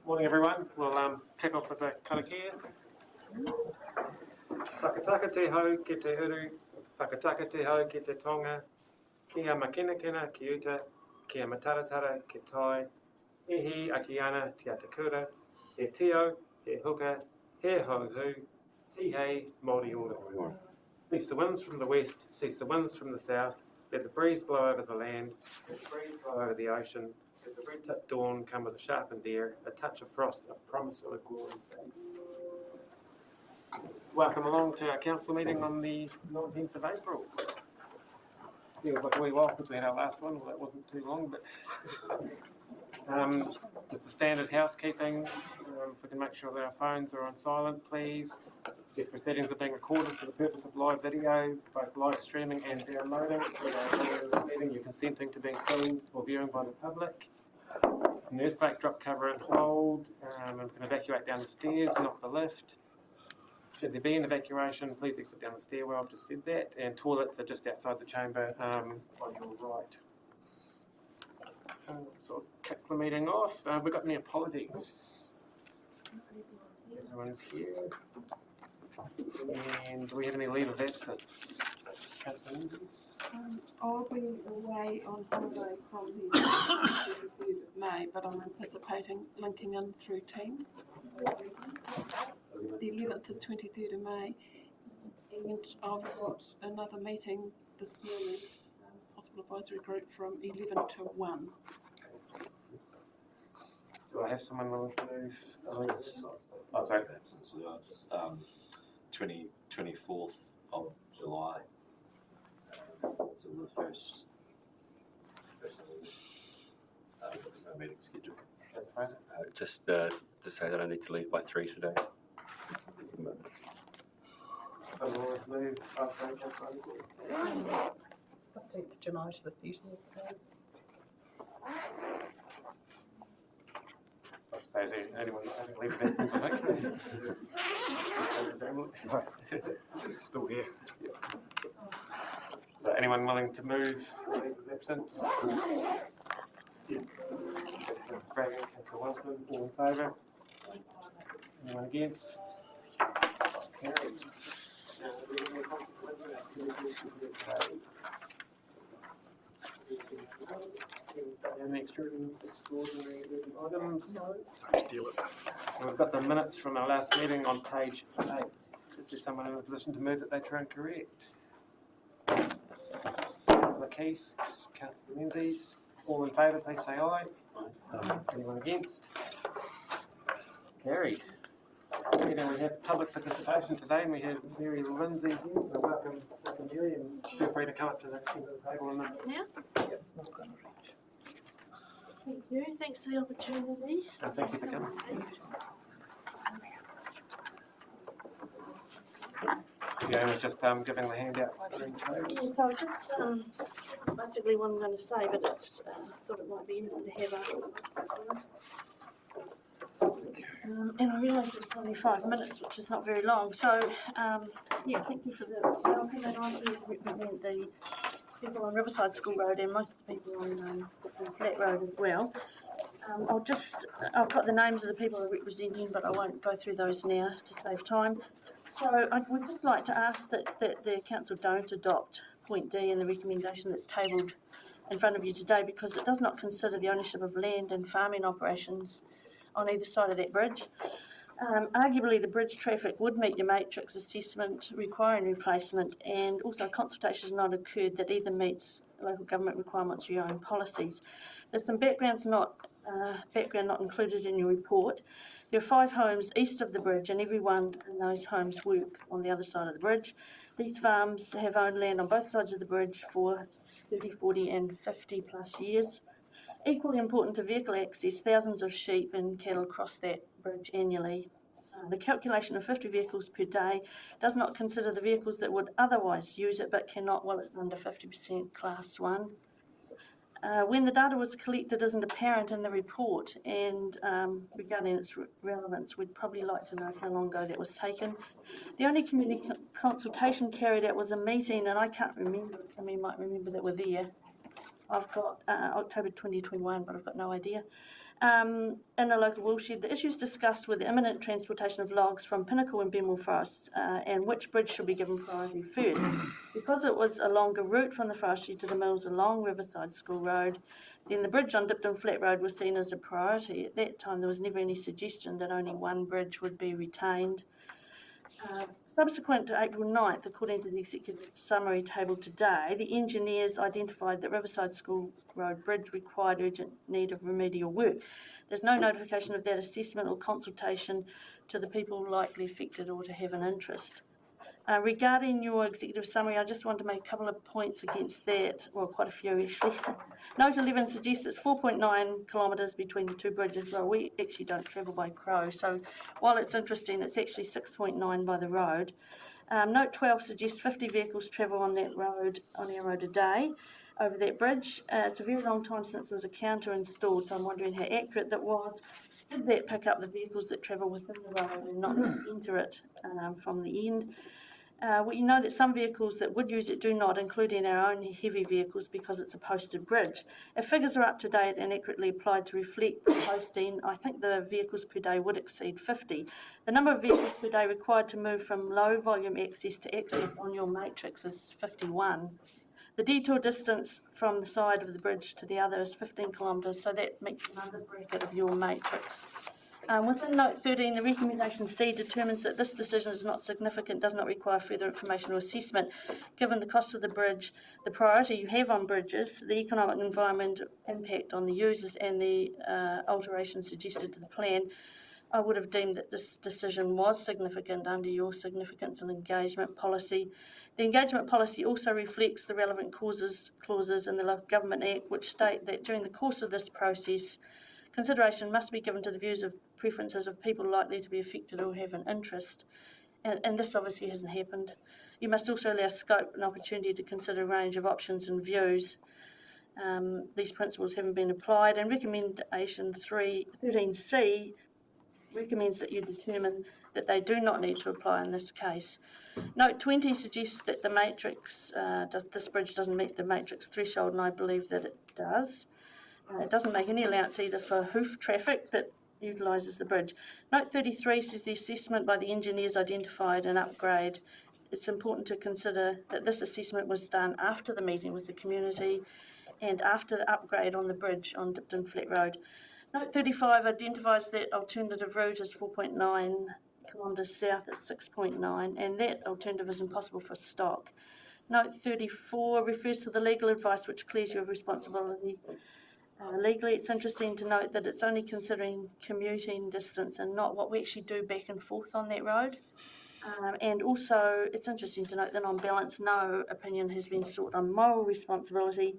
Morning everyone, we'll kick off with the karakia. Whakataka te hau ki te uru, whakataka te hau ki te tonga, kia makinakina ki uta, kia mataratara ki tai, ihi akiana te atakura, he tio, he huka, he hauhu, ti hei, Māori ora. Cease the winds from the west, cease the winds from the south, let the breeze blow over the land, let the breeze blow over the ocean, let the red-tipped dawn come with a sharpened ear, a touch of frost, a promise of a glorious day. Welcome along to our council meeting on the 19th of April. Feels like a wee while since we had our last one, well that wasn't too long, but just the standard housekeeping. If we can make sure that our phones are on silent, please. These proceedings are being recorded for the purpose of live video, both live streaming and downloading. So that you're consenting to being filmed or viewing by the public. Nurse backdrop cover and hold, and we can evacuate down the stairs, not the lift. Should there be an evacuation, please exit down the stairwell, I've just said that, and toilets are just outside the chamber on your right. So I'll kick the meeting off. Have we got any apologies? Everyone's here. And do we have any leave of absence? Councillor Menzies? I'll be away on holiday from the 23rd of May, but I'm anticipating linking in through Teams. The 11th to 23rd of May, and I've got another meeting this morning, Hospital Advisory Group from 11 to 1. Do I have someone willing to move? Oh, sorry. 24th of July. So the first there's no meeting scheduled. Just to say that I need to leave by 3 today. Someone want to move? 15th of July to the 30th. So is there anyone having leave of absence, I think? Still here. So anyone willing to move leave of absence? Councillor Wilson, all in favour? Anyone against? Carried. Any extraordinary items? No. We've got the minutes from our last meeting on page 8. Is there someone in a position to move that they turn correct? Councillor Keys, Councillor Menzies, all in favour, please say aye. Anyone against? Carried. And we have public participation today, and we have Mary Lindsay here, so welcome Mary, and feel free to come up to the end of the table in a minute. Now? Thank you, thanks for the opportunity. Thank you for coming. Yeah, I was just giving the handout. Yeah, so just basically what I'm going to say, but it's thought it might be easy to have afterwards as well. And I realise it's only 5 minutes, which is not very long. So, yeah, thank you for the welcome, and I represent the people on Riverside School Road and most of the people on Flat Road as well. I've got the names of the people I'm representing, but I won't go through those now to save time. So I would just like to ask that the council don't adopt point D in the recommendation that's tabled in front of you today, because it does not consider the ownership of land and farming operations on either side of that bridge. Arguably, the bridge traffic would meet your matrix assessment requiring replacement, and also consultation has not occurred that either meets local government requirements or your own policies. There's some background not included in your report. There are 5 homes east of the bridge, and everyone in those homes works on the other side of the bridge. These farms have owned land on both sides of the bridge for 30, 40 and 50 plus years. Equally important to vehicle access, thousands of sheep and cattle cross that bridge annually. The calculation of 50 vehicles per day does not consider the vehicles that would otherwise use it but cannot while it's under 50% Class 1. When the data was collected isn't apparent in the report, and regarding its relevance, we'd probably like to know how long ago that was taken. The only community consultation carried out was a meeting, and I can't remember, some of you might remember that were there. I've got October 2021, but I've got no idea. In a local woolshed, the issues discussed were the imminent transportation of logs from Pinnacle and Benmore forests and which bridge should be given priority first. Because it was a longer route from the forestry to the mills along Riverside School Road, then the bridge on Dipton Flat Road was seen as a priority. At that time, there was never any suggestion that only one bridge would be retained. Subsequent to April 9th, according to the executive summary tabled today, the engineers identified that Riverside School Road Bridge required urgent need of remedial work. There's no notification of that assessment or consultation to the people likely affected or to have an interest. Regarding your executive summary, I just want to make a couple of points against that, well, quite a few actually. Note 11 suggests it's 4.9 kilometres between the two bridges. Well, we actually don't travel by crow, so while it's interesting, it's actually 6.9 by the road. Note 12 suggests 50 vehicles travel on that road, on our road a day, over that bridge. It's a very long time since there was a counter installed, so I'm wondering how accurate that was. Did that pick up the vehicles that travel within the road and not just enter it from the end? We know that some vehicles that would use it do not, including our own heavy vehicles, because it's a posted bridge. If figures are up to date and accurately applied to reflect the posting, I think the vehicles per day would exceed 50. The number of vehicles per day required to move from low volume access to access on your matrix is 51. The detour distance from the side of the bridge to the other is 15 kilometres, so that makes another bracket of your matrix. Within note 13, the recommendation C determines that this decision is not significant, does not require further information or assessment. Given the cost of the bridge, the priority you have on bridges, the economic and environmental impact on the users and the alterations suggested to the plan, I would have deemed that this decision was significant under your significance and engagement policy. The engagement policy also reflects the relevant clauses in the Local Government Act, which state that during the course of this process, consideration must be given to the views of preferences of people likely to be affected or have an interest, and this obviously hasn't happened. You must also allow scope and opportunity to consider a range of options and views. These principles haven't been applied, and recommendation 13C recommends that you determine that they do not need to apply in this case. Note 20 suggests that the matrix, this bridge doesn't meet the matrix threshold, and I believe that it does. It doesn't make any allowance either for hoof traffic that utilises the bridge. Note 33 says the assessment by the engineers identified an upgrade. It's important to consider that this assessment was done after the meeting with the community and after the upgrade on the bridge on Dipton Flat Road. Note 35 identifies that alternative route as 4.9 kilometres south at 6.9, and that alternative is impossible for stock. Note 34 refers to the legal advice which clears you of responsibility. Legally, it's interesting to note that it's only considering commuting distance and not what we actually do back and forth on that road. And also, it's interesting to note that on balance, no opinion has been sought on moral responsibility.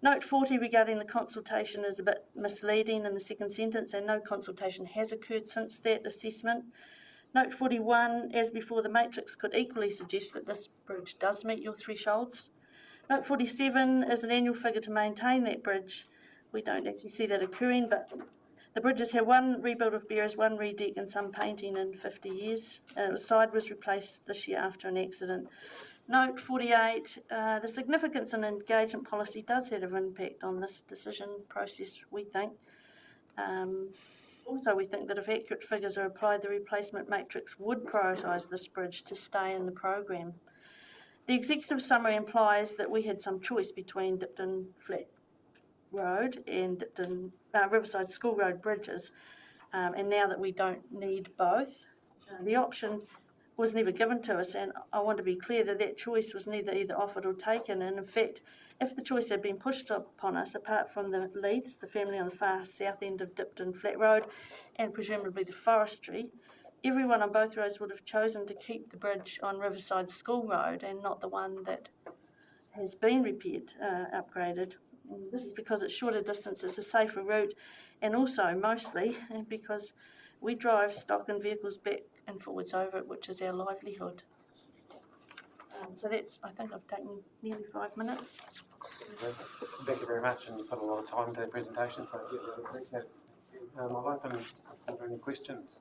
Note 40 regarding the consultation is a bit misleading in the second sentence, and no consultation has occurred since that assessment. Note 41, as before, the matrix could equally suggest that this bridge does meet your thresholds. Note 47 is an annual figure to maintain that bridge. We don't actually see that occurring, but the bridge has had one rebuild of bearers, one redeck and some painting in 50 years. The side was replaced this year after an accident. Note 48, the significance and engagement policy does have an impact on this decision process, we think. Also, we think that if accurate figures are applied, the replacement matrix would prioritise this bridge to stay in the program. The executive summary implies that we had some choice between Dipton Flat Road and Dipton Riverside School Road bridges, and now that we don't need both, the option was never given to us, and I want to be clear that that choice was neither either offered or taken, and in fact, if the choice had been pushed upon us, apart from the Leiths, the family on the far south end of Dipton Flat Road, and presumably the forestry, everyone on both roads would have chosen to keep the bridge on Riverside School Road and not the one that has been repaired, upgraded. This is because it's shorter distance, it's a safer route, and also mostly because we drive stock and vehicles back and forwards over it, which is our livelihood. So that's, I think I've taken nearly 5 minutes. Thank you very much, and you put a lot of time into the presentation, so I really appreciate it. I'll open for any questions.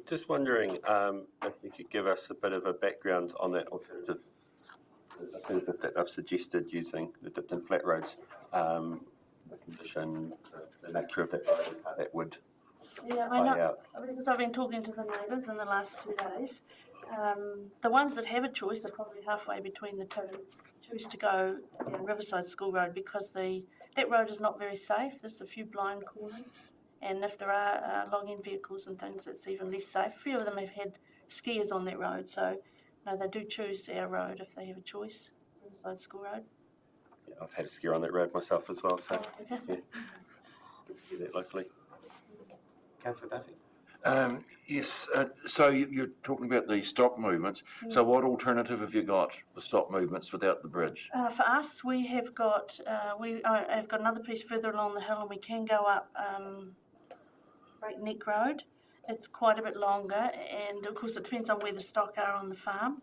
Just wondering if you could give us a bit of a background on that alternative that I've suggested using the dipped and flat roads, the condition, the nature of that road, how that would Yeah, I play know, out. because I've been talking to the neighbours in the last 2 days. The ones that have a choice, they're probably halfway between the two, choose to go down Riverside School Road because that road is not very safe. There's a few blind corners, and if there are logging vehicles and things, it's even less safe. A few of them have had skiers on that road, so no, they do choose our road if they have a choice, Riverside School Road. Yeah, I've had a skier on that road myself as well, so Okay. yeah, good to hear that locally. Councillor Duffy. Yes, so you're talking about the stock movements. So what alternative have you got for stock movements without the bridge? For us, we have got I've got another piece further along the hill, and we can go up Breakneck Road. It's quite a bit longer, and of course it depends on where the stock are on the farm.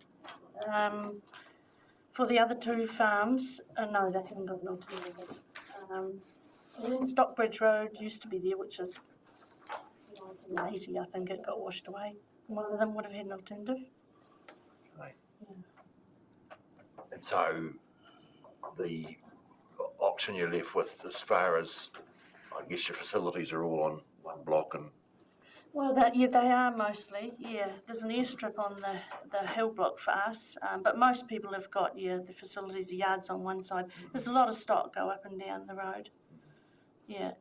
For the other two farms, no, they haven't got an alternative. Stockbridge Road used to be there, which is 1980, I think it got washed away. One of them would have had an alternative. Right. Yeah. And so the option you're left with as far as, I guess your facilities are all on one block and... Well, they are mostly, yeah. There's an airstrip on the hill block for us, but most people have got, the facilities, the yards on one side. There's a lot of stock go up and down the road. Yeah,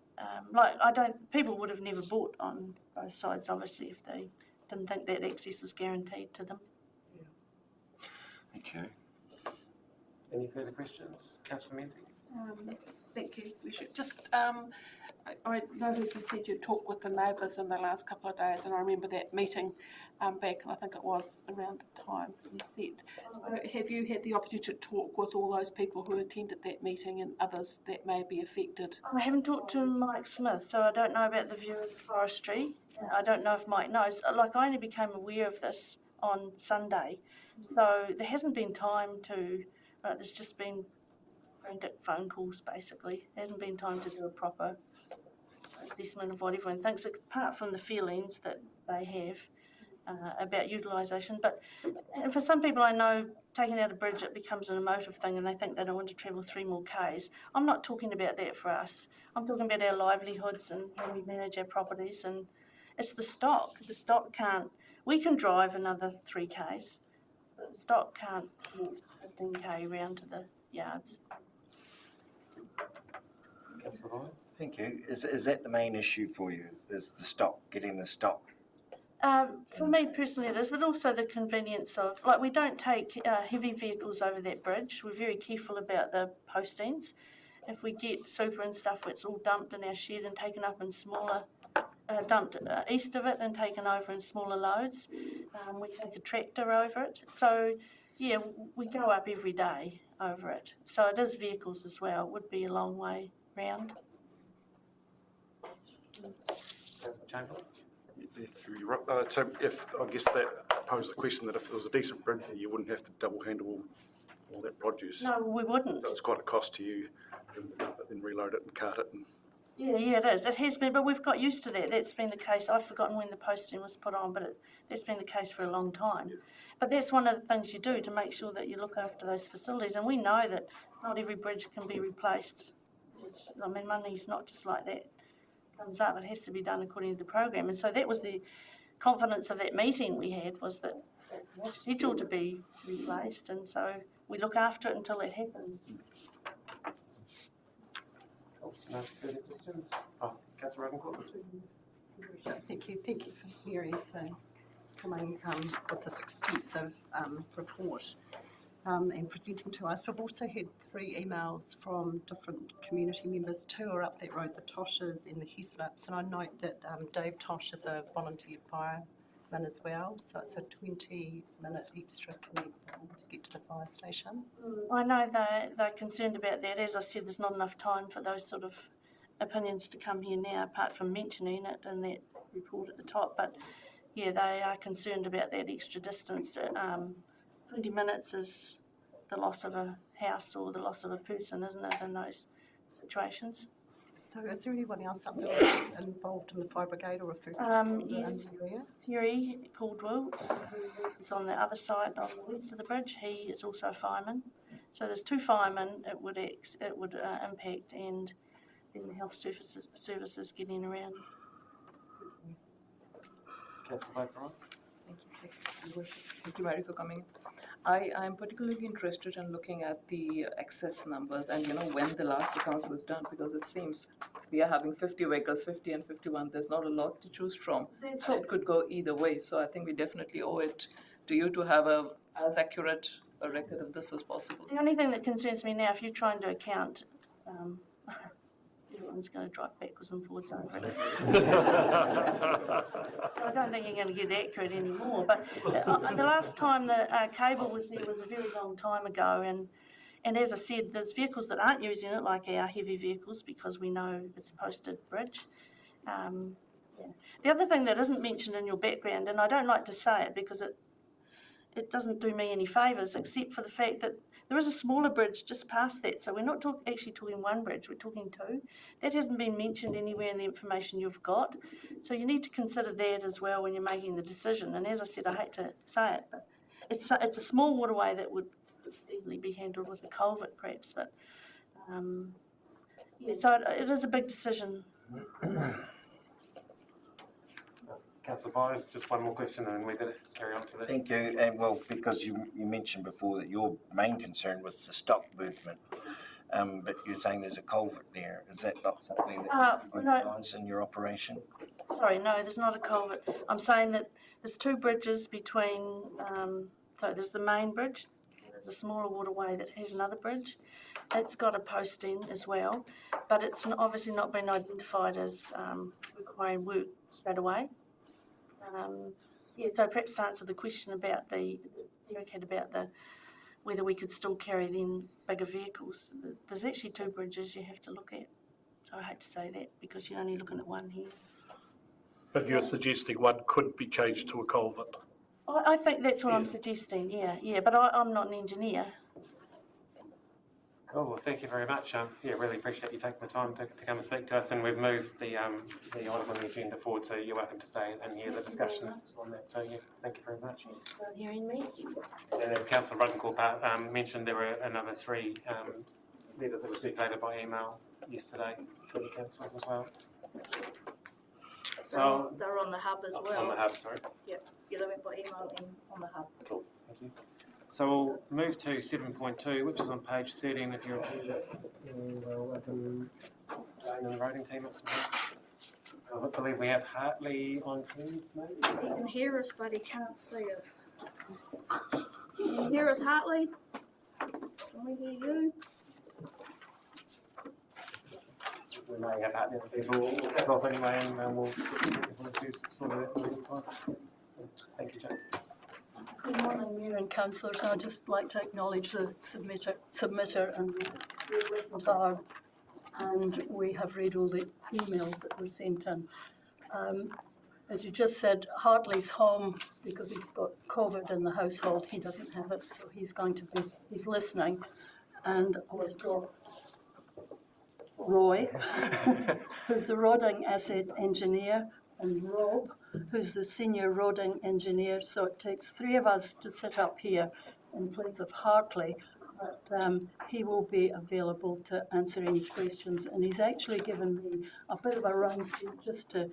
people would have never bought on both sides, obviously, if they didn't think that access was guaranteed to them. Thank you. Any further questions? Councillor Menzies. Thank you. We should just, I noted you said you talked with the neighbours in the last couple of days, and I remember that meeting back, and I think it was around the time you said. So have you had the opportunity to talk with all those people who attended that meeting and others that may be affected? I haven't talked to Mike Smith, so I don't know about the view of the forestry. I don't know if Mike knows. I only became aware of this on Sunday, so there hasn't been time to, there's just been frantic phone calls basically. There hasn't been time to do a proper assessment of what everyone thinks, apart from the feelings that they have about utilisation. But for some people I know, taking out a bridge, it becomes an emotive thing and they think they don't want to travel 3 more Ks. I'm not talking about that for us. I'm talking about our livelihoods and how we manage our properties, and it's the stock. The stock can't, we can drive another 3 Ks, but the stock can't walk 15 K round to the yards. Councillor Lyons. Thank you. Is that the main issue for you? Is the stock, getting the stock? For me personally it is, but also the convenience of, we don't take heavy vehicles over that bridge. We're very careful about the postings. If we get super and stuff, it's all dumped in our shed and taken up in smaller, dumped east of it and taken over in smaller loads. We take a tractor over it. So, yeah, we go up every day over it. So it is vehicles as well. It would be a long way round. Councillor Chamberlain. So if, I guess that posed the question that if there was a decent bridge there, you wouldn't have to double handle all that produce. No, we wouldn't. So it's quite a cost to you, and then reload it and cart it. And... Yeah, it is. It has been, but we've got used to that. That's been the case. I've forgotten when the posting was put on, but that's been the case for a long time. Yeah. But that's one of the things you do to make sure that you look after those facilities. And we know that not every bridge can be replaced. Money's not just like that comes up. It has to be done according to the program. And so that was the confidence of that meeting we had, was that it was scheduled to be replaced, and so we look after it until it happens. No further questions? Councillor Ravencourt. Thank you for Mary for coming with this extensive report and presenting to us. We've also had 3 emails from different community members. 2 are up that road, the Toshes and the Heslips, and I note that Dave Tosh is a volunteer fireman as well, so it's a 20-minute extra commute to get to the fire station. I know they're concerned about that. As I said, there's not enough time for those sort of opinions to come here now, apart from mentioning it in that report at the top. But yeah, they are concerned about that extra distance. 20 minutes is the loss of a house or the loss of a person, isn't it, in those situations? So is there anyone else up there involved in the fire brigade or a first responder in Yes, the area? Terry Caldwell, who is on the other side, on the west of the bridge. He is also a fireman. So there's 2 firemen it would impact, and then the health services getting around. Councillor Blackburn? Thank you, Your Worship. Thank you, Mary, for coming. I am particularly interested in looking at the excess numbers and, when the last account was done, because it seems we are having 50 vehicles, 50 and 51. There's not a lot to choose from. That's And what, it could go either way. So I think we definitely owe it to you to have as accurate a record of this as possible. the only thing that concerns me now, if you're trying to account, everyone's going to drive backwards and forwards over it. So I don't think you're going to get accurate anymore. But the last time the cable was there was a very long time ago, and as I said, there's vehicles that aren't using it, like our heavy vehicles, because we know it's a posted bridge. Yeah. The other thing that isn't mentioned in your background, and I don't like to say it because it doesn't do me any favours, except for the fact that there is a smaller bridge just past that. So we're not actually talking one bridge, we're talking 2. That hasn't been mentioned anywhere in the information you've got. So you need to consider that as well when you're making the decision. And as I said, I hate to say it, but it's a small waterway that would easily be handled with a culvert perhaps. But yeah, so it is a big decision. Councillor Byers, just one more question and then we're going to carry on to the... Thank you. And well, because you mentioned before that your main concern was the stock movement, but you're saying there's a culvert there. Is that not something that you recognise in your operation? Sorry, no, there's not a culvert. I'm saying that there's 2 bridges between, so there's the main bridge, there's a smaller waterway that has another bridge. It's got a post in as well, but it's obviously not been identified as requiring work straight away. Yeah, so perhaps to answer the question about Derek had about whether we could still carry then bigger vehicles. There's actually 2 bridges you have to look at. So I hate to say that because you're only looking at one here. But you're suggesting one could be changed to a culvert? I think that's what I'm suggesting, yeah, but I'm not an engineer. Cool, well, thank you very much. Yeah, really appreciate you taking the time to come and speak to us, and we've moved the item on the agenda forward, so you're welcome to stay and hear the discussion on that. So yeah, thank you very much. Thanks for hearing me. And as Councillor Ruttencourt mentioned, there were another 3 letters that were circulated by email yesterday to the councillors as well. So They're on the hub as well. On the hub, sorry. Yep, yeah, they went by email and on the hub. Cool, thank you. So we'll move to 7.2, which is on page 13 if you're okay. And we'll welcome Jane and the voting team up to that. I believe we have Hartley on Teams, maybe? He can hear us, but he can't see us. Can you hear us, Hartley? Can we hear you? We may have Hartley on Teams. We'll kick off anyway and we'll sort of that for the time. So, thank you, Jane. Good morning, Mayor and Councillors. I'd just like to acknowledge the submitter and we've listened hard and we have read all the emails that were sent in. As you just said, Hartley's home because he's got COVID in the household. He doesn't have it, so he's listening. And we've got Roy, who's a rodding asset engineer, and Rob, who's the senior rodding engineer. So it takes 3 of us to sit up here in place of Hartley, but he will be available to answer any questions. And he's actually given me a bit of a run through just to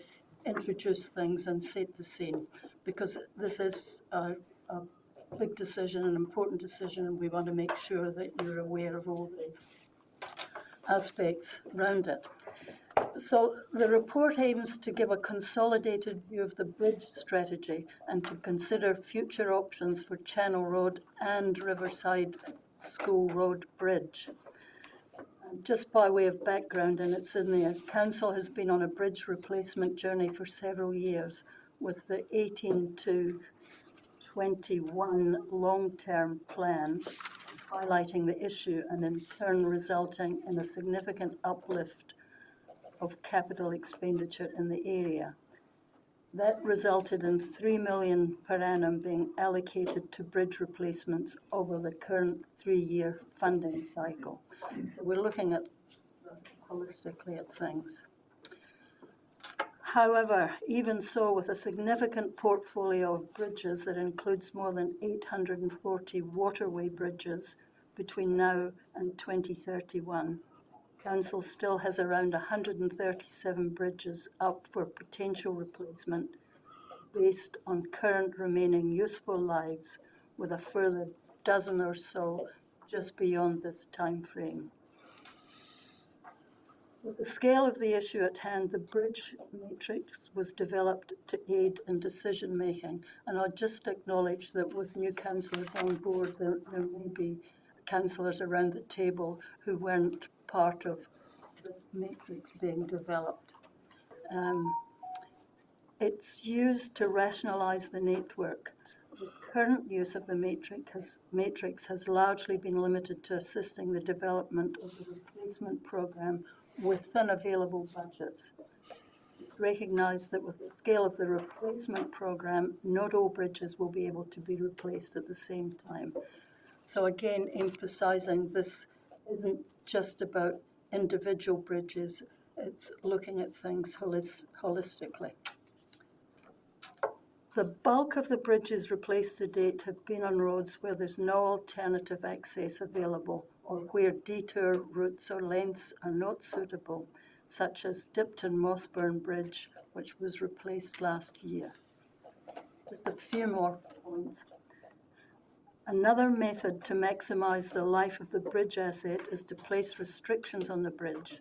introduce things and set the scene, because this is a big decision, an important decision, and we want to make sure that you're aware of all the aspects around it. So the report aims to give a consolidated view of the bridge strategy and to consider future options for Channel Road and Riverside School Road Bridge. And just by way of background, and it's in there, Council has been on a bridge replacement journey for several years with the 18 to 21 long-term plan highlighting the issue and in turn resulting in a significant uplift of capital expenditure in the area. That resulted in $3 million per annum being allocated to bridge replacements over the current 3-year funding cycle. So we're looking at holistically at things. However, even so, with a significant portfolio of bridges that includes more than 840 waterway bridges between now and 2031, Council still has around 137 bridges up for potential replacement based on current remaining useful lives, with a further dozen or so just beyond this time frame. With the scale of the issue at hand, the bridge matrix was developed to aid in decision making, and I'll just acknowledge that with new councillors on board, there may be councillors around the table who weren't part of this matrix being developed. It's used to rationalise the network. The current use of the matrix has largely been limited to assisting the development of the replacement programme within available budgets. It's recognised that with the scale of the replacement programme, not all bridges will be able to be replaced at the same time. So again, emphasising this isn't just about individual bridges, it's looking at things holistically. The bulk of the bridges replaced to date have been on roads where there's no alternative access available, or where detour routes or lengths are not suitable, such as Dipton Mossburn Bridge, which was replaced last year. Just a few more points. Another method to maximise the life of the bridge asset is to place restrictions on the bridge,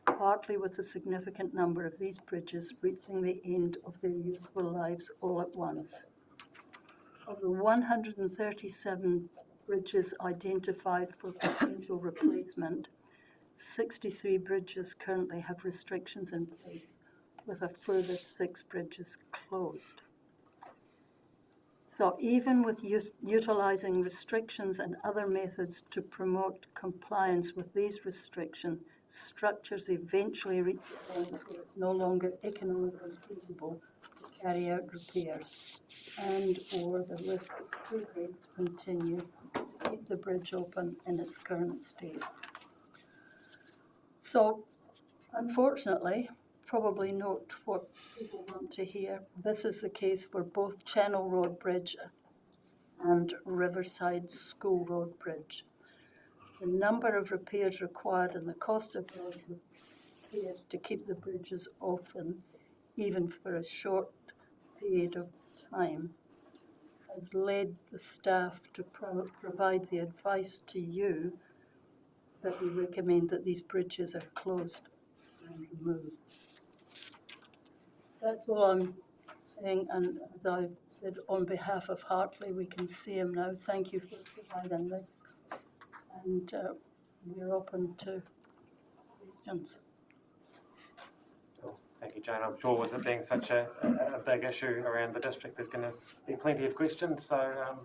partly with the significant number of these bridges reaching the end of their useful lives all at once. Of the 137 bridges identified for potential replacement, 63 bridges currently have restrictions in place, with a further 6 bridges closed. So even with utilising restrictions and other methods to promote compliance with these restrictions, structures eventually reach a point where it's no longer economically feasible to carry out repairs, and or the risk is too great to continue to keep the bridge open in its current state. So, unfortunately, probably not what people want to hear, this is the case for both Channel Road Bridge and Riverside School Road Bridge. The number of repairs required and the cost of those repairs to keep the bridges open, even for a short period of time, has led the staff to provide the advice to you that we recommend that these bridges are closed and removed. That's all I'm saying, and as I said, on behalf of Hartley, we can see him now. Thank you for providing this. And we're open to questions. Well, thank you, Jane. I'm sure with it being such a big issue around the district, there's going to be plenty of questions. So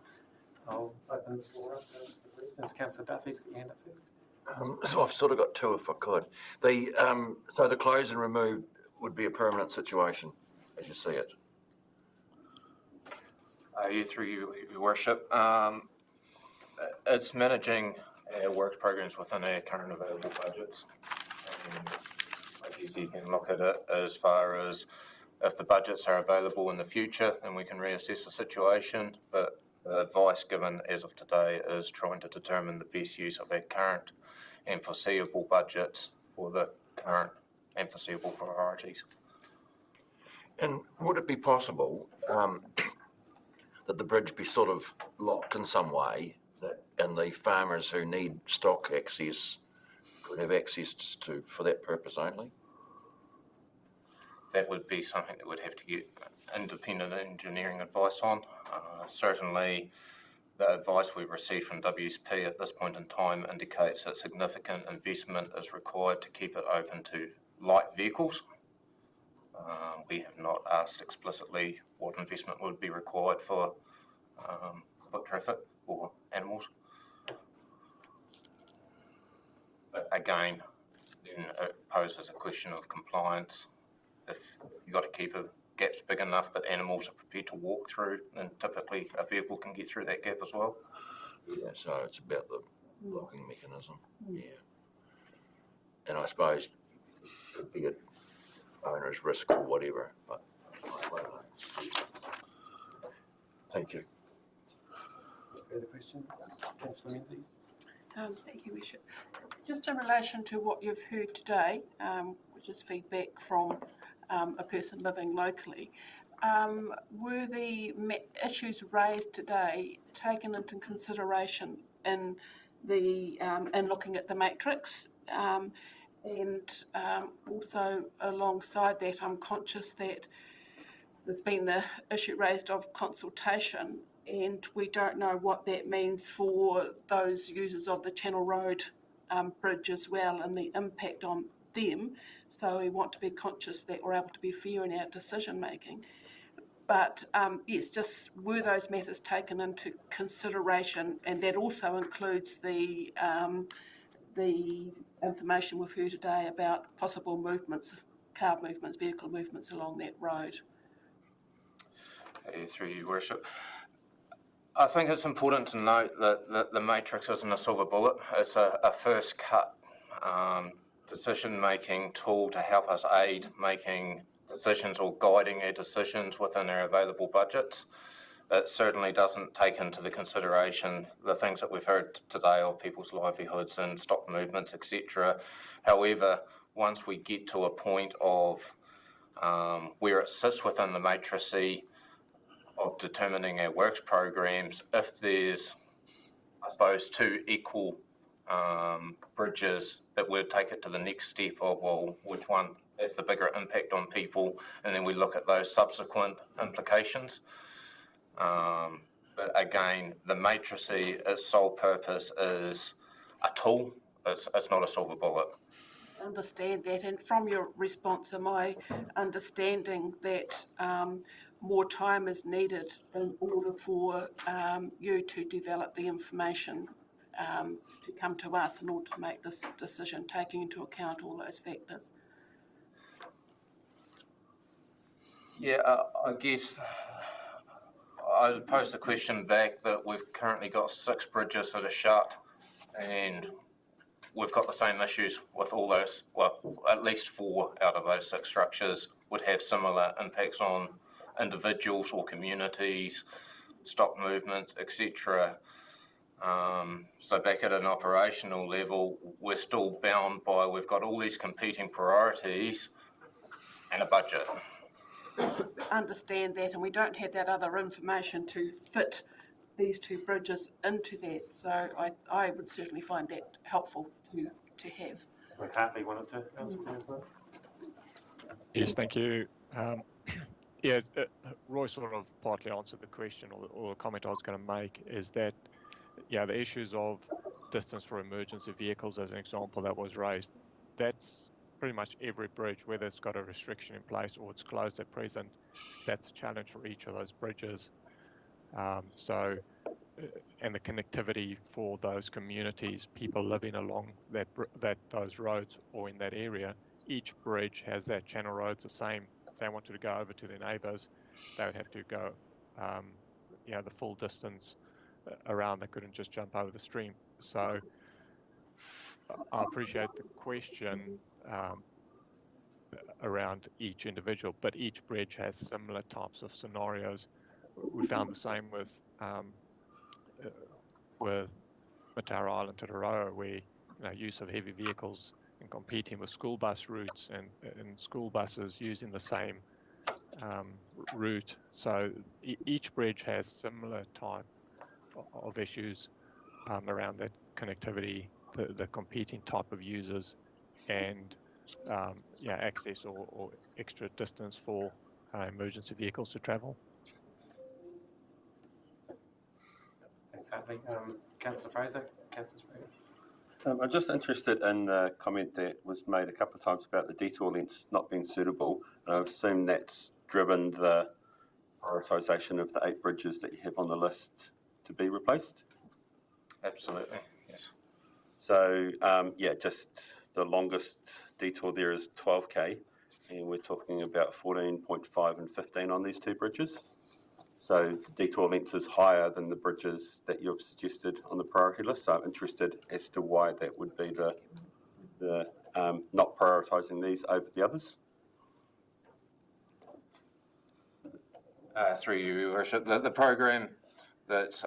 I'll open the floor up to questions. Councillor Duffy's got your hand up first. So I've sort of got two, if I could. So the close and remove would be a permanent situation, as you see it. Through your worship, it's managing our work programs within our current available budgets. I guess you can look at it as far as if the budgets are available in the future, then we can reassess the situation. But the advice given as of today is trying to determine the best use of our current and foreseeable budgets for the current and foreseeable priorities. And would it be possible that the bridge be sort of locked in some way, and the farmers who need stock access could have access to for that purpose only? That would be something that would have to get independent engineering advice on. Certainly, the advice we've received from WSP at this point in time indicates that significant investment is required to keep it open to light vehicles. We have not asked explicitly what investment would be required for foot traffic or animals. But again, then it poses a question of compliance. If you've got to keep gaps big enough that animals are prepared to walk through, then typically a vehicle can get through that gap as well. Yeah, so it's about the blocking mechanism. Yeah. and I suppose it could be an owner's risk or whatever, but I don't know. Thank you. Further question? Councillor Menzies? Thank you, Bishop. Just in relation to what you've heard today, which is feedback from a person living locally, were the issues raised today taken into consideration in the in looking at the matrix? And also alongside that, I'm conscious that there's been the issue raised of consultation, and we don't know what that means for those users of the Channel Road bridge as well and the impact on them. So we want to be conscious that we're able to be fair in our decision making. But yes, just were those matters taken into consideration, and that also includes the information we've heard today about possible movements, car movements, vehicle movements along that road. Through you, Worship. I think it's important to note that the matrix isn't a silver bullet. It's a first cut decision-making tool to help us aid making decisions or guiding our decisions within our available budgets. It certainly doesn't take into the consideration the things that we've heard today of people's livelihoods and stock movements, etc. However, once we get to a point of where it sits within the matrix of determining our works programs, if there's, I suppose, two equal bridges, that would take it to the next step of, well, which one has the bigger impact on people, and then we look at those subsequent implications. But again, the matrix, its sole purpose is a tool. It's not a silver bullet. I understand that, and from your response, am I understanding that more time is needed in order for you to develop the information to come to us in order to make this decision, taking into account all those factors? Yeah, I guess I'd pose the question back that we've currently got 6 bridges that are shut, and we've got the same issues with all those. Well, at least 4 out of those 6 structures would have similar impacts on individuals or communities, stock movements, etc. So back at an operational level, we're still bound by, we've got all these competing priorities and a budget. Understand that, and we don't have that other information to fit these 2 bridges into that. So I would certainly find that helpful to have. Hartley wanted to answer that as well. Yes, thank you. Roy sort of partly answered the question, or the comment I was going to make is that, the issues of distance for emergency vehicles, as an example, that was raised, that's pretty much every bridge, whether it's got a restriction in place or it's closed at present, that's a challenge for each of those bridges. And the connectivity for those communities, people living along those roads or in that area, each bridge has that channel roads the same. If they wanted to go over to their neighbours, they would have to go, the full distance around. They couldn't just jump over the stream. So I appreciate the question around each individual, but each bridge has similar types of scenarios. We found the same with Mataura Island to Taroa, where use of heavy vehicles and competing with school bus routes and school buses using the same route. So each bridge has similar type of issues around that connectivity, the competing type of users, and access or extra distance for emergency vehicles to travel. Thanks, Hartley. Councillor Fraser, Councillor Sprague. I'm just interested in the comment that was made a couple of times about the detour lengths not being suitable. And I assume that's driven the prioritisation of the 8 bridges that you have on the list to be replaced? Absolutely, yes. So, just the longest detour there is 12k, and we're talking about 14.5 and 15 on these 2 bridges. So the detour length is higher than the bridges that you've suggested on the priority list. So I'm interested as to why that would be the not prioritising these over the others? Through you, Your Worship, the program that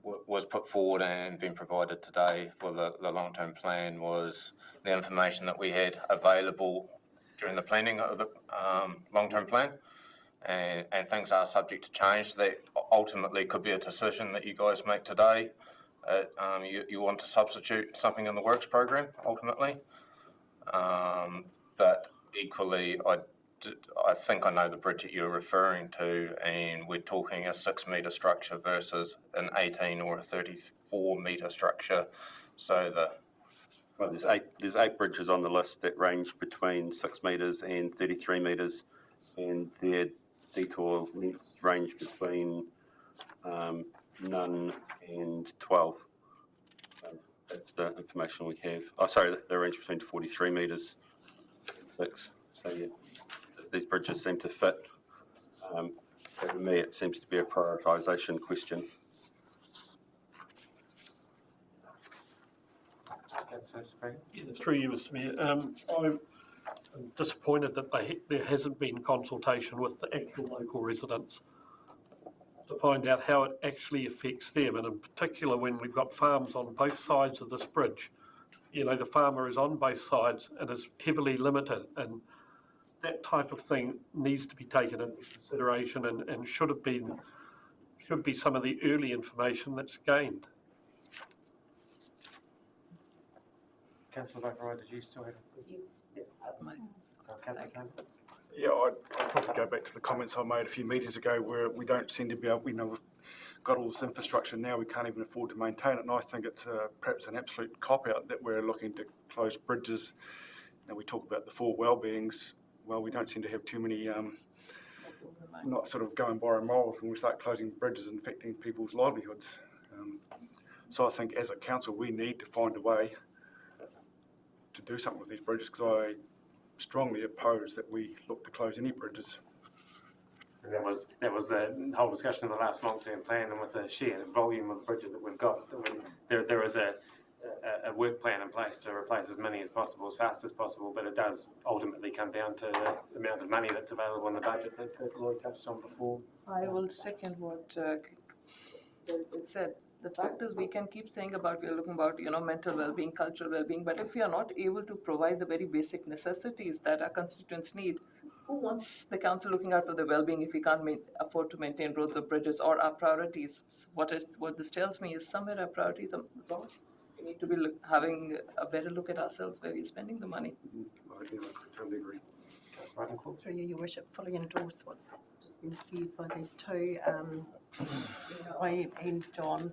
was put forward and been provided today for the long-term plan was the information that we had available during the planning of the long-term plan, and things are subject to change. That ultimately could be a decision that you guys make today. You want to substitute something in the works program ultimately, but equally I think I know the bridge that you're referring to, and we're talking a 6-metre structure versus an 18 or a 34-metre structure. So Well, there's eight bridges on the list that range between 6 metres and 33 metres, and their detour lengths range between none and 12. That's the information we have. Oh, sorry, they range between 43 metres and 6. So yeah, these bridges seem to fit. But to me, it seems to be a prioritisation question. Yeah, through you, Mr. Mayor. I'm disappointed that there hasn't been consultation with the actual local residents to find out how it actually affects them, and in particular when we've got farms on both sides of this bridge. You know, the farmer is on both sides and is heavily limited, and that type of thing needs to be taken into consideration and should be some of the early information that's gained. Councillor Vakaroi, did you still have a Yes. Yeah, I'd probably go back to the comments I made a few meetings ago where we don't seem to be able, we've got all this infrastructure now, we can't even afford to maintain it, and I think it's perhaps an absolute cop-out that we're looking to close bridges. Now we talk about the 4 well-beings, well, we don't seem to have too many, not sort of going by morals when we start closing bridges and affecting people's livelihoods. So I think as a council we need to find a way to do something with these bridges, because I strongly oppose that we look to close any bridges. And that was the whole discussion in the last long-term plan, and with the sheer volume of bridges that we've got, there is a work plan in place to replace as many as possible, as fast as possible, but it does ultimately come down to the amount of money that's available in the budget that Lloyd touched on before. I will second what David said. The fact is, we can keep saying about, we're looking about, mental well-being, cultural well-being, but if we are not able to provide the very basic necessities that our constituents need, who wants the council looking out for the well-being if we can't afford to maintain roads or bridges, or our priorities? What this tells me is somewhere our priorities are wrong. We need to be having a better look at ourselves where we're spending the money. I totally agree. Through you, Your Worship, fully endorse what's just been said by these two. I and John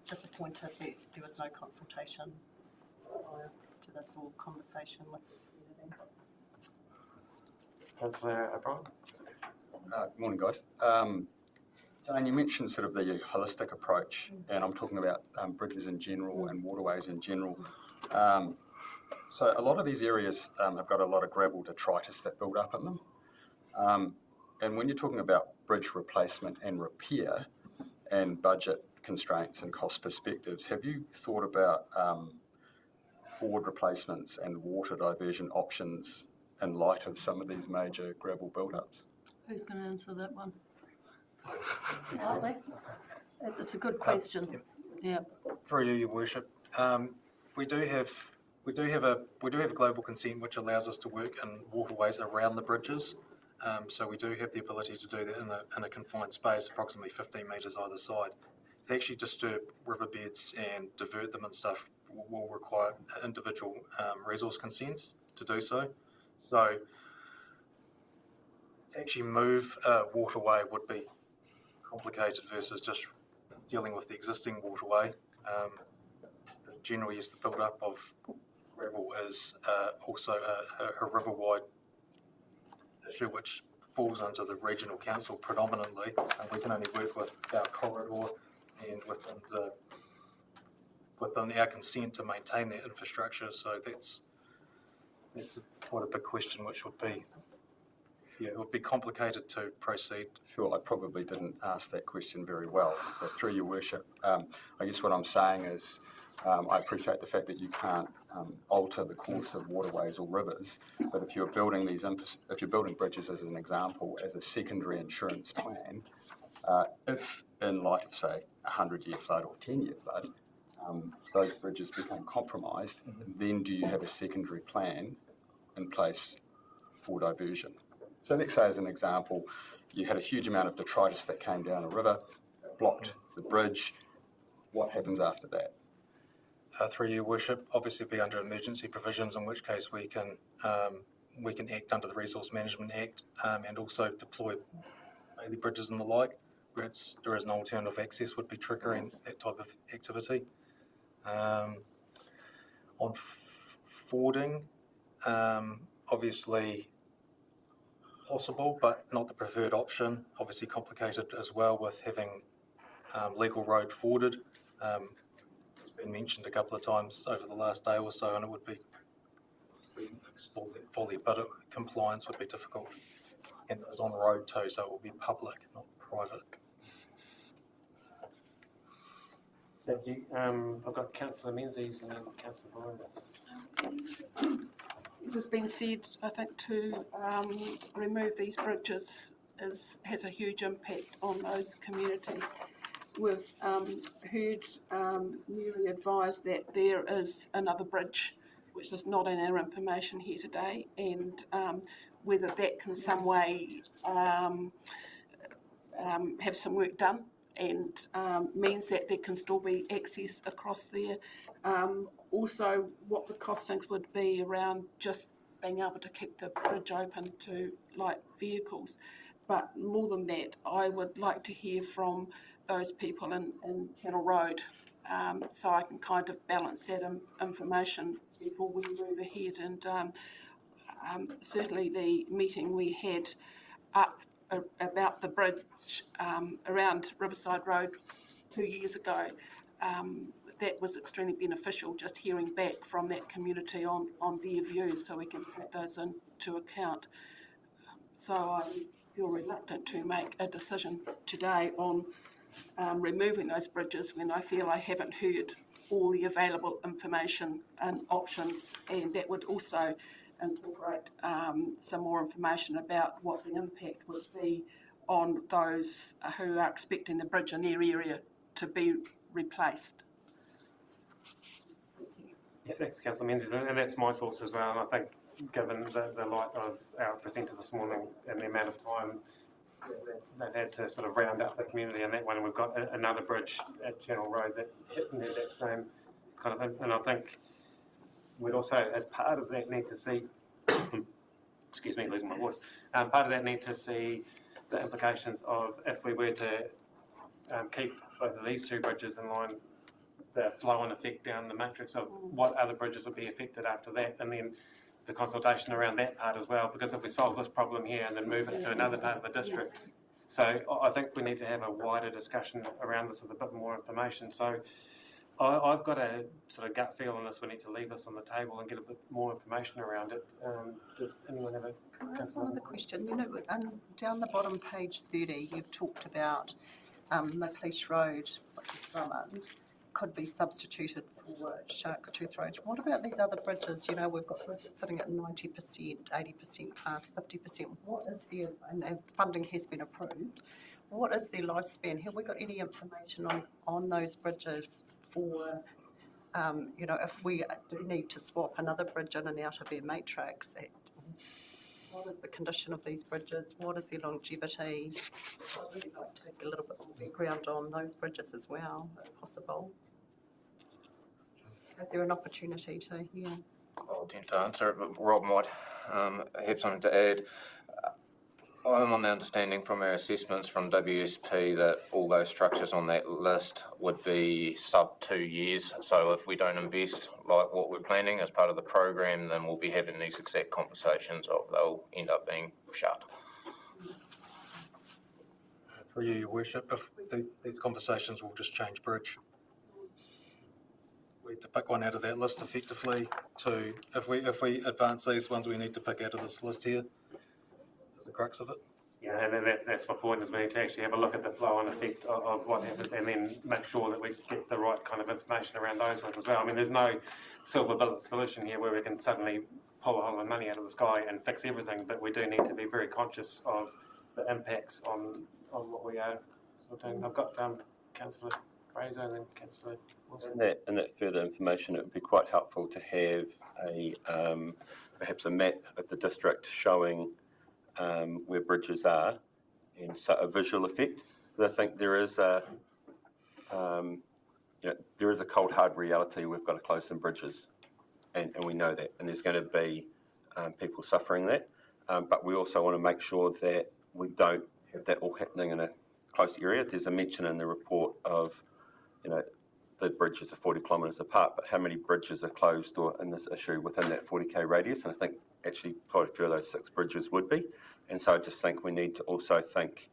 disappointed that there was no consultation to this or conversation with the community. Councillor O'Brien. Good morning, guys. Jane, you mentioned sort of the holistic approach, and I'm talking about bridges in general and waterways in general. So a lot of these areas have got a lot of gravel detritus that build up in them. And when you're talking about bridge replacement and repair and budget constraints and cost perspectives, have you thought about forward replacements and water diversion options in light of some of these major gravel build-ups? Who's going to answer that one? Hartley? It's a good question. Yeah. Through you, Your Worship. We do have a global consent which allows us to work in waterways around the bridges. So we do have the ability to do that in a confined space, approximately 15 metres either side. To actually disturb riverbeds and divert them and stuff will require individual resource consents to do so. So to actually move a waterway would be complicated versus just dealing with the existing waterway. Generally, as the build-up of gravel is also a river-wide issue which falls under the regional council predominantly, and we can only work with our corridor and within our consent to maintain that infrastructure. So that's quite a big question, which would be, it would be complicated to proceed. Sure, I probably didn't ask that question very well, but through your worship, I guess what I'm saying is I appreciate the fact that you can't alter the course of waterways or rivers, but if you're building if you're building bridges as an example, as a secondary insurance plan, if in light of say a 100-year flood or 10-year flood, those bridges become compromised, then do you have a secondary plan in place for diversion? So let's say as an example, you had a huge amount of detritus that came down a river, blocked the bridge. What happens after that? Through your worship, obviously be under emergency provisions, in which case we can act under the Resource Management Act and also deploy bailey bridges and the like, where there is an alternative access would be triggering that type of activity. On fording, obviously possible, but not the preferred option. Obviously complicated as well with having legal road forded. It's been mentioned a couple of times over the last day or so, and it would be explored that fully, but compliance would be difficult. And it was on the road too, so it will be public, not private. Thank you. I've got Councillor Menzies and then Councillor Byers. It has been said, I think, to remove these bridges has a huge impact on those communities. We've heard newly advised that there is another bridge, which is not in our information here today, and whether that can some way have some work done and means that there can still be access across there. Also, what the costings would be around just being able to keep the bridge open to light vehicles. But more than that, I would like to hear from those people in Channel Road, so I can kind of balance that information before we move ahead. And certainly the meeting we had up about the bridge around Riverside Road 2 years ago, that was extremely beneficial, just hearing back from that community on their views, so we can take those into account. So I feel reluctant to make a decision today on removing those bridges when I feel I haven't heard all the available information and options, and that would also incorporate some more information about what the impact would be on those who are expecting the bridge in their area to be replaced. Yeah, thanks, Councillor Menzies, and that's my thoughts as well. And I think, given the light of our presenter this morning and the amount of time they've had to sort of round up the community on that one, and we've got another bridge at Channel Road that hasn't had that same kind of, and I think we'd also, as part of that, need to see, excuse me, losing my voice, part of that need to see the implications of if we were to keep both of these two bridges in line, the flow and effect down the matrix of what other bridges would be affected after that, and then the consultation around that part as well, because if we solve this problem here and then move it to another part of the district. So I think we need to have a wider discussion around this with a bit more information. So I've got a sort of gut feel on this. We need to leave this on the table and get a bit more information around it. Does anyone have a... Can I ask one other question? You know, down the bottom, page 30, you've talked about McLeish Road, which is Drummond, could be substituted for Shark's Tooth Road. What about these other bridges? You know, we've got bridges sitting at 90%, 80% class, 50%. What is their, and funding has been approved, what is their lifespan? Have we got any information on those bridges for, you know, if we do need to swap another bridge in and out of their matrix, what is the condition of these bridges? What is their longevity? I'd really like to get a little bit more background on those bridges as well, if possible. Is there an opportunity to hear? I'll attempt to answer it, but Rob might have something to add. I'm on the understanding from our assessments from WSP that all those structures on that list would be sub 2 years. So if we don't invest like what we're planning as part of the program, then we'll be having these exact conversations of they'll end up being shut. Through you, Your Worship, if these conversations will just change bridge. We have to pick one out of that list effectively. To if we advance these ones, we need to pick out of this list here. That's the crux of it. Yeah, And that's my point, is we need to actually have a look at the flow and effect of what happens, and then make sure that we get the right kind of information around those ones as well. I mean, there's no silver bullet solution here where we can suddenly pull a whole lot of money out of the sky and fix everything, but we do need to be very conscious of the impacts on what we are sort of doing. I've got Councillor Fraser and then Councillor Wilson. In that further information, it would be quite helpful to have a perhaps a map of the district showing where bridges are, and so a visual effect. But I think there is a there is a cold hard reality. We've got to close some bridges, and we know that, and there's going to be people suffering that. But we also want to make sure that we don't have that all happening in a close area. There's a mention in the report of, the bridges are 40 kilometres apart, but how many bridges are closed or in this issue within that 40k radius? And I think actually quite a few of those 6 bridges would be. And so I just think we need to also think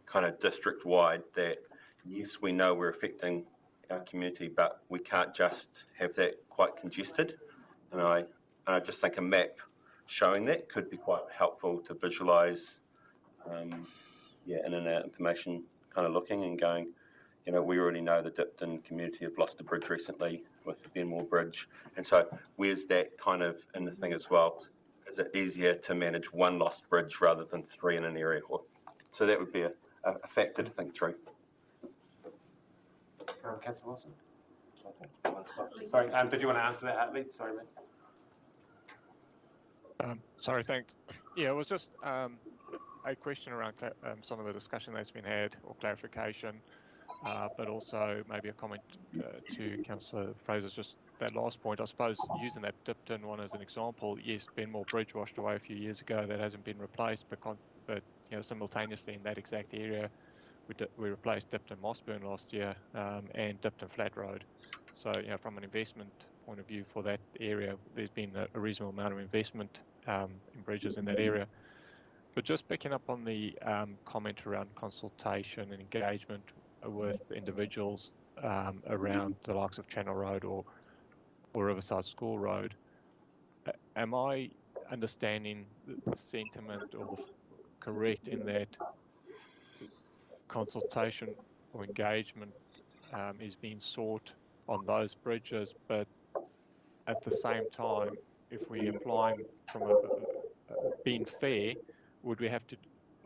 kind of district-wide that, yes, we know we're affecting our community, but we can't just have that quite congested. And I just think a map showing that could be quite helpful to visualise, in and out information, kind of looking and going, we already know the Dipton community have lost a bridge recently with the Benmore Bridge. And so where's that kind of in the thing as well? Is it easier to manage one lost bridge rather than 3 in an area? So that would be a factor to think through. Councillor Wilson? Sorry, did you want to answer that, Hartley? Sorry, mate. Sorry, thanks. Yeah, it was just a question around some of the discussion that's been had, or clarification, but also maybe a comment to Councillor Fraser's just that last point. I suppose using that Dipton one as an example, yes, Benmore Bridge washed away a few years ago. That hasn't been replaced, but simultaneously in that exact area, we replaced Dipton Mossburn last year and Dipton Flat Road. So from an investment point of view for that area, there's been a reasonable amount of investment in bridges in that area. But just picking up on the comment around consultation and engagement with individuals around the likes of Channel Road or Riverside School Road, am I understanding the sentiment or correct in that consultation or engagement is being sought on those bridges, but at the same time, if we apply from being fair,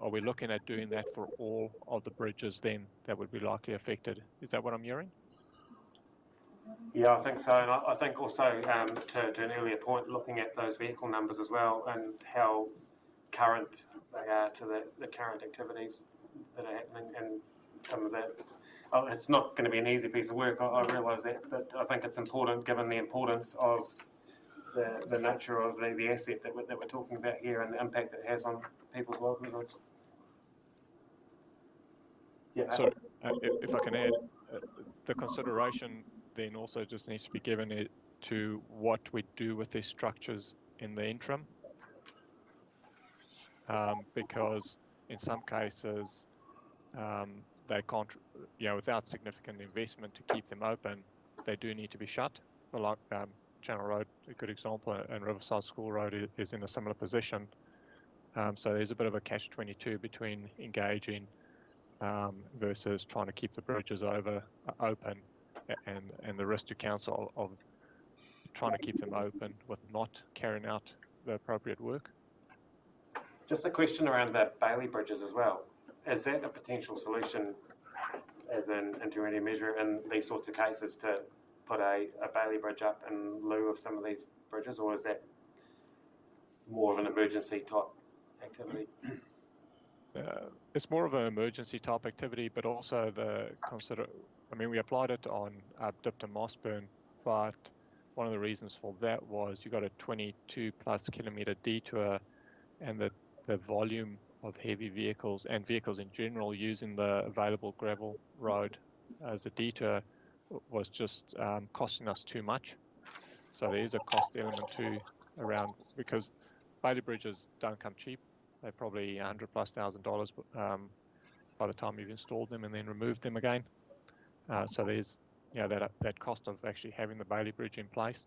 are we looking at doing that for all of the bridges then that would be likely affected? Is that what I'm hearing? Yeah, I think so. And I think also to an earlier point, looking at those vehicle numbers as well and how current they are to the current activities that are happening, and some of that. It's not going to be an easy piece of work, I realise that, but I think it's important given the importance of the nature of the asset that we're talking about here and the impact that it has on people's livelihoods. Yeah. So if I can add, the consideration then also just needs to be given to what we do with these structures in the interim, because in some cases they can't, without significant investment to keep them open, they do need to be shut. Well, like Channel Road, a good example, and Riverside School Road is in a similar position. So there's a bit of a catch-22 between engaging versus trying to keep the bridges open, and the risk to council of trying to keep them open with not carrying out the appropriate work. Just a question around the Bailey bridges as well. Is that a potential solution as an intermediate measure in these sorts of cases to put a Bailey bridge up in lieu of some of these bridges, or is that more of an emergency type activity? It's more of an emergency type activity, but also we applied it on Dipton Mossburn, but one of the reasons for that was you got a 22 plus kilometre detour, and the volume of heavy vehicles and vehicles in general using the available gravel road as a detour was just costing us too much. So there is a cost element too around, because Bailey bridges don't come cheap. They're probably $100,000+ by the time you've installed them and then removed them again. So there's that cost of actually having the Bailey bridge in place.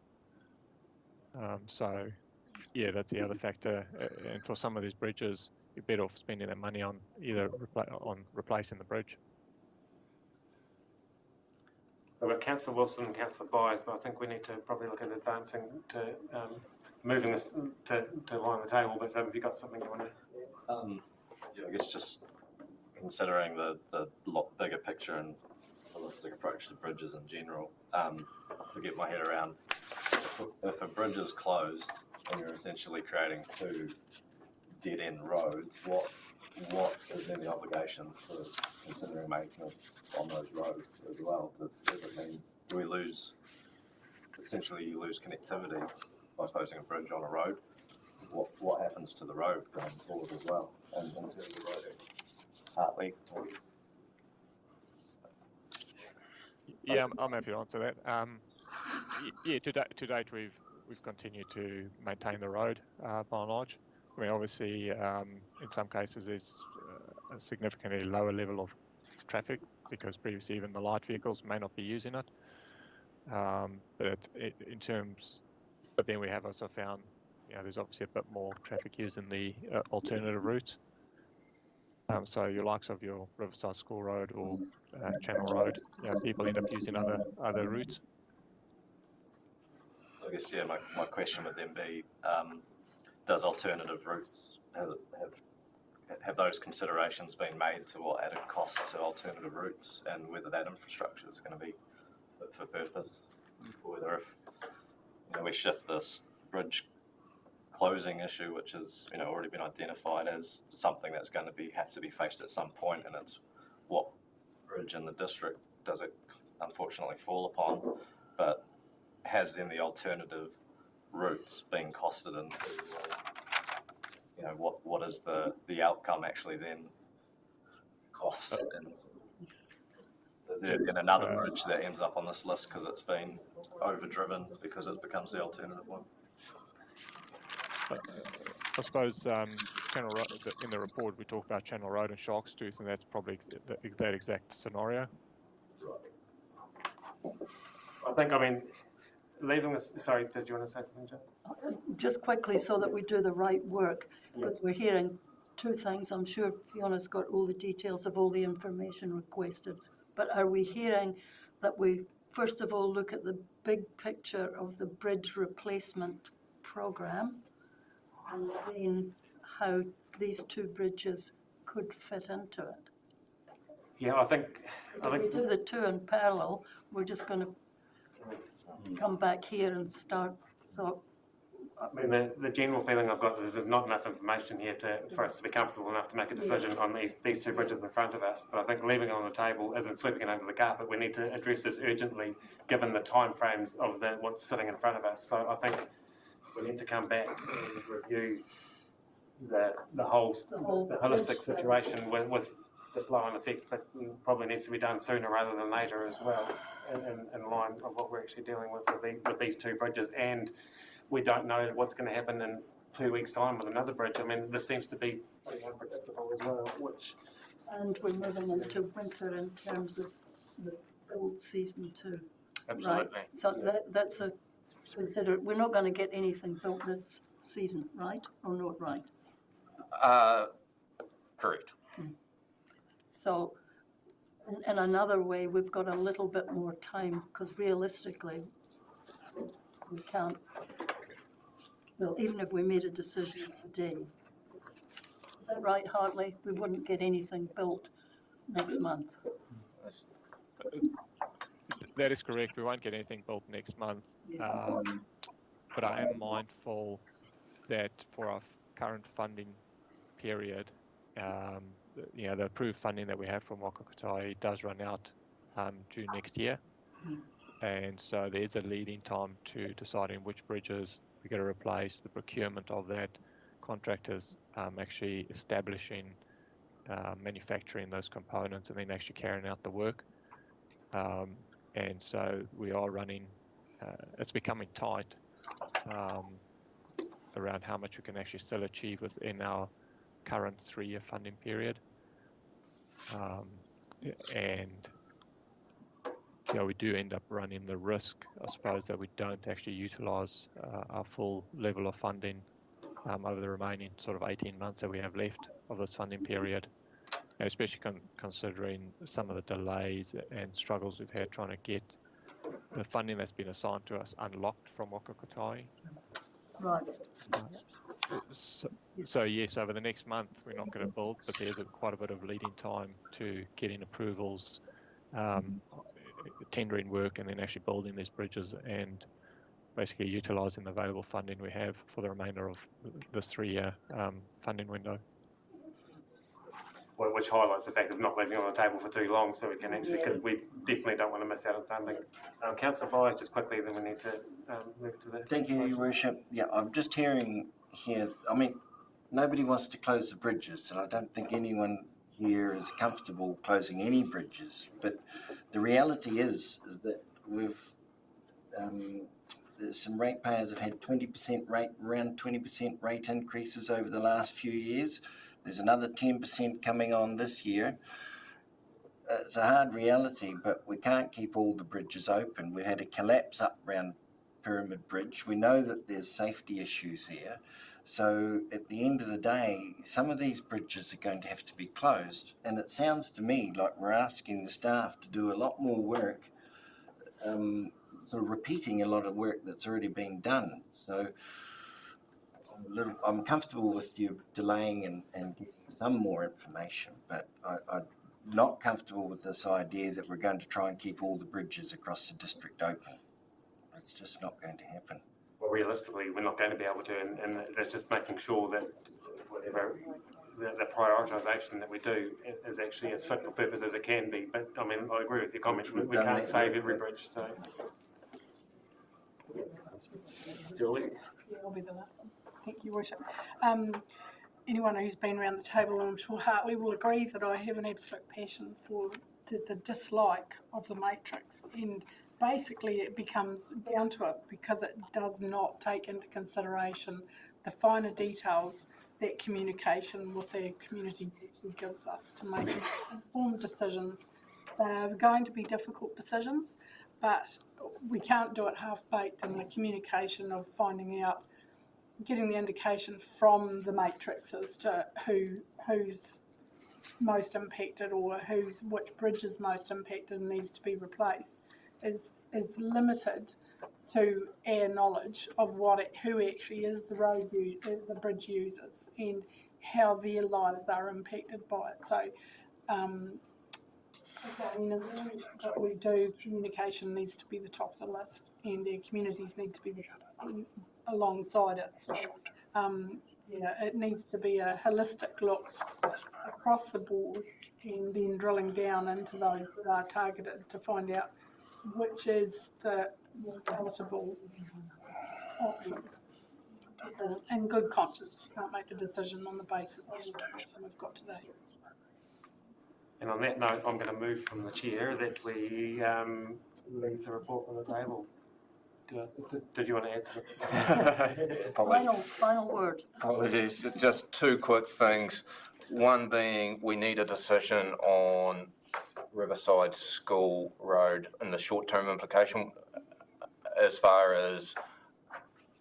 So yeah, that's the other factor. And for some of these bridges, you're better off spending that money on either on replacing the bridge. So we've got Councillor Wilson and Councillor Byers, but I think we need to probably look at advancing to moving this to line the table. But have you got something you want to? Yeah, I guess just considering the lot bigger picture and holistic approach to bridges in general, to get my head around, if a bridge is closed and you're essentially creating two dead-end roads, what is then the obligations for considering maintenance on those roads as well? Does it mean essentially you lose connectivity by closing a bridge on a road? What happens to the road going forward as well? And in terms of roading, partly. Yeah, I'm happy to answer that. Yeah, to date we've continued to maintain the road by and large. I mean, obviously, in some cases there's a significantly lower level of traffic because previously even the light vehicles may not be using it. But then we have also found, there's obviously a bit more traffic used in the alternative routes. So your likes of your Riverside School Road or Channel Road, people end up using other routes. So I guess, my question would then be, does alternative routes have those considerations been made to what added costs to alternative routes and whether that infrastructure is going to be fit for purpose, or whether if we shift this bridge closing issue, which has already been identified as something that's going to have to be faced at some point, and it's what bridge in the district does it unfortunately fall upon, but has then the alternative routes being costed into what is the outcome actually then cost, and is there then another bridge that ends up on this list because it's been overdriven because it becomes the alternative one? I suppose Channel Road, in the report we talk about Channel Road and Shark's Tooth, and that's probably that exact scenario. I mean, leaving this. Sorry, did you want to say something, Joe? Just quickly, so that we do the right work, because we're hearing two things. I'm sure Fiona's got all the details of all the information requested, but are we hearing that we first of all look at the big picture of the bridge replacement programme, and then how these two bridges could fit into it? Yeah, I think we do the two in parallel. We're just going to come back here and start. So, I mean, the general feeling I've got is there's not enough information here for us to be comfortable enough to make a decision on these two bridges in front of us. But I think leaving it on the table isn't sweeping it under the carpet. We need to address this urgently, given the timeframes of what's sitting in front of us. So I think we need to come back and review the holistic situation with the flow and effect, but probably needs to be done sooner rather than later as well, in line of what we're actually dealing with these two bridges. And we don't know what's going to happen in 2 weeks' time with another bridge. I mean, this seems to be pretty unpredictable as well. And we're moving into winter in terms of the build season too. Absolutely. Right? So that's a consider. We're not going to get anything built this season, right? Or not, right? Correct. So, in another way, we've got a little bit more time, because realistically, we can't, well, even if we made a decision today, is that right, Hartley? We wouldn't get anything built next month. That is correct. We won't get anything built next month. But I am mindful that for our current funding period, the approved funding that we have from Waka Kotahi does run out June next year. And so there's a lead-in time to deciding which bridges we're going to replace, the procurement of that, contractors actually establishing, manufacturing those components, and then actually carrying out the work. And so we are running, it's becoming tight around how much we can actually still achieve within our current 3-year funding period. And we do end up running the risk, I suppose, that we don't actually utilise our full level of funding over the remaining sort of 18 months that we have left of this funding period, especially considering some of the delays and struggles we've had trying to get the funding that's been assigned to us unlocked from Wakakotai. Right. So yes, over the next month we're not going to build, but there's quite a bit of leading time to getting approvals, tendering work, and then actually building these bridges and basically utilising the available funding we have for the remainder of this 3-year funding window. Which highlights the fact of not leaving on the table for too long, so we can actually, because we definitely don't want to miss out on funding. Councillor Byers, just quickly, then we need to move to the... Thank you, Your Worship. Yeah, I'm just hearing here, I mean, nobody wants to close the bridges, and I don't think anyone here is comfortable closing any bridges, but the reality is that we've, some ratepayers have had 20% rate, around 20% rate increases over the last few years. There's another 10% coming on this year. It's a hard reality, but we can't keep all the bridges open. We had a collapse up around Pyramid Bridge. We know that there's safety issues there. So at the end of the day, some of these bridges are going to have to be closed. And it sounds to me like we're asking the staff to do a lot more work, sort of repeating a lot of work that's already been done. So I'm comfortable with you delaying and getting some more information, but I'm not comfortable with this idea that we're going to try and keep all the bridges across the district open. It's just not going to happen. Well, realistically, we're not going to be able to, and that's just making sure that whatever the prioritisation that we do is actually as fit for purpose as it can be. But I mean, I agree with your comment. We can't save every bridge, so. Julie? Yeah, I'll be the last one. Thank you, Worship. Anyone who's been around the table, and I'm sure Hartley will agree, that I have an absolute passion for the dislike of the matrix, and basically it becomes down to it because it does not take into consideration the finer details that communication with their community gives us to make informed decisions. They're going to be difficult decisions, but we can't do it half-baked in the communication of finding out, getting the indication from the matrix as to who's most impacted or which bridge is most impacted and needs to be replaced is limited to our knowledge of who actually is the bridge users and how their lives are impacted by it. So again, what we do, communication needs to be the top of the list, and our communities need to be alongside it. So, it needs to be a holistic look across the board, and then drilling down into those that are targeted to find out which is the more palatable option. In good conscience, you can't make the decision on the basis of the information we've got today. And on that note, I'm going to move from the chair that we leave the report on the table. Did you want to add something? Final word. Apologies, just two quick things. One being we need a decision on Riverside School Road and the short-term implication as far as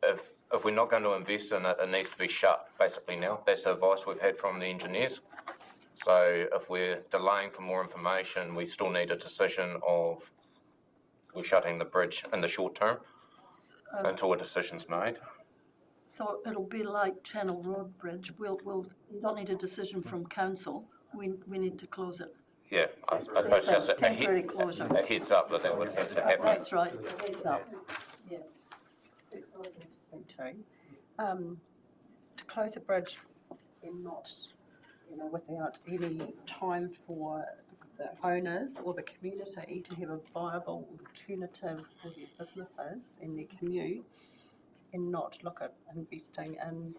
if we're not going to invest in it, it needs to be shut basically now. That's the advice we've had from the engineers. So if we're delaying for more information, we still need a decision of we're shutting the bridge in the short term until a decision's made. So it'll be like Channel Road Bridge. We don't need a decision from council. We need to close it. Yeah, I suppose just a heads up that would have to happen. That's right, heads up. Yeah. It's interesting too. To close a bridge and not, without any time for the owners or the community to have a viable alternative for their businesses and their commutes, and not look at investing in,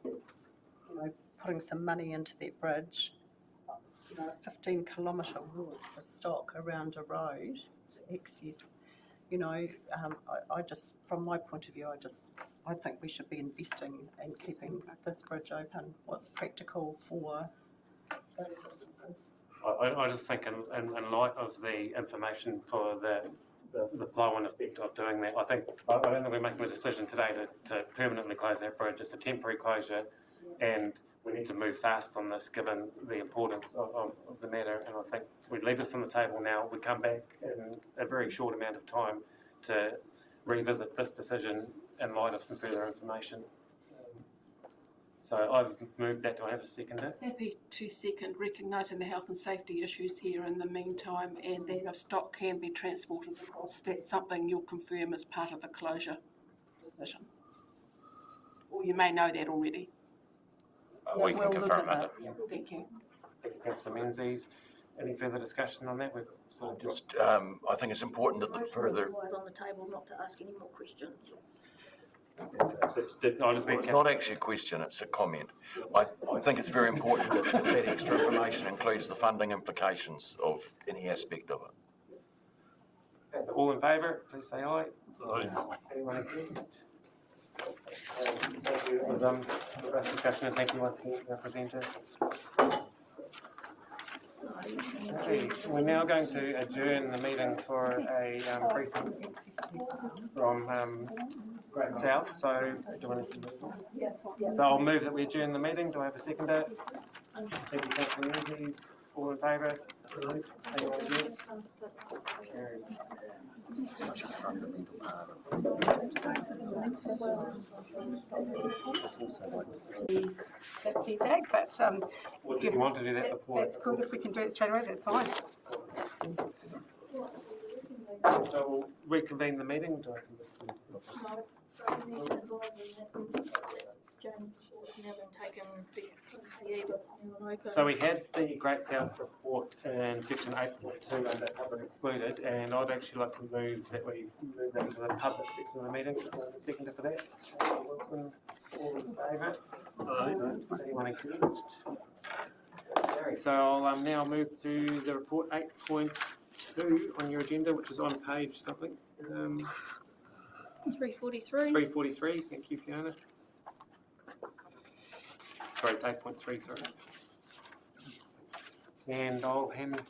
putting some money into that bridge. 15-kilometre walk for stock around a road to access. I just, from my point of view, I think we should be investing in keeping this bridge open. What's practical for those businesses? I just think in light of the information for the flow and effect of doing that, I don't think we're making a decision today to permanently close that bridge. It's a temporary closure and we need to move fast on this given the importance of the matter. And I think we leave this on the table now. We come back in a very short amount of time to revisit this decision in light of some further information. So I've moved that. Do I have a seconder? Happy to second, recognising the health and safety issues here in the meantime, and then if stock can be transported across, that's something you'll confirm as part of the closure decision. Or you may know that already. We can confirm that. Thank you. Thank you, Councillor Menzies. Any further discussion on that? We've sort of Just, I think it's important that the further. On the table, not to ask any more questions. It's not actually a question, it's a comment. I think it's very important that that extra information includes the funding implications of any aspect of it. So all in favour, please say aye. Aye. Anyone against? Thank you. It was a robust discussion, and thank you once again to our presenter. Okay, we're now going to adjourn the meeting for a briefing from Great South. So, I'll move that we adjourn the meeting. Do I have a seconder? Thank you, Councillor Menzies. All in favour? Anyone against? Carried. Such a fundamental part That feedback, but Well, do you want to do that before? that's good. If we can do it straight away, that's fine. So we'll reconvene the meeting. Do I So we had the Great South report in section 8.2 under public excluded, and I'd actually like to move that we move that to the public section of the meeting. A seconder for that. Wilson, all in favour? Anyone against? Carried. So I'll now move to the report 8.2 on your agenda, which is on page something. 343. 343. Thank you, Fiona. Sorry, 8.3, sorry. And I'll hand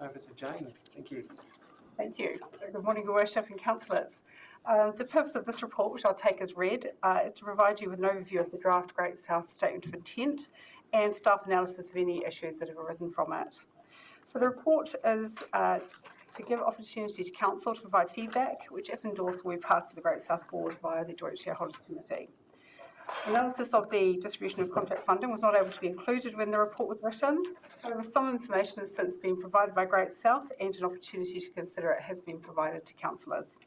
over to Jane. Thank you. Thank you. Good morning, Your Worship and councillors. The purpose of this report, which I'll take as read, is to provide you with an overview of the draft Great South Statement of Intent and staff analysis of any issues that have arisen from it. So the report is to give opportunity to council to provide feedback, which if endorsed will be passed to the Great South Board via the Joint Shareholders Committee. Analysis of the distribution of contract funding was not able to be included when the report was written. However, some information has since been provided by Great South, and an opportunity to consider it has been provided to councillors.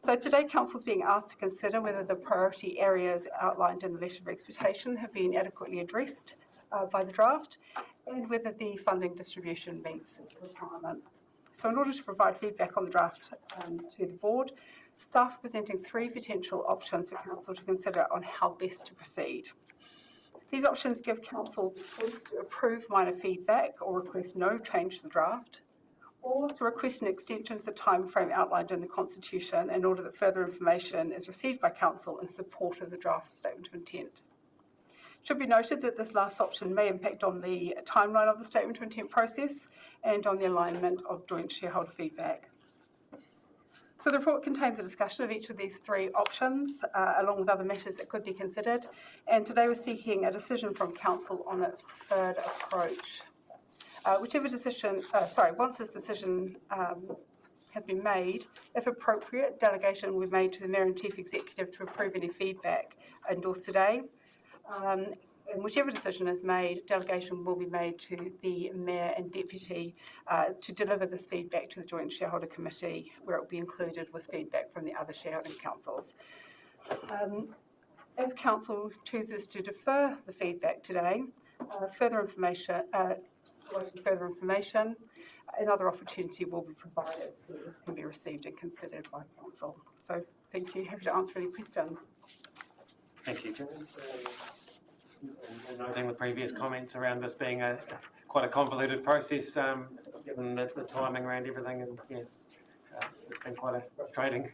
So today, council is being asked to consider whether the priority areas outlined in the letter of expectation have been adequately addressed by the draft, and whether the funding distribution meets requirements. So in order to provide feedback on the draft to the board, staff are presenting three potential options for council to consider on how best to proceed. These options give council the choice to approve minor feedback or request no change to the draft, or to request an extension to the timeframe outlined in the Constitution in order that further information is received by council in support of the draft Statement of Intent. It should be noted that this last option may impact on the timeline of the Statement of Intent process and on the alignment of joint shareholder feedback. So the report contains a discussion of each of these three options, along with other matters that could be considered, and today we're seeking a decision from council on its preferred approach. Once this decision has been made, if appropriate, delegation will be made to the Mayor and Chief Executive to approve any feedback endorsed today. And whichever decision is made, delegation will be made to the Mayor and Deputy to deliver this feedback to the Joint Shareholder Committee, where it will be included with feedback from the other shareholding councils. If council chooses to defer the feedback today, further information, another opportunity will be provided so that this can be received and considered by council. So thank you. Happy to answer any questions. Thank you, Jane. And noting the previous comments around this being quite a convoluted process, given the timing around everything, and it's been quite a frustrating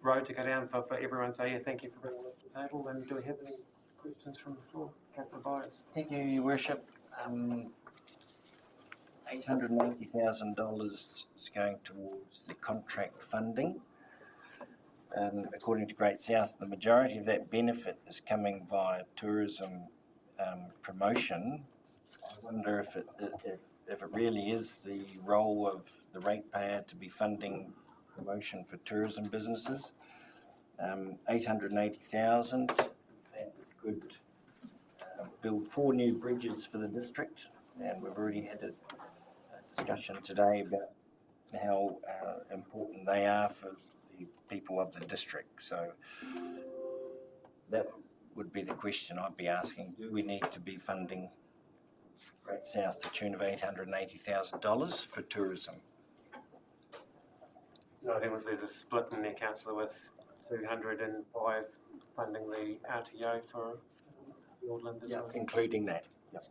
road to go down for everyone. So thank you for bringing it to the table. And do we have any questions from the floor? Councillor Byers. Thank you, Your Worship. $880,000 is going towards the contract funding. According to Great South, the majority of that benefit is coming via tourism promotion, I wonder if it really is the role of the ratepayer to be funding promotion for tourism businesses. 880,000, that could build 4 new bridges for the district, and we've already had a discussion today about how important they are for the people of the district. So that would be the question I'd be asking. Do we need to be funding Great South to the tune of $880,000 for tourism? No, I think there's a split in there, councillor, with 205 funding the RTO for Fiordland as well. Including that. Yep.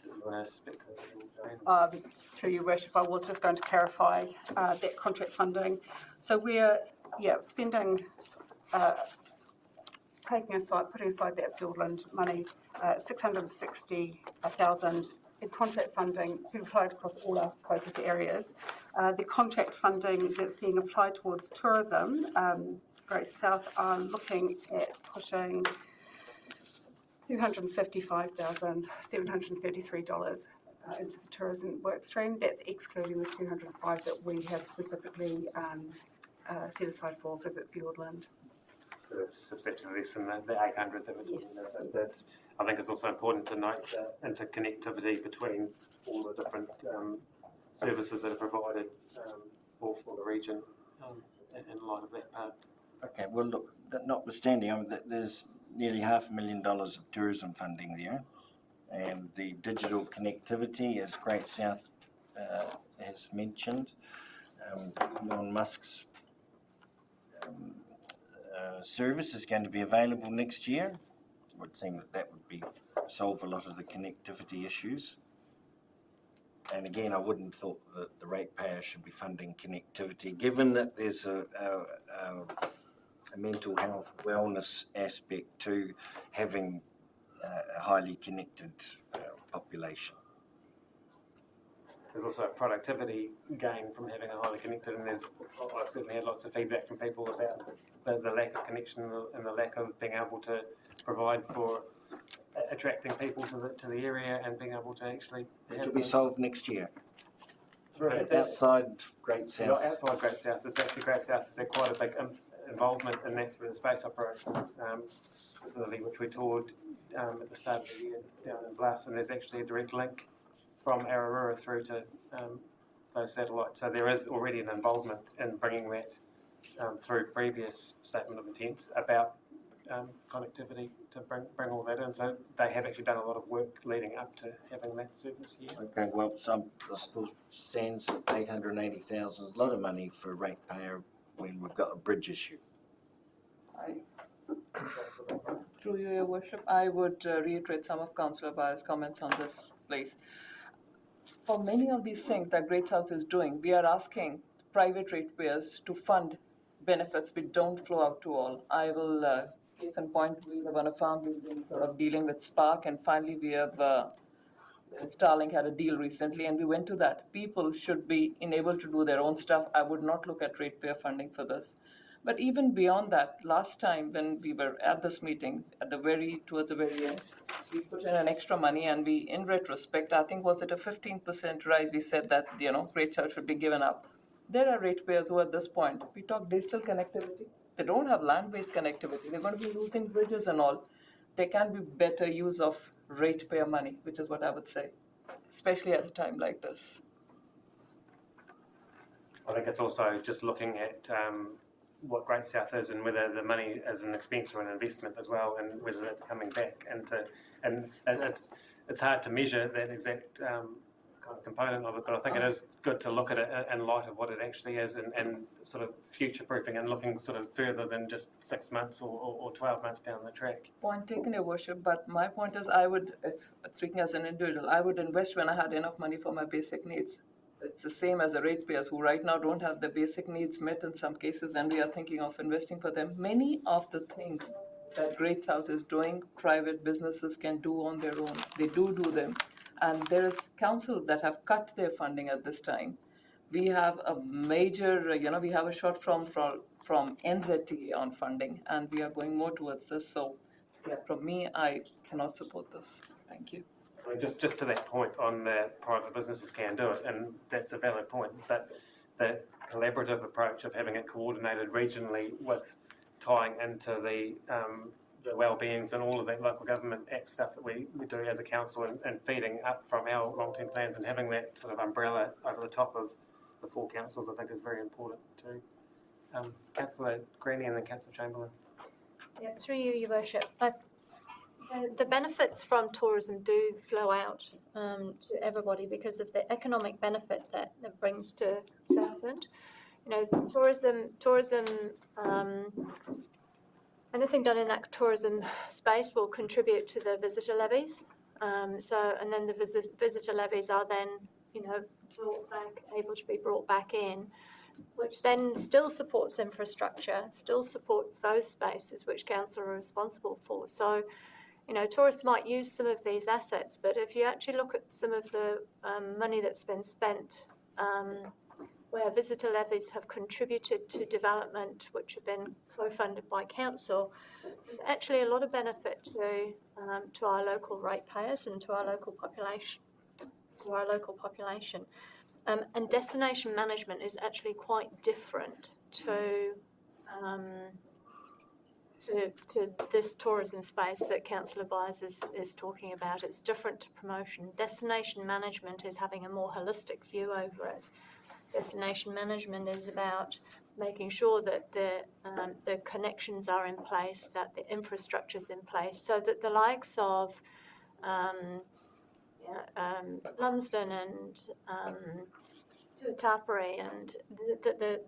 Do you want to speak to that, Jane? Through your worship, I was just going to clarify that contract funding. So we're spending, putting aside that Fiordland money, 660,000 in contract funding to be applied across all our focus areas. The contract funding that's being applied towards tourism, Great South are looking at pushing $255,733 into the tourism work stream. That's excluding the 205 that we have specifically set aside for Visit Fiordland. So it's substantially less than the 800 that we're talking about. That's, I think it's also important to note the interconnectivity between all the different services that are provided for the region in light of that part. Okay, well, look, notwithstanding, there's nearly $500,000 of tourism funding there, and the digital connectivity, as Great South has mentioned, Elon Musk's service is going to be available next year. It would seem that would solve a lot of the connectivity issues. And again, I wouldn't have thought that the ratepayer should be funding connectivity, given that there's a mental health wellness aspect to having a highly connected population. There's also a productivity gain from having a highly connected, and I've certainly had lots of feedback from people about the lack of connection and the lack of being able to provide for attracting people to the area and being able to actually. It will be solved next year. It's outside Great South. Not outside Great South. It's actually Great South has had quite a big involvement in that through the space operations facility, which we toured at the start of the year down in Bluff, and there's actually a direct link from Ararura through to those satellites. So there is already an involvement in bringing that through previous statement of intents about connectivity to bring all that in. So they have actually done a lot of work leading up to having that service here. Okay, well, some still stands at 880,000 is a lot of money for a ratepayer when we've got a bridge issue. Through you, Your Worship, I would reiterate some of Councillor Byers' comments on this, please. For many of these things that Great South is doing, we are asking private ratepayers to fund benefits which don't flow out to all. I will, case in point, we live on a farm, we've been sort of dealing with Spark, and finally we have, Starlink had a deal recently, and we went to that. People should be enabled to do their own stuff. I would not look at ratepayer funding for this. But even beyond that, last time when we were at this meeting, towards the very end, we put in an extra money, and we, in retrospect, I think was it a 15% rise, we said that, Great South should be given up. There are ratepayers who at this point, we talk digital connectivity, they don't have land-based connectivity, they're going to be losing bridges and all. There can be better use of ratepayer money, which is what I would say, especially at a time like this. I think it's also just looking at what Great South is and whether the money is an expense or an investment as well, and whether it's coming back and it's hard to measure that exact kind of component of it, but I think it is good to look at it in light of what it actually is and sort of future-proofing and looking sort of further than just 6 months or 12 months down the track. Point taken, Your Worship, but my point is I would, if speaking as an individual, I would invest when I had enough money for my basic needs. It's the same as the ratepayers who right now don't have their basic needs met in some cases, and we are thinking of investing for them. Many of the things that Great South is doing, private businesses can do on their own. They do them. And there is council that have cut their funding at this time. We have a major, we have a shot from NZTA on funding, and we are going more towards this. So yeah, from me, I cannot support this. Thank you. I mean, just to that point on the private businesses can do it, and that's a valid point, but the collaborative approach of having it coordinated regionally with tying into the well-beings and all of that local government act stuff that we do as a council and feeding up from our long-term plans and having that sort of umbrella over the top of the four councils, I think is very important too. Councillor Greenie and then Councillor Chamberlain. Yeah, through you, Your Worship. The benefits from tourism do flow out to everybody because of the economic benefit that it brings to Southland. You know, tourism, anything done in that tourism space will contribute to the visitor levies. And then the visitor levies are then, you know, able to be brought back in, which then still supports infrastructure, still supports those spaces which council are responsible for. So, you know, tourists might use some of these assets, but if you actually look at some of the money that's been spent where visitor levies have contributed to development, which have been co-funded by council, there's actually a lot of benefit to our local ratepayers and to our local population. And destination management is actually quite different to this tourism space that Councillor Byers is talking about. It's different to promotion. Destination management is having a more holistic view over it. Destination management is about making sure that the connections are in place, that the infrastructure is in place, so that the likes of Lumsden and Tapari and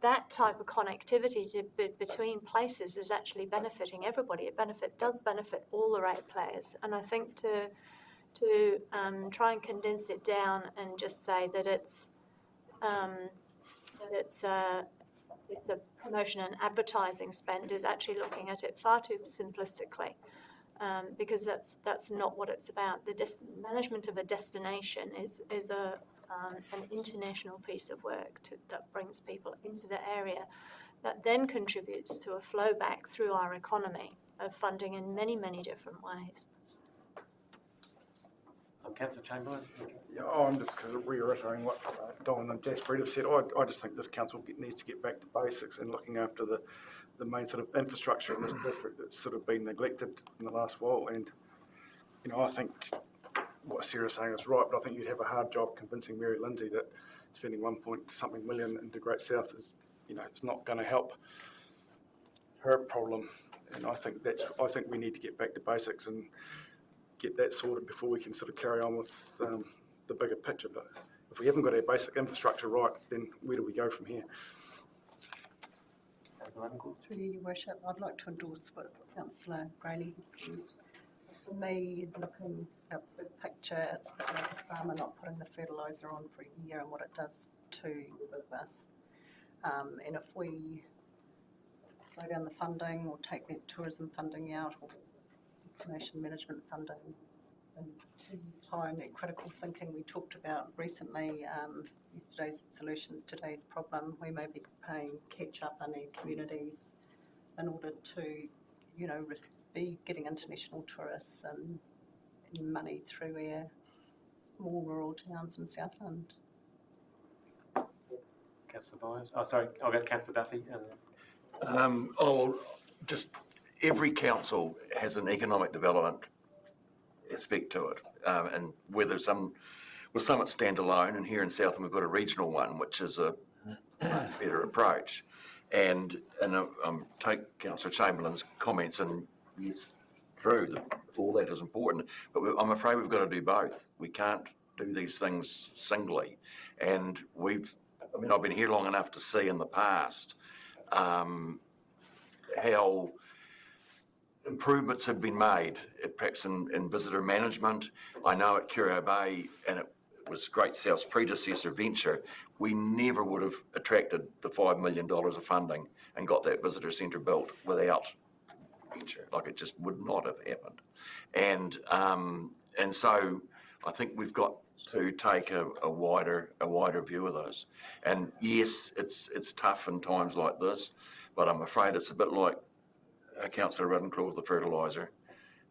that type of connectivity between places is actually benefiting everybody. It does benefit all the rate players, and I think to try and condense it down and just say that it's a promotion and advertising spend is actually looking at it far too simplistically, because that's not what it's about. The management of a destination is an international piece of work that brings people into the area, that then contributes to a flow back through our economy of funding in many, many different ways. Councillor Chamberlain. Yeah, I'm just kind of reiterating what Don and Jaspreet have said. I just think this council needs to get back to basics and looking after the main sort of infrastructure in this district that's sort of been neglected in the last while. And, you know, I think what Sarah's saying is right, but I think you'd have a hard job convincing Mary Lindsay that spending 1.something million into Great South is, you know, it's not going to help her problem. And I think we need to get back to basics and get that sorted before we can sort of carry on with the bigger picture. But if we haven't got our basic infrastructure right, then where do we go from here? Through you, Your Worship, I'd like to endorse what Councillor Greenie has said. For me, looking at the big picture, it's a bit like a farmer not putting the fertiliser on for a year and what it does to the business. And if we slow down the funding or take that tourism funding out or destination management funding in 2 years' time, that critical thinking we talked about recently, yesterday's solutions, today's problem, we may be playing catch up in our communities in order to, you know, be getting international tourists and money through our small rural towns in Southland. Councillor Byers. Oh, sorry, I'll go to Councillor Duffy. Just every council has an economic development aspect to it, and whether some it's standalone, and here in Southland we've got a regional one, which is a much better approach. And take Councillor Chamberlain's comments, and yes, true, all that is important, but I'm afraid we've got to do both. We can't do these things singly. And I've been here long enough to see in the past how improvements have been made, perhaps in visitor management. I know at Curio Bay, and it was Great South's predecessor venture, we never would have attracted the $5 million of funding and got that visitor centre built without venture. Like, it just would not have happened. And so I think we've got to take a wider view of those. And yes, it's tough in times like this, but I'm afraid it's a bit like Councillor Ruddenclaw with the fertiliser.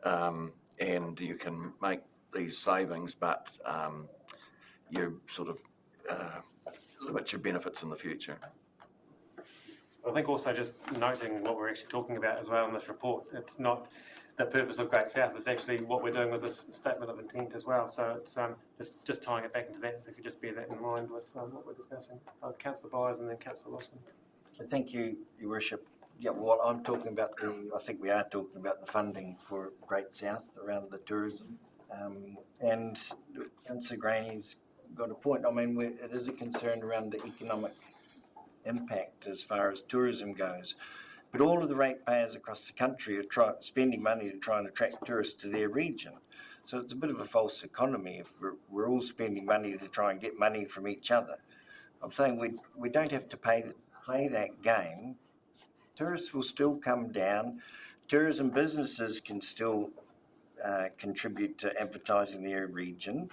and you can make these savings, but you sort of limit your benefits in the future. I think also just noting what we're actually talking about as well in this report. It's not the purpose of Great South, it's actually what we're doing with this statement of intent as well. So it's just tying it back into that, so if you just bear that in mind with what we're discussing. Councillor Byers and then Councillor Lawson. Thank you, Your Worship. Yeah, well, I'm talking about I think we are talking about the funding for Great South around the tourism. And Councillor Graney's got a point. I mean, it is a concern around the economic impact as far as tourism goes. But all of the ratepayers across the country are spending money to try and attract tourists to their region. So it's a bit of a false economy if we're all spending money to try and get money from each other. I'm saying we don't have to play that game. Tourists will still come down. Tourism businesses can still contribute to advertising their region.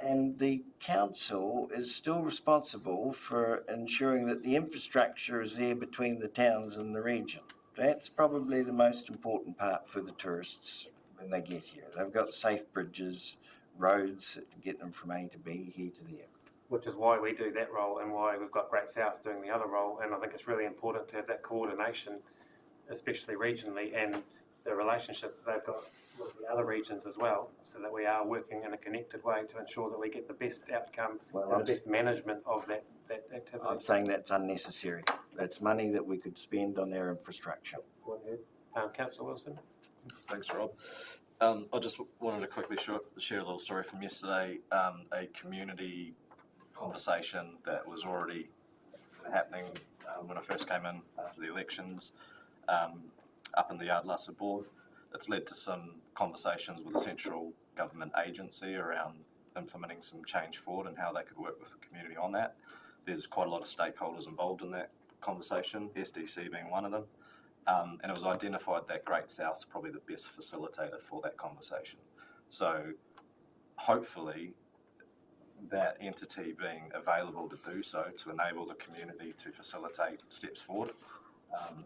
And the council is still responsible for ensuring that the infrastructure is there between the towns and the region. That's probably the most important part for the tourists when they get here. They've got safe bridges, roads that get them from A to B, here to there. Which is why we do that role and why we've got Great South doing the other role. And I think it's really important to have that coordination, especially regionally, and the relationships that they've got with the other regions as well, so that we are working in a connected way to ensure that we get the best outcome and the best management of that activity. I'm saying that's unnecessary. That's money that we could spend on their infrastructure. Councillor Wilson. Thanks, Rob. I just wanted to quickly share a little story from yesterday. A community conversation that was already happening when I first came in after the elections up in the Ardlassa board. It's led to some conversations with the central government agency around implementing some change forward and how they could work with the community on that. There's quite a lot of stakeholders involved in that conversation, SDC being one of them, and it was identified that Great South is probably the best facilitator for that conversation. So hopefully that entity being available to do so, to enable the community to facilitate steps forward,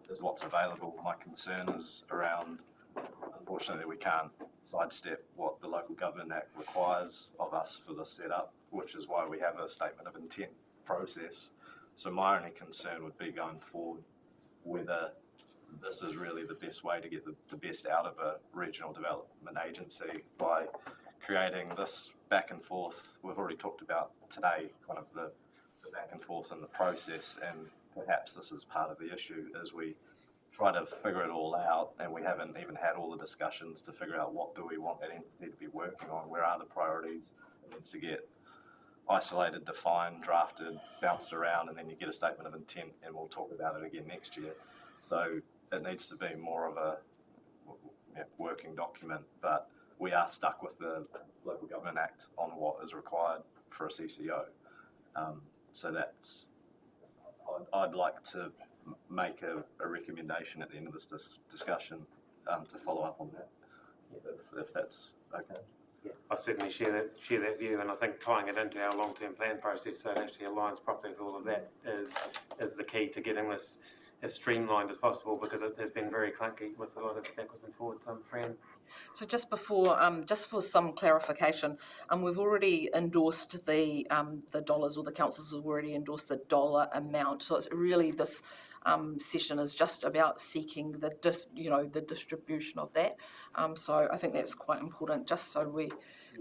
is what's available. My concern is around, unfortunately, we can't sidestep what the Local Government Act requires of us for this setup, which is why we have a statement of intent process. So my only concern would be going forward whether this is really the best way to get the best out of a regional development agency by creating this back and forth. We've already talked about today kind of the back and forth in the process, and perhaps this is part of the issue as we try to figure it all out, and we haven't even had all the discussions to figure out what do we want that entity to be working on, where are the priorities. It needs to get isolated, defined, drafted, bounced around, and then you get a statement of intent, and we'll talk about it again next year. So it needs to be more of a working document, but we are stuck with the Local Government Act on what is required for a CCO. So that's, I'd like to make a recommendation at the end of this discussion to follow up on that, if that's okay. Yeah, I certainly share that view, and I think tying it into our long-term plan process so it actually aligns properly with all of that is the key to getting this as streamlined as possible, because it has been very clunky with a lot of backwards and forwards. Fran? So just before, just for some clarification, we've already endorsed the dollars, or the councils have already endorsed the dollar amount. So it's really this session is just about seeking the distribution of that. So I think that's quite important, just so we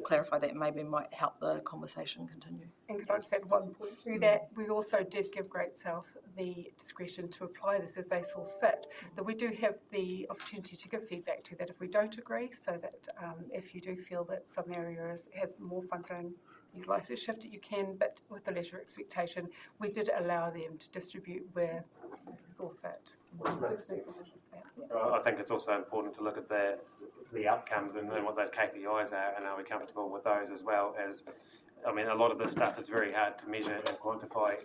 clarify that, maybe might help the conversation continue. And could I just add one point to that? We also did give Great South the discretion to apply this as they saw fit, that we do have the opportunity to give feedback to that if we don't agree, so that if you do feel that some area has more funding you'd like to shift it, you can, but with the letter of expectation, we did allow them to distribute where they saw fit. I think it's also important to look at the outcomes and what those KPIs are, and are we comfortable with those as well as, I mean, a lot of this stuff is very hard to measure and quantify,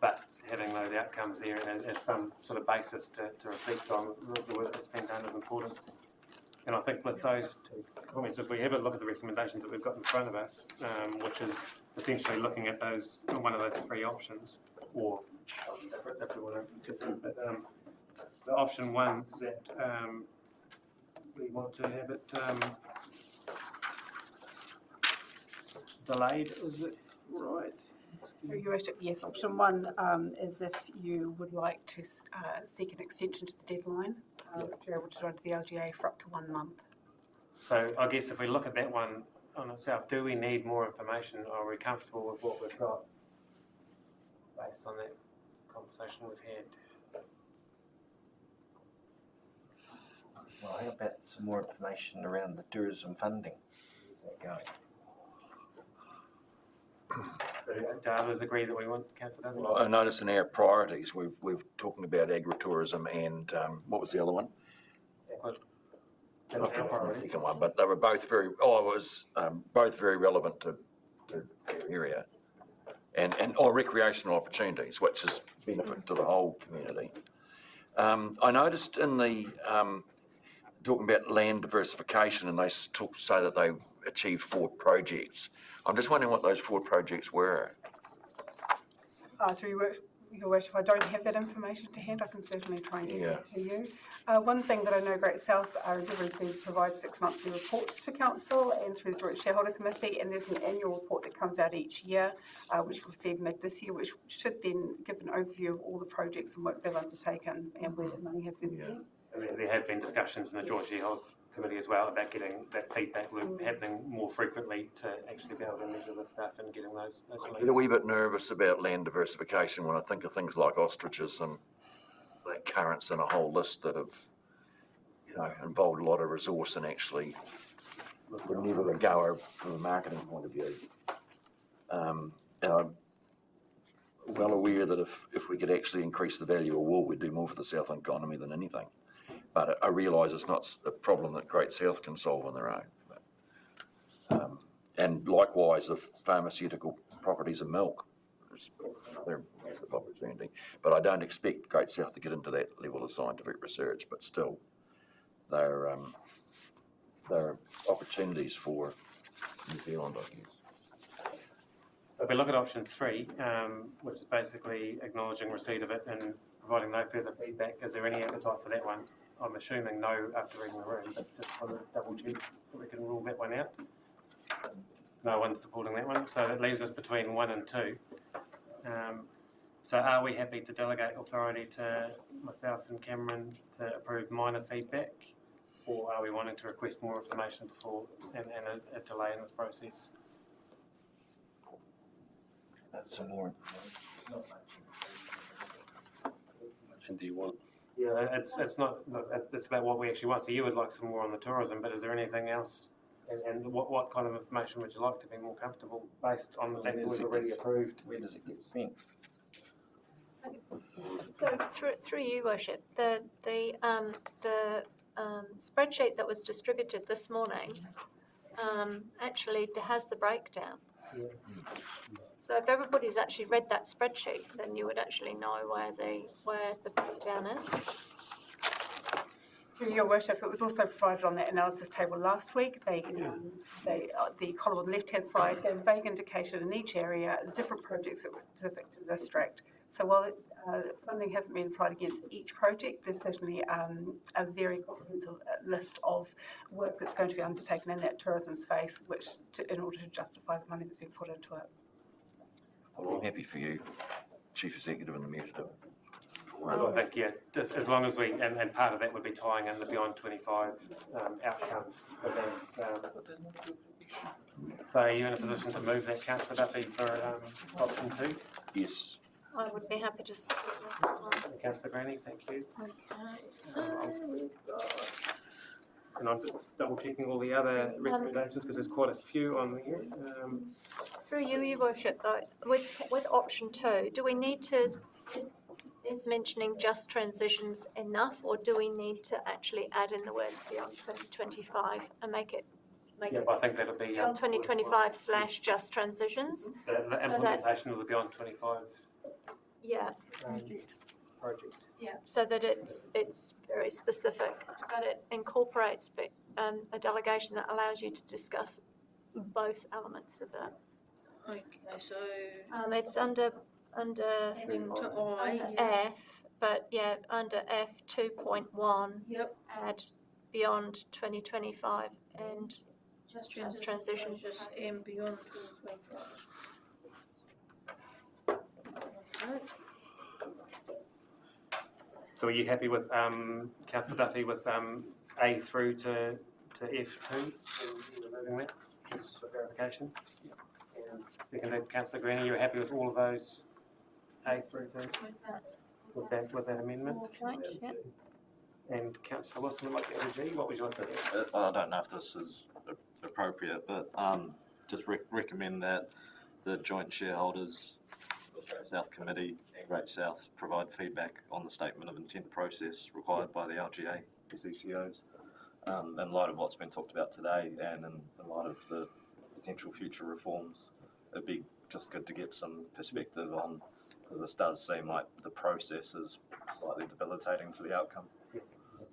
but having those outcomes there as some sort of basis to reflect on the work that's been done is important. And I think with those two comments, if we have a look at the recommendations that we've got in front of us, which is essentially looking at one of those three options, or if we want to, but so option one, that we want to have it delayed, is it right? Through Your Worship, yes, option one is if you would like to seek an extension to the deadline, you're able to do it to the LGA for up to 1 month. So I guess if we look at that one on itself, do we need more information, or are we comfortable with what we've got based on that conversation we've had? Well, how about some more information around the tourism funding? How's that going? Do others agree that we want Councillor Dudley? Well, I noticed in our priorities, we're talking about agritourism and what was the other one? I forgot the second one, but they were both both very relevant to the area, and recreational opportunities, which is benefit to the whole community. I noticed in the talking about land diversification, and they say that they achieved 4 projects. I'm just wondering what those 4 projects were. Through Your Worship, I don't have that information to hand. I can certainly try and get that to you. One thing that I know Great South are endeavouring to provide 6 monthly reports for Council and through the Joint Shareholder Committee, and there's an annual report that comes out each year, which we'll receive mid this year, which should then give an overview of all the projects and work they've undertaken and where the money has been spent. I mean, there have been discussions in the Joint Shareholder Committee as well about getting that feedback loop happening more frequently to actually be able to measure the stuff and getting those I get a wee bit nervous about land diversification when I think of things like ostriches and that currents and a whole list that have, involved a lot of resource and actually were never a goer from a marketing point of view. And I'm well aware that if we could actually increase the value of wool, we'd do more for the Southland economy than anything. But I realise it's not a problem that Great South can solve on their own. But, and likewise, the pharmaceutical properties of milk, they're a massive opportunity. But I don't expect Great South to get into that level of scientific research. But still, they're opportunities for New Zealand, I guess. So if we look at option 3, which is basically acknowledging receipt of it and providing no further feedback, is there any appetite for that one? I'm assuming no after reading the room, but just want to double check that we can rule that one out. No one's supporting that one, so that leaves us between 1 and 2. So are we happy to delegate authority to myself and Cameron to approve minor feedback, or are we wanting to request more information before and a delay in this process? That's some more information. How much do you want? Yeah, it's not. It's about what we actually want. So you would like some more on the tourism, but is there anything else? And what kind of information would you like to be more comfortable based on the fact that we've already approved? Where does it get spent? So through you, Worship, the spreadsheet that was distributed this morning actually has the breakdown. Yeah. So if everybody's actually read that spreadsheet, then you would actually know where the breakdown is. Through Your Worship, it was also provided on that analysis table last week. The column on the left-hand side gave a vague indication in each area the different projects that were specific to the district. So while funding hasn't been applied against each project, there's certainly a very comprehensive list of work that's going to be undertaken in that tourism space, in order to justify the money that's been put into it. Well, I'm happy for you, Chief Executive, and the Mayor to do it. Well, I think, just as long as we, and part of that would be tying in the Beyond 25 outcomes. So are you in a position to move that, Councillor Duffy, for option 2? Yes. I would be happy to support that. Councillor Granny, thank you. Okay. And I'm just double checking all the other recommendations because there's quite a few on here. Through you, Your Worship, though, with option 2, do we need to, is mentioning just transitions enough, or do we need to actually add in the word beyond 2025 and make it I think that'll be beyond 2025 / just transitions? The implementation of the Beyond 25 project. Yeah, so that it's very specific, but it incorporates a delegation that allows you to discuss both elements of that. Okay, so it's under F, but under F 2.1, yep, add beyond 2025 and Just transition. Just and beyond 2025. So are you happy with Councillor Duffy with A through to F2? Removing that, just for verification. And seconded, Councillor Greenie, you're happy with all of those A through to with that amendment? Small change, yep. And Councillor Wilson would like to add a G. What would you like to add? I don't know if this is appropriate, but just recommend that the joint shareholders, Great South Committee and Great South provide feedback on the statement of intent process required by the LGA CCOs. In light of what's been talked about today and in light of the potential future reforms, it'd be just good to get some perspective on, because this does seem like the process is slightly debilitating to the outcome.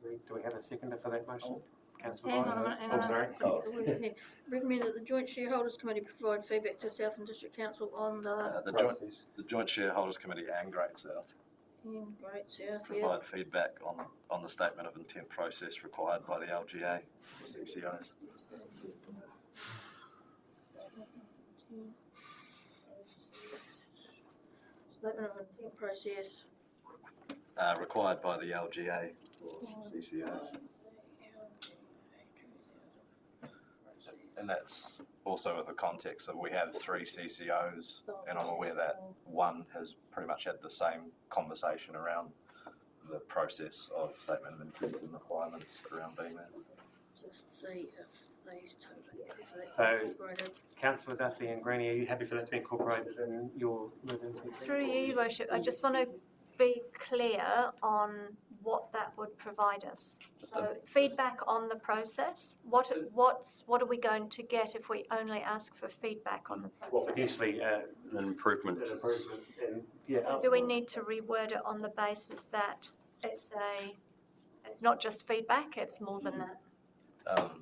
Do we have a seconder for that motion? Councillor Hang Byers? on a minute, hang Oh, on a sorry. minute. The word here. Recommend that the Joint Shareholders Committee provide feedback to Southland District Council on The joint shareholders committee and Great South Great South, provide feedback on the statement of intent process required by the LGA CCOs. Statement of intent process. Required by the LGA for CCOs. And that's also with the context that we have 3 CCOs, and I'm aware that one has pretty much had the same conversation around the process of statement of intent and requirements around being there. Just see if these two are happy for that So, incorporated. Councillor Duffy and Greenie, are you happy for that to be incorporated in your moving? Through you, Your Worship, I just want to be clear on what that would provide us. So feedback on the process. What are we going to get if we only ask for feedback on the process? Well, potentially an improvement. And, yeah. So do we need to reword it on the basis that it's not just feedback, it's more than that?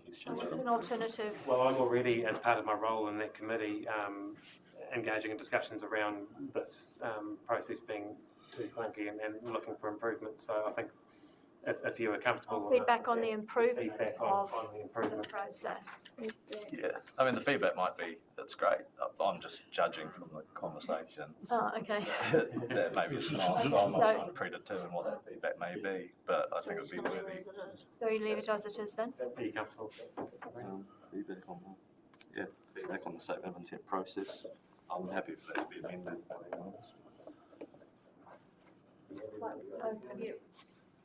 It's an alternative. Well, I'm already, as part of my role in that committee, engaging in discussions around this process being too clunky and looking for improvements. So I think if you are comfortable with feedback on the improvement of the improvement process. Yeah, I mean the feedback might be it's great. I'm just judging from the conversation. Oh, okay. That maybe it's not. So I'm not trying to predetermine what that feedback may be, but I think it would be worthy. So you leave it as it is then? Are you comfortable? Feedback on feedback on the statement of intent process. I'm happy for that to be amended.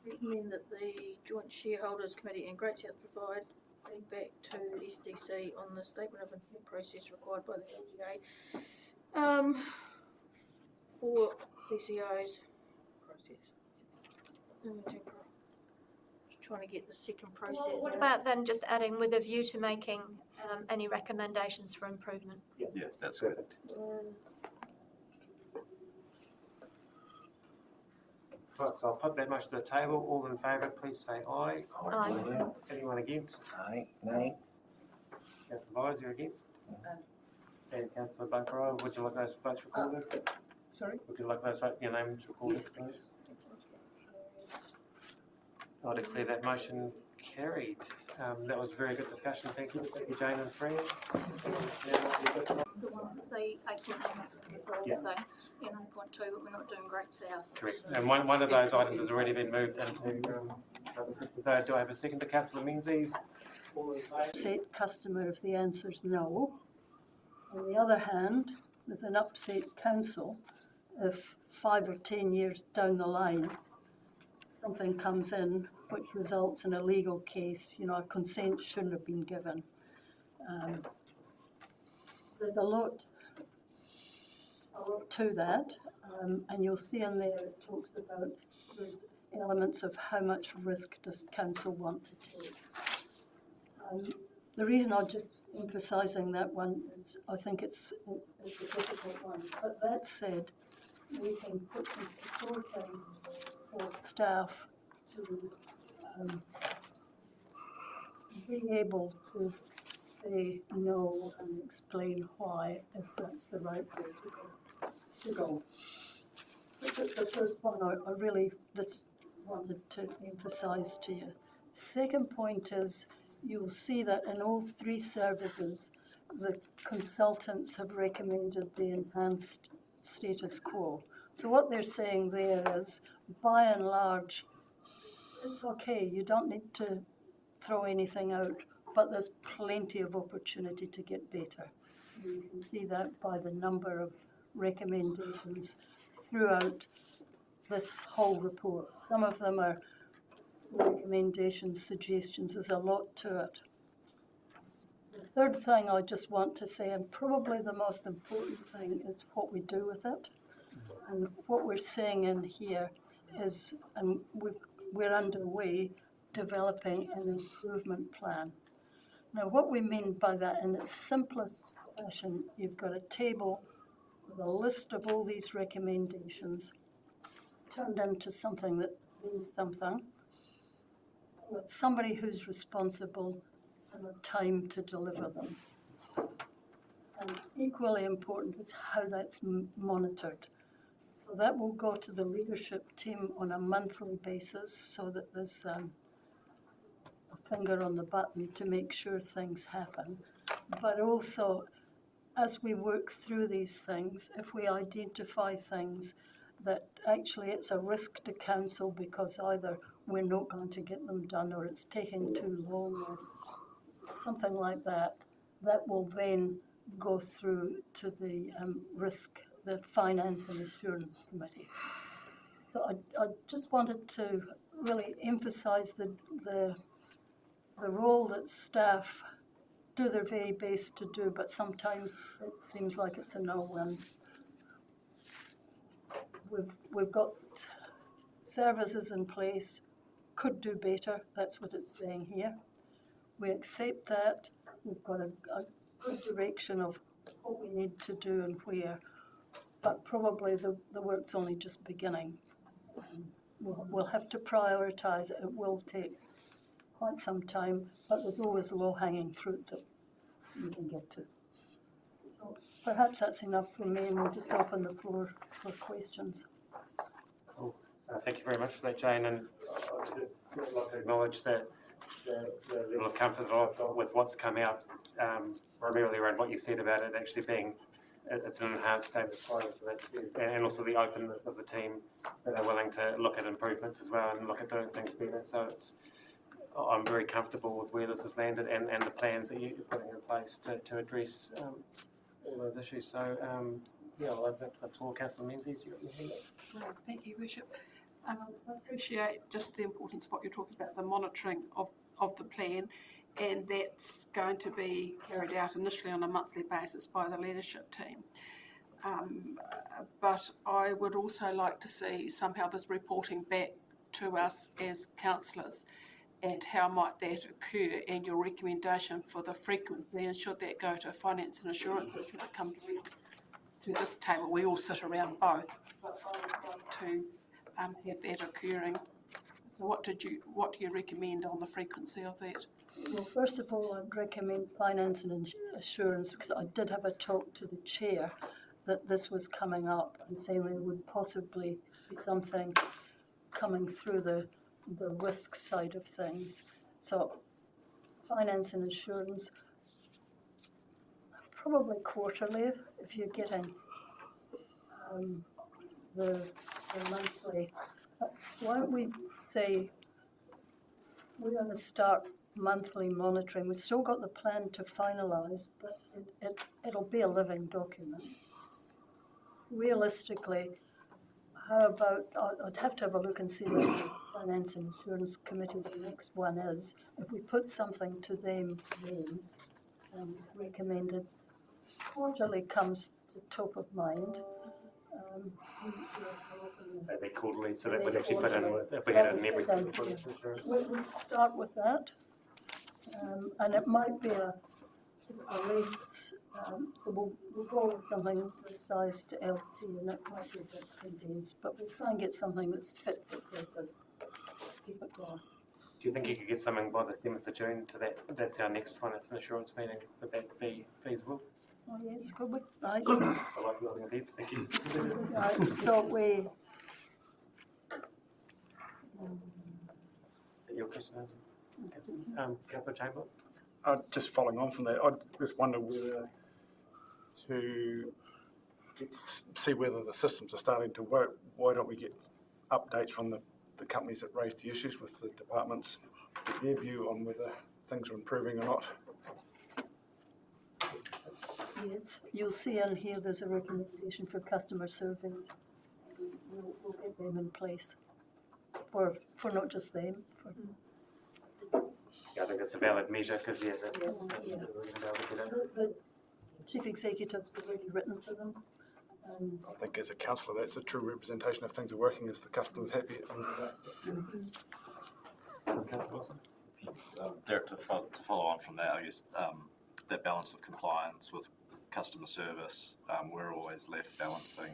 Recommend that the Joint Shareholders Committee and Great South provide feedback to SDC on the statement of intent process required by the LGA for CCOs process. Just trying to get the second process. Well, what about then just adding with a view to making any recommendations for improvement? Yeah, that's good. Right, so I'll put that motion to the table. All in favour, please say aye. Aye. Anyone against? Aye. Nay. Councillor Byers, you're against? And Councillor Bunker, would you like those votes recorded? Sorry? Would you like those your names recorded? Yes, please. I declare that motion carried. That was a very good discussion. Thank you. Thank you, Jane and Fred. Say 8.1 the whole Yeah. thing, and 8.2, but we're not doing Great South. Correct. And one of those items has already been moved into. So do I have a second to Councillor Menzies? Upset customer if the answer is no. On the other hand, with an upset council, if 5 or 10 years down the line something comes in which results in a legal case, a consent shouldn't have been given. There's a lot to that, and you'll see in there it talks about there's elements of how much risk does council want to take. The reason I'm just emphasising that one is I think it's a difficult one. But that said, we can put some support in for staff to be able to say no and explain why, if that's the right way to go. So the first one I really just wanted to emphasise to you. Second point is you'll see that in all three services, the consultants have recommended the enhanced status quo. So what they're saying there is, by and large, it's okay, you don't need to throw anything out, but there's plenty of opportunity to get better. You can see that by the number of recommendations throughout this whole report. Some of them are recommendations, suggestions, there's a lot to it. The third thing I just want to say, and probably the most important thing, is what we do with it. And what we're saying in here is, and we're underway developing an improvement plan. Now, what we mean by that, in its simplest fashion, you've got a table with a list of all these recommendations turned into something that means something, with somebody who's responsible and the time to deliver them. And equally important is how that's monitored. So that will go to the leadership team on a monthly basis so that there's a finger on the button to make sure things happen. But also, as we work through these things, if we identify things that actually it's a risk to council because either we're not going to get them done or it's taking too long or something like that, that will then go through to the the Finance and Assurance Committee. So I just wanted to really emphasise the role that staff do their very best to do, but sometimes it seems like it's a no-win. We've got services in place, could do better, that's what it's saying here. We accept that, we've got a good direction of what we need to do and where, but probably the work's only just beginning. We'll have to prioritise it, it will take quite some time, but there's always low-hanging fruit that you can get to. So perhaps that's enough for me, and we'll just open the floor for questions. Cool. Thank you very much for that, Jane, and I'd just like to acknowledge the level of comfort that I've got with what's come out, primarily around what you said about it actually being it's an enhanced state of flow, so that's, and also the openness of the team that are willing to look at improvements as well and look at doing things better. So I'm very comfortable with where this has landed and the plans that you're putting in place to address all those issues. So yeah, I'll open up the floor. Councillor Menzies, you got your hand up. Thank you, Worship. I appreciate just the importance of what you're talking about, the monitoring of the plan, and that's going to be carried out initially on a monthly basis by the leadership team. But I would also like to see somehow this reporting back to us as councillors, and how might that occur, and your recommendation for the frequency, and should that go to finance and assurance, or should it come to this table? We all sit around both, but I would like to have that occurring. So what do you recommend on the frequency of that? Well, first of all, I'd recommend finance and assurance, because I did have a talk to the chair that this was coming up and saying there would possibly be something coming through the risk side of things. So finance and assurance, probably quarterly if you're getting the monthly. Why don't we say we're going to start monthly monitoring? We've still got the plan to finalise, but it'll be a living document. Realistically, how about, I'd have to have a look and see what the Finance and Insurance Committee, the next one is. If we put something to them then, recommended, quarterly comes to top of mind. Maybe quarterly, so that would actually fit in with, if we had it in every We'll start with that, and it might be a less, so we'll go with something this size to LT, and it might be a bit condensed, but we'll try and get something that's fit for purpose. Keep it going. Do you think you could get something by the 7th of June to that? That's our next finance and assurance meeting. Would that be feasible? Oh yes, good. Right. I like building of heads, thank you. Right, so we. Your question answered? Councillor Chamberlain? Just following on from that, I just wonder whether to see whether the systems are starting to work, why don't we get updates from the companies that raised the issues with the departments, get their view on whether things are improving or not? Yes, you'll see in here there's a recommendation for customer surveys. We'll get them in place for not just them. Yeah, I think it's a valid measure because the chief executive's already written to them. I think as a councillor, that's a true representation of things are working if the customer's happy. Councillor Wilson? Derek, to follow on from that, I guess that balance of compliance with customer service, we're always left balancing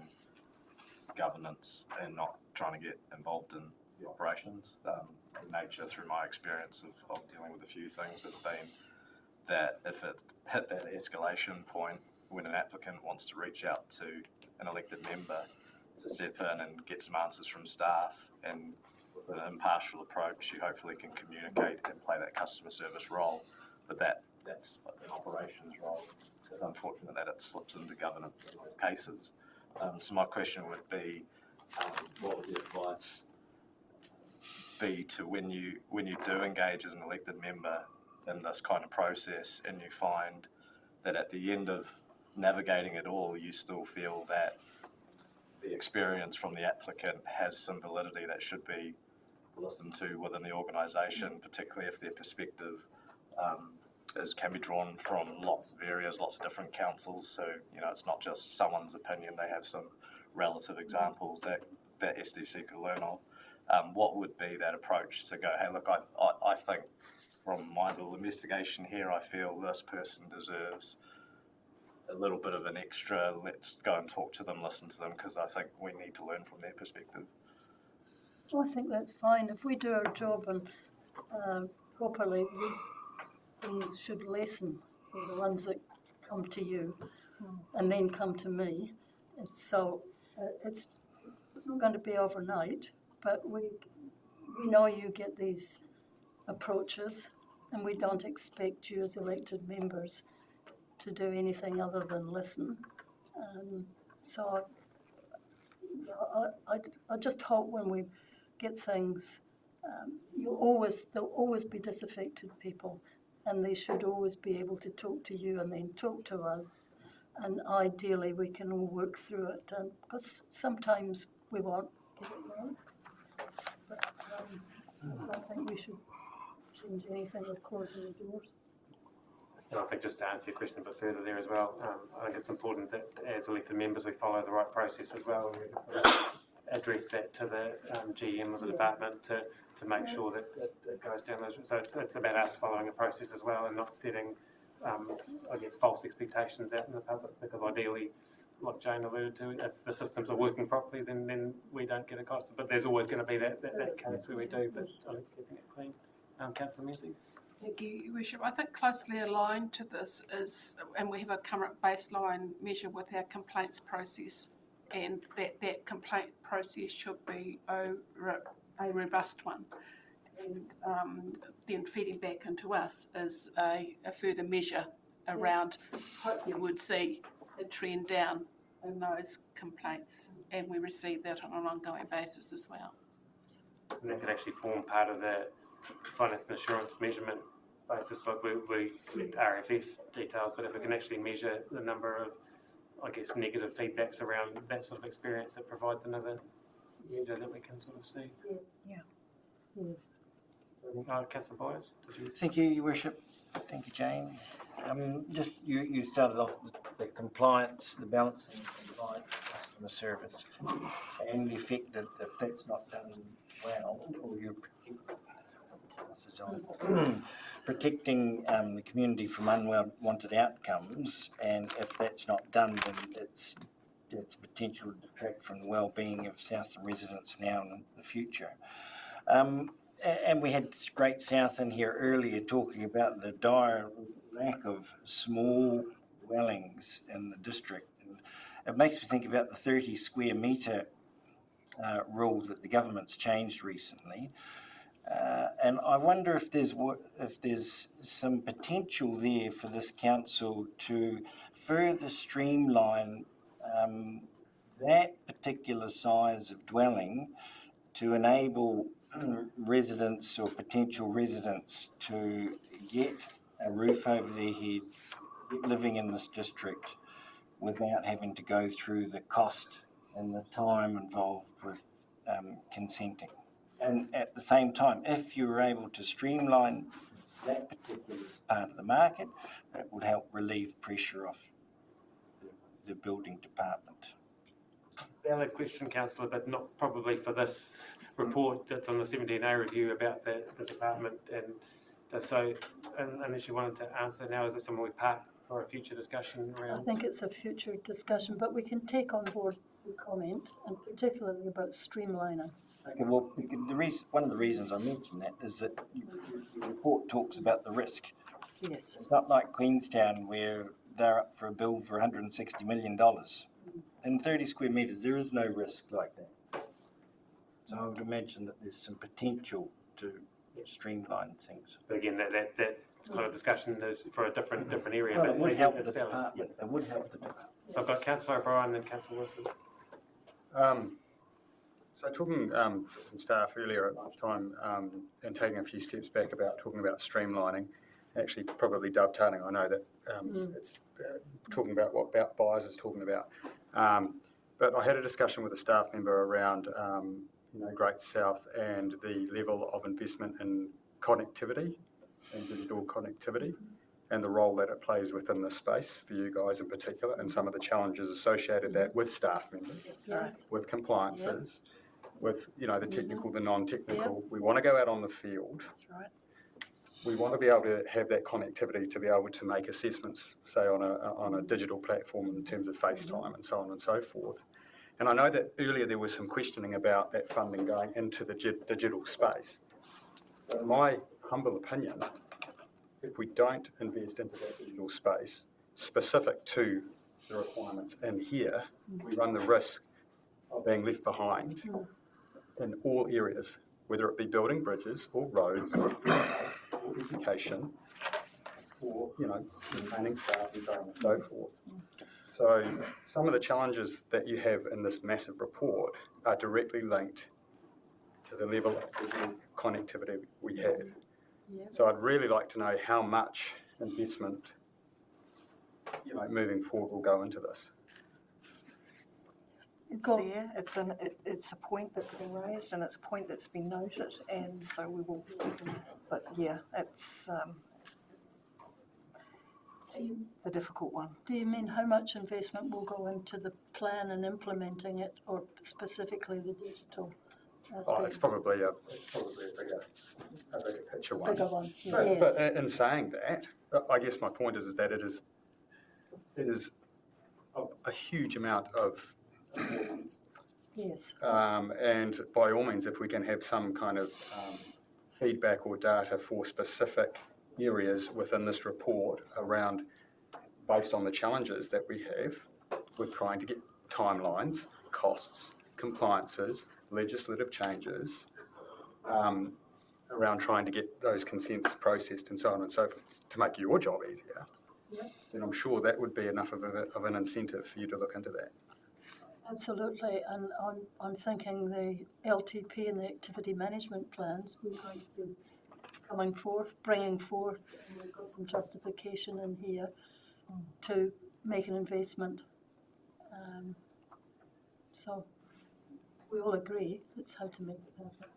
governance and not trying to get involved in the operations. The nature, through my experience of dealing with a few things, has been that if it hit that escalation point when an applicant wants to reach out to an elected member to step in and get some answers from staff, and with an impartial approach, you hopefully can communicate and play that customer service role. But that's an operations role. It's unfortunate that it slips into governance in those cases. So my question would be, what would the advice be to when you do engage as an elected member in this kind of process, and you find that at the end of navigating it all, you still feel that the experience from the applicant has some validity that should be listened to within the organisation, particularly if their perspective can be drawn from lots of areas, lots of different councils. So, it's not just someone's opinion, they have some relative examples that SDC could learn of. What would be that approach to go, hey, look, I think from my little investigation here, I feel this person deserves a little bit of an extra, let's go and talk to them, listen to them, because I think we need to learn from their perspective. I think that's fine. If we do our job and properly, these things should lessen for the ones that come to you and then come to me. So it's not going to be overnight, but we know you get these approaches, and we don't expect you as elected members to do anything other than listen. So I just hope when we get things, there'll always be disaffected people, and they should always be able to talk to you and then talk to us, and ideally we can all work through it, because sometimes we won't get it right. But I don't think we should change anything with closing the doors. And I think just to answer your question a bit further there as well, I think it's important that as elected members we follow the right process as well, and we sort of address that to the GM of the department to make sure that it goes down those. So it's about us following a process as well and not setting, I guess, false expectations out in the public, because ideally, like Jane alluded to, if the systems are working properly, then we don't get accosted. But there's always going to be that case where we do, but I think keeping it clean. Councillor Menzies. Thank you, Your Worship. I think closely aligned to this is, and we have a current baseline measure with our complaints process, and that complaint process should be a robust one. And then feeding back into us is a further measure around, hopefully we would see a trend down in those complaints, and we receive that on an ongoing basis as well. And that could actually form part of the finance and assurance measurement basis. Like we collect RFS details, but if we can actually measure the number of, I guess, negative feedbacks around that sort of experience, it provides another measure that we can sort of see. Yeah. Yes. Councillor Byers, did you? Thank you, Your Worship. Thank you, Jane. Just you started off with the compliance, the balancing compliance, customer service, and the effect that if that's not done well, or you're protecting the community from unwanted outcomes, and if that's not done, then it's potential to detract from the well-being of Southland residents now and in the future. And we had Great South in here earlier talking about the dire lack of small dwellings in the district. And it makes me think about the 30 square metre rule that the government's changed recently. And I wonder if there's some potential there for this council to further streamline that particular size of dwelling to enable residents or potential residents to get a roof over their heads, living in this district without having to go through the cost and the time involved with consenting. And at the same time, if you were able to streamline that particular part of the market, it would help relieve pressure off the building department. Valid question, councillor, but not probably for this report that's on the 17A review about the department. And so, unless you wanted to answer now, is it something we park for a future discussion around? I think it's a future discussion, but we can take on board the comment, and particularly about streamlining. Okay, well, one of the reasons I mentioned that is that the report talks about the risk. Yes. It's not like Queenstown where they're up for a bill for $160 million. In 30 square metres, there is no risk like that. So I would imagine that there's some potential to streamline things. But again, that kind of discussion is for a different area. Well, but it would help the valid. department. It would help the department. So I've got Councillor O'Brien and Councillor Wilson. So talking to some staff earlier at lunchtime and taking a few steps back about talking about streamlining, actually probably dovetailing, I know that it's talking about what Byers is talking about. But I had a discussion with a staff member around Great South and the level of investment in connectivity and digital connectivity and the role that it plays within the space for you guys in particular, and some of the challenges associated that with staff members, with compliances, with the technical, the non-technical. We want to go out on the field. We want to be able to have that connectivity to be able to make assessments, say on a digital platform in terms of FaceTime and so on and so forth. And I know that earlier there was some questioning about that funding going into the digital space. In my humble opinion, if we don't invest into that digital space specific to the requirements in here, we run the risk of being left behind in all areas, whether it be building bridges or roads or education or, maintaining staff and so on and so forth. So some of the challenges that you have in this massive report are directly linked to the level of digital connectivity we have. Yes. So I'd really like to know how much investment, moving forward will go into this. It's there. It's a point that's been raised and it's a point that's been noted, and so we will be looking. But yeah, it's a difficult one. Do you mean how much investment will go into the plan and implementing it, or specifically the digital aspects? Oh, it's probably a bigger picture one. Bigger one, But, yes. but in saying that, I guess my point is that it is a huge amount of importance. Yes. And by all means, if we can have some kind of feedback or data for specific areas within this report around, based on the challenges that we have with trying to get timelines, costs, compliances, legislative changes, around trying to get those consents processed and so on and so forth to make your job easier, then I'm sure that would be enough of an incentive for you to look into that. Absolutely, and I'm thinking the LTP and the activity management plans we're going to be bringing forth, and we've got some justification in here to make an investment. So we all agree that's how to make it happen.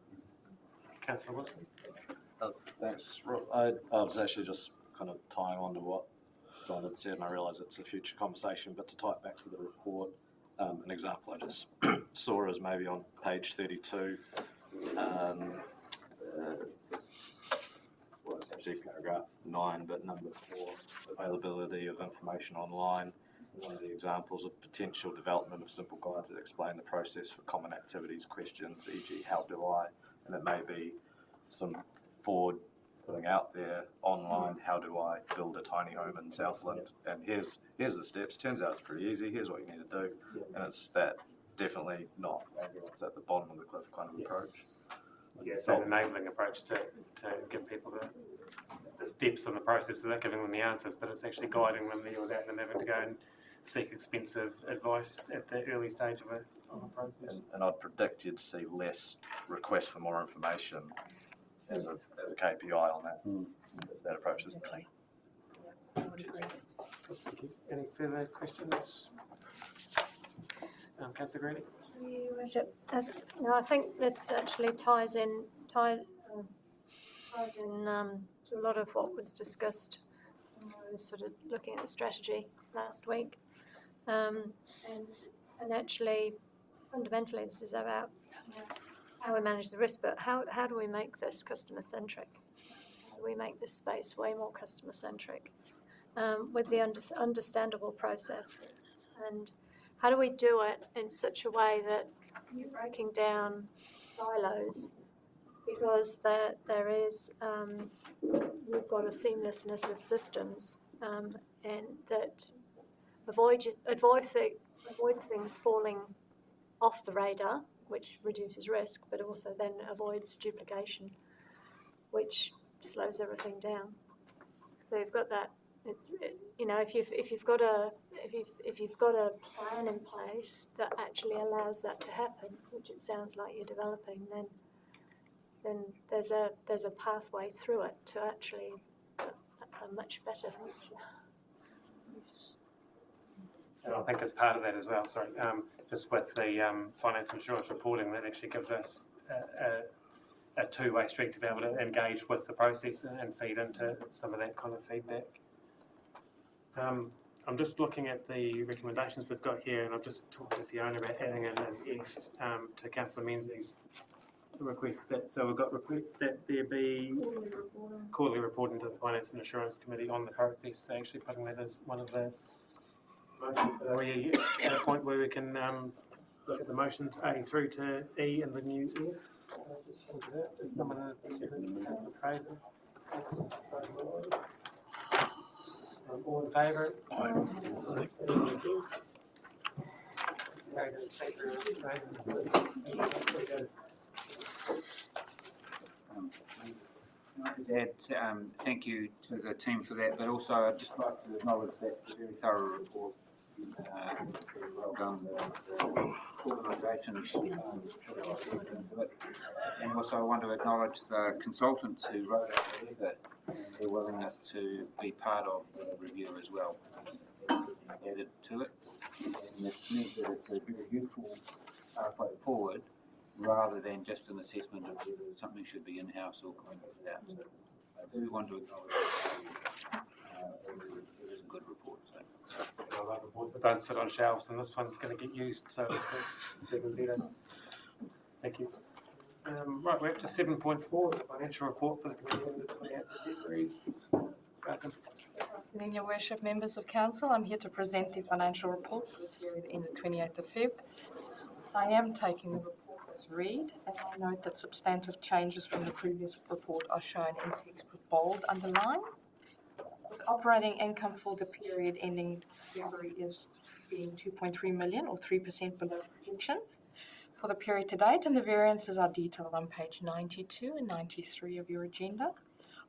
Councillor Wilson? Thanks. I was actually just kind of tying on to what John had said, and I realise it's a future conversation, but to tie it back to the report, an example I just saw is maybe on page 32, well, it's actually paragraph 9, but number 4, availability of information online. One of the examples of potential development of simple guides that explain the process for common activities, questions, e.g. how do I, and it may be some forward putting out there online, how do I build a tiny home in Southland, and here's the steps, turns out it's pretty easy, here's what you need to do, and it's that definitely not everyone's at the bottom of the cliff kind of approach. Yeah, it's an enabling approach to give people the steps in the process without giving them the answers, but it's actually guiding them there without them having to go and seek expensive advice at the early stage of a process. And I'd predict you'd see less requests for more information as a KPI on that, if that approach is Exactly. I would agree. Any further questions? Councillor Grady? Your Worship, no, I think this actually ties in to a lot of what was discussed when I was sort of looking at the strategy last week. And actually, fundamentally, this is about how we manage the risk, but how do we make this customer-centric? How do we make this space way more customer-centric with the understandable process? And how do we do it in such a way that you're breaking down silos, because there is, we've got a seamlessness of systems, and that avoid things falling off the radar, which reduces risk, but also then avoids duplication, which slows everything down. So you've got that. If you've got a plan in place that actually allows that to happen, which it sounds like you're developing, then there's a pathway through it to actually a much better future. And I think as part of that as well, just with the finance and insurance reporting, that actually gives us a two-way street to be able to engage with the process and feed into some of that kind of feedback. I'm just looking at the recommendations we've got here, and I've just talked to Fiona about adding in an F to Councillor Menzies' request. So we've got requests that there be quarterly reporting to the Finance and Insurance Committee on the process. So actually putting that as one of the motions. Are we at a point where we can look at the motions A through to E and the new F? Is someone Councillor Fraser? All in favour? Thank you to the team for that, but also I'd just like to acknowledge that it's a very thorough report. Very well done. The organisations into it. And also I want to acknowledge the consultants who wrote it, and their willingness to be part of the review as well. Added to it, and it means that it's a very useful pathway forward, rather than just an assessment of whether something should be in-house or contracted out. So I do want to acknowledge that it is a good report. So. I love reports that don't sit on shelves, and this one's going to get used, so it's even better. Thank you. Right, we're up to 7.4, the financial report for the committee on the 28th of February. Welcome. Good afternoon, Your Worship, members of Council. I'm here to present the financial report for the period ended 28th of Feb. I am taking the report as read, and I note that substantive changes from the previous report are shown in text with bold underline. With operating income for the period ending February is being 2.3 million or 3% below projection for the period to date, and the variances are detailed on page 92 and 93 of your agenda,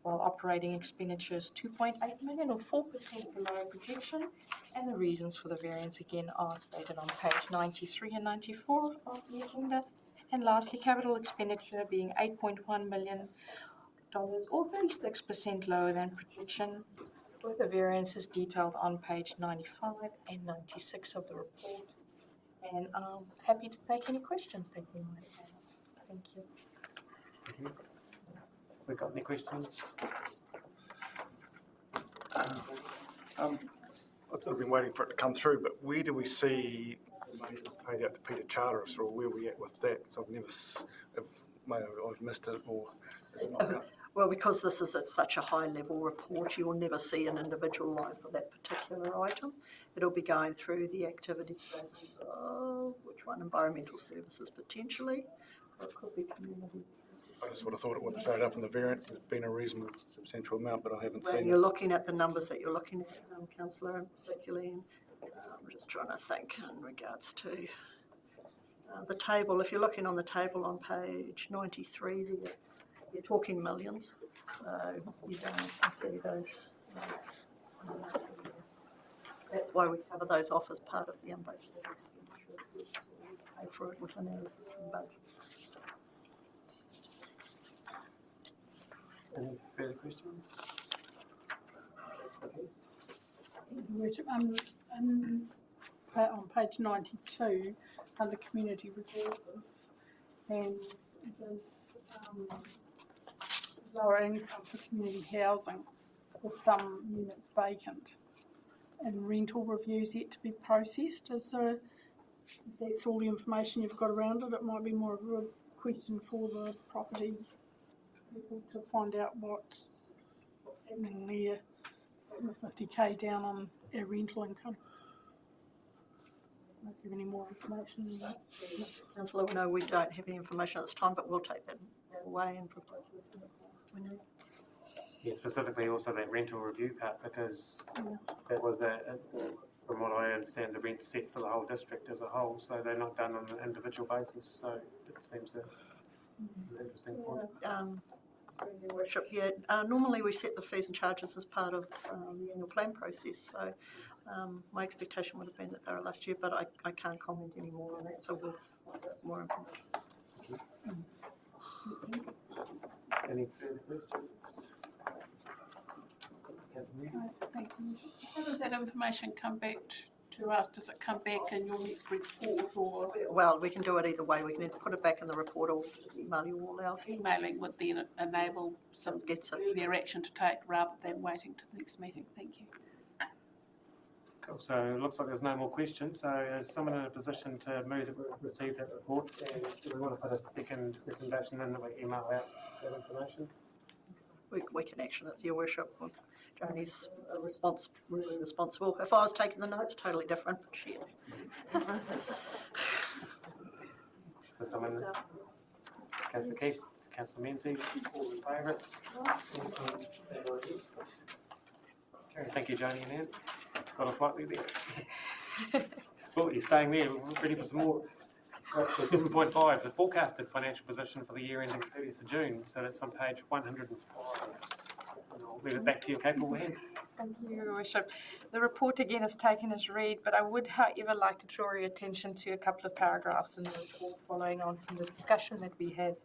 while operating expenditure is 2.8 million or 4% below projection, and the reasons for the variance again are stated on page 93 and 94 of the agenda. And lastly, capital expenditure being $8.1 million or 36% lower than projection, with the variances detailed on page 95 and 96 of the report. And I'm happy to take any questions that you might have. Thank you. Thank you. Have we got any questions? I've sort of been waiting for it to come through, but where do we see the money paid out to Peter Charteris, or where are we at with that? So I've missed it, or is it not done? Well, because this is such a high-level report, you will never see an individual line for that particular item. It'll be going through the activity statements of which one, environmental services potentially, or it could be community. I just would have thought it would have showed up in the variance. It's been a reasonable substantial amount, but I haven't seen it. You're looking at the numbers that you're looking at, Councillor, and particularly, I'm just trying to think in regards to the table, if you're looking on the table on page 93 there, you're talking millions, so you don't see those that's why we cover those off as part of the unbudgeted expenditure. We pay for it within our existing budget. Any further questions? Worship, on page 92, under community resources, and there's lower income for community housing with some units vacant and rental reviews yet to be processed. Is there, that's all the information you've got around it? It might be more of a question for the property people to find out what's happening there. We're 50k down on our rental income. Don't give any more information than that. Councillor, no, we don't have any information at this time, but we'll take that away and propose it we need. Yeah, specifically also that rental review part, because that was from what I understand, the rent set for the whole district as a whole, so they're not done on an individual basis, so it seems an interesting point. Your Worship, yeah, normally we set the fees and charges as part of the annual plan process, so my expectation would have been that they were last year, but I can't comment any more on that, so we'll find out more information. Any further questions? Thank you. How does that information come back to us? Does it come back in your next report, or? Well, we can do it either way. We can either put it back in the report or just email you all out. Emailing would then enable some earlier action to take rather than waiting to the next meeting. Thank you. Cool. So it looks like there's no more questions. So is someone in a position to move that we receive that report? And do we want to put a second recommendation in that we email out that information? We can action it, Your Worship. Joni's really responsible. If I was taking the notes, totally different, but she is. So someone, Councillor Keast, Councillor Menzies, all in favour? Okay, thank you, Joni and Anne. Got off lightly there. Oh, you're staying there. We're ready for some more. So 7.5, the forecasted financial position for the year ending 30th of June. So that's on page 105. I'll leave it back to you, capable hand. Thank you, Your Worship. The report again is taken as read, but I would, however, like to draw your attention to a couple of paragraphs in the report following on from the discussion that we had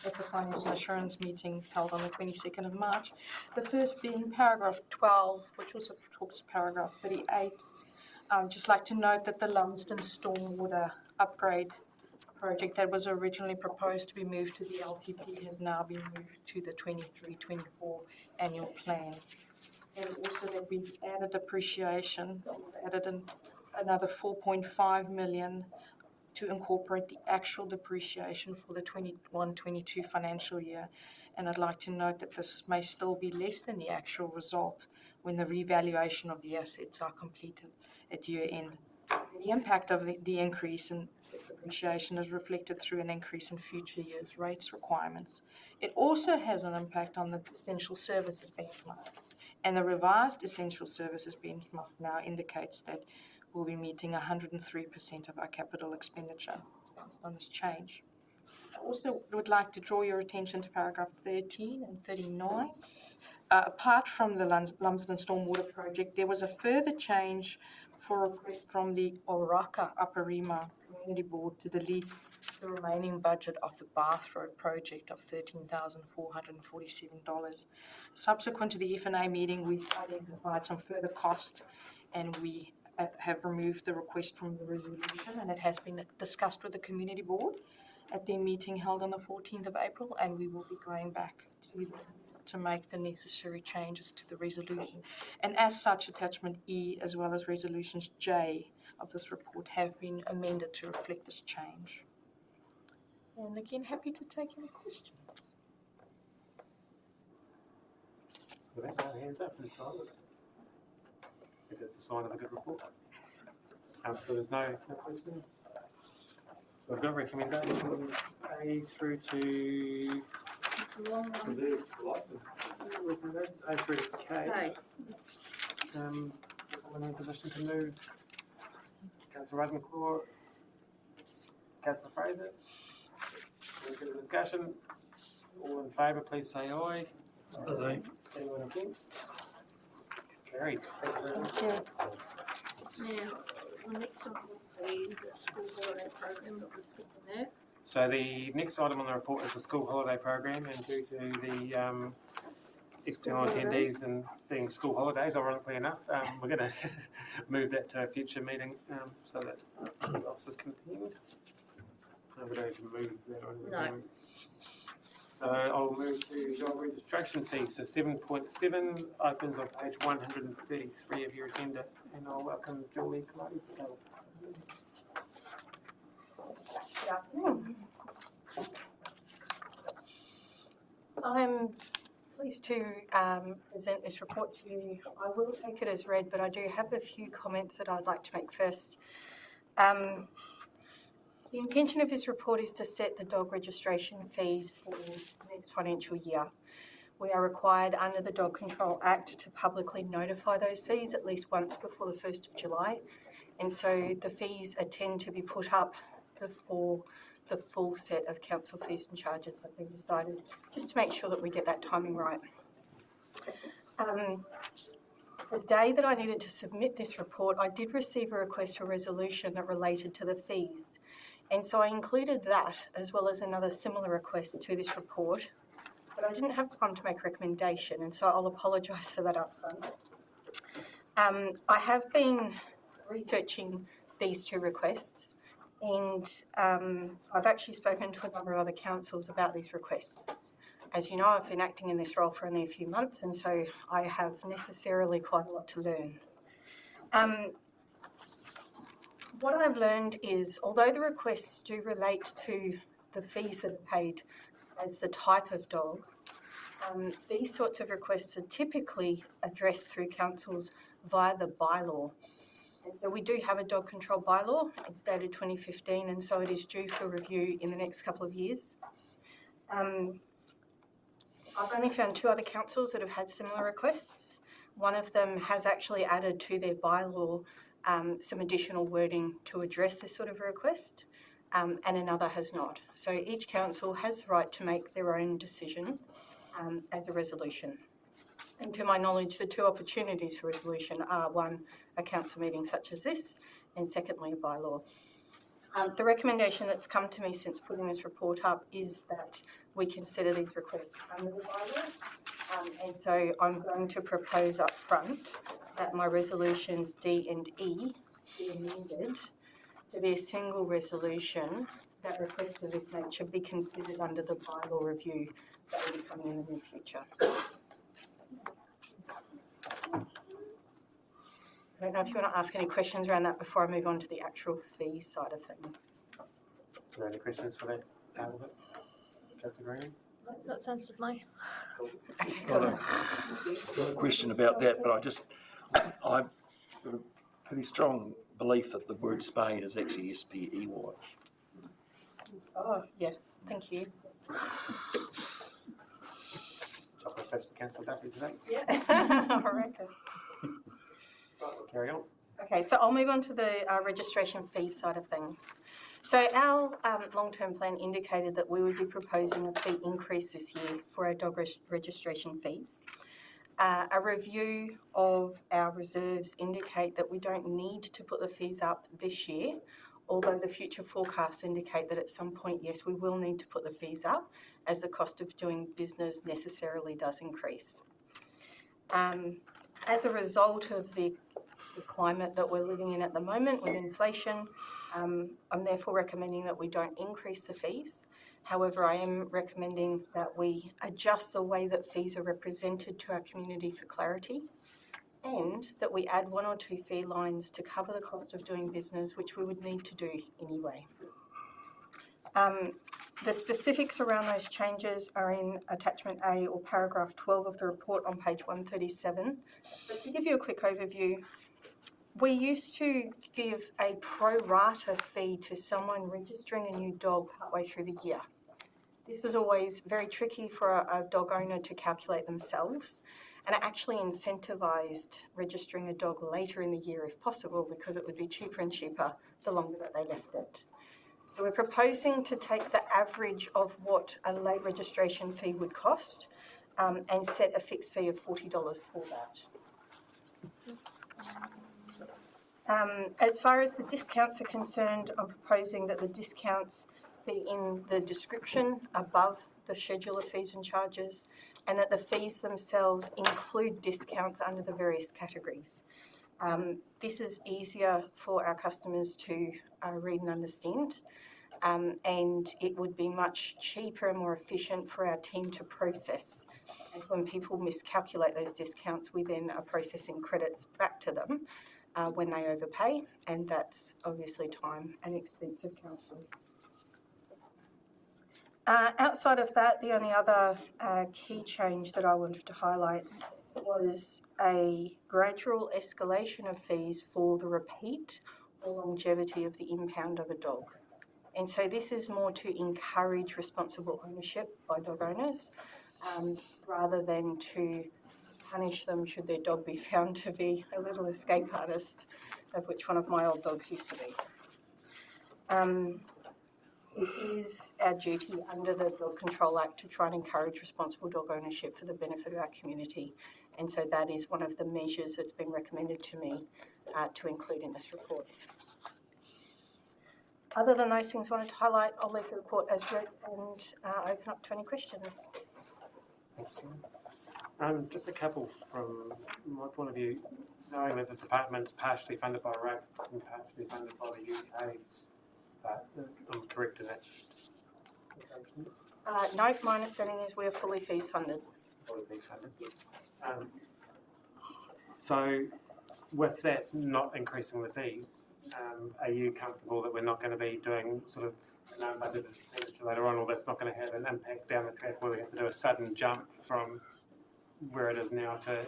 at the Financial Assurance meeting held on the 22nd of March. The first being paragraph 12, which also talks to paragraph 38. Just like to note that the Lumsden stormwater upgrade project that was originally proposed to be moved to the LTP has now been moved to the 23-24 annual plan. And also that we've added depreciation, added another 4.5 million to incorporate the actual depreciation for the 21-22 financial year. And I'd like to note that this may still be less than the actual result when the revaluation of the assets are completed at year end. The impact of the increase in depreciation is reflected through an increase in future years' rates requirements. It also has an impact on the essential services benchmark. And the revised essential services benchmark now indicates that we'll be meeting 103% of our capital expenditure based on this change. I also would like to draw your attention to paragraph 13 and 39. Apart from the Lumsden Stormwater Project, there was a further change for a request from the Oraka Upper Rima Community Board to delete the remaining budget of the Bath Road project of $13,447. Subsequent to the F&A meeting, we identified some further cost and we have removed the request from the resolution, and it has been discussed with the Community Board at their meeting held on the 14th of April, and we will be going back to make the necessary changes to the resolution. And as such, attachment E as well as resolutions J of this report have been amended to reflect this change. And again, happy to take any questions. With that, hands up and try it. I think it's a sign of a good report. So there's no questions. So we've got recommendations A through to A through to K. Someone in a position to move? Councillor Ravenclaw. Councillor Fraser. Any further discussion? All in favour, please say aye. Aye. Anyone against? Carried. Thank you very much. Now, the next one will be the school holiday program that we've put in there. So the next item on the report is the school holiday program, and due to the external attendees and being school holidays, ironically enough, we're going to move that to a future meeting so that the officers can attend. We don't need to move that on. No. So I'll move to job registration fees. So 7.7 opens on page 133 of your agenda, and I'll welcome Julie Clardy. Good afternoon. I'm pleased to present this report to you. I will take it as read, but I do have a few comments that I'd like to make first. The intention of this report is to set the dog registration fees for the next financial year. We are required under the Dog Control Act to publicly notify those fees at least once before the 1st of July. And so the fees tend to be put up before the full set of council fees and charges have been decided, just to make sure that we get that timing right. The day that I needed to submit this report, I did receive a request for resolution that related to the fees. And so I included that as well as another similar request to this report, but I didn't have time to make a recommendation, and so I'll apologise for that up front. I have been researching these two requests, and I've actually spoken to a number of other councils about these requests. As you know, I've been acting in this role for only a few months, and so I have necessarily quite a lot to learn. What I've learned is, although the requests do relate to the fees that are paid as the type of dog, these sorts of requests are typically addressed through councils via the bylaw. And so we do have a dog control bylaw. It's dated 2015, and so it is due for review in the next couple of years. I've only found 2 other councils that have had similar requests. One of them has actually added to their bylaw some additional wording to address this sort of request, and another has not. So each council has the right to make their own decision as a resolution. And to my knowledge, the 2 opportunities for resolution are, 1, a council meeting such as this, and secondly, a bylaw. The recommendation that's come to me since putting this report up is that we consider these requests under the bylaw, and so I'm going to propose up front that my resolutions D and E be amended to be a single resolution that requests of this nature be considered under the bylaw review that will be coming in the near future. I don't know if you want to ask any questions around that before I move on to the actual fee side of things. Are there any questions for that part of it? Councillor Green? That's answered my. It's not a question about that, but I've got a pretty strong belief that the word spade is actually S-P-E-Y. Oh, yes, thank you. Chocolate touch to Councillor Duffy today. Yeah, I reckon. Right, we'll carry on. Okay, so I'll move on to the registration fees side of things. So our long-term plan indicated that we would be proposing a fee increase this year for our dog registration fees. A review of our reserves indicate that we don't need to put the fees up this year, although the future forecasts indicate that at some point, yes, we will need to put the fees up as the cost of doing business necessarily does increase. As a result of the climate that we're living in at the moment with inflation, I'm therefore recommending that we don't increase the fees. However, I am recommending that we adjust the way that fees are represented to our community for clarity, and that we add 1 or 2 fee lines to cover the cost of doing business, which we would need to do anyway. The specifics around those changes are in attachment A or paragraph 12 of the report on page 137. But to give you a quick overview, we used to give a pro rata fee to someone registering a new dog partway through the year. This was always very tricky for a dog owner to calculate themselves, and it actually incentivised registering a dog later in the year if possible, because it would be cheaper and cheaper the longer that they left it. So we're proposing to take the average of what a late registration fee would cost and set a fixed fee of $40 for that. As far as the discounts are concerned, I'm proposing that the discounts be in the description above the schedule of fees and charges, and that the fees themselves include discounts under the various categories. This is easier for our customers to read and understand, and it would be much cheaper and more efficient for our team to process. As when people miscalculate those discounts, we then are processing credits back to them when they overpay, and that's obviously time and expensive counselling. Outside of that, the only other key change that I wanted to highlight was a gradual escalation of fees for the repeat or longevity of the impound of a dog. And so this is more to encourage responsible ownership by dog owners rather than to punish them should their dog be found to be a little escape artist, of which one of my old dogs used to be. It is our duty under the Dog Control Act to try and encourage responsible dog ownership for the benefit of our community. And so that is one of the measures that's been recommended to me to include in this report. Other than those things I wanted to highlight, I'll leave the report as read and open up to any questions. Just a couple from my point of view, knowing that the department's partially funded by RAPs and partially funded by the UK, but I'm correct in that assumption? No, my understanding is we're fully fees funded. Fully fees funded? Yes. So with that not increasing the fees, are you comfortable that we're not going to be doing sort of an unbudgeted expenditure later on, or that's not going to have an impact down the track where we have to do a sudden jump from where it is now to,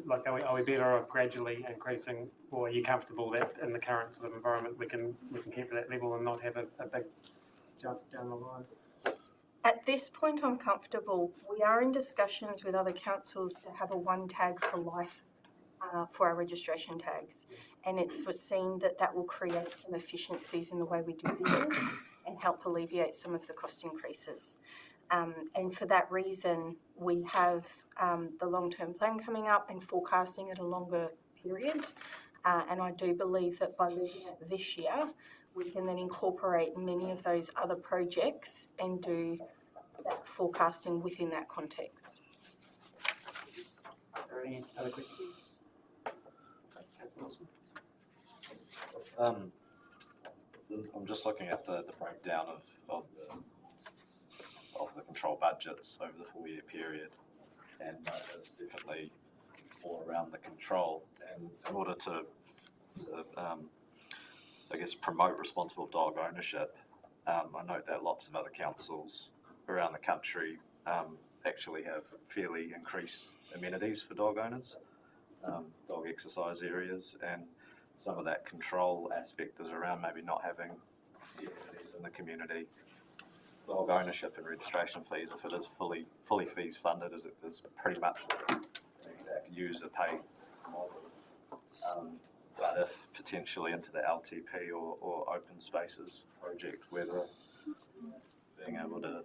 like, are we better off gradually increasing, or are you comfortable that in the current sort of environment we can keep it at that level and not have a big jump down the line? At this point, I'm comfortable. We are in discussions with other councils to have a one tag for life for our registration tags, and it's foreseen that that will create some efficiencies in the way we do business and help alleviate some of the cost increases. And for that reason, we have the long-term plan coming up and forecasting at a longer period. And I do believe that by leaving it this year, we can then incorporate many of those other projects and do that forecasting within that context. Are there any other questions? I'm just looking at the breakdown of the control budgets over the 4-year period, and it's definitely all around the control. And in order to I guess, promote responsible dog ownership, I note that lots of other councils around the country actually have fairly increased amenities for dog owners, dog exercise areas, and some of that control aspect is around maybe not having the amenities in the community. Dog ownership and registration fees, if it is fully fees funded, is pretty much an exact user pay model. But if potentially into the LTP or open spaces project, whether being able to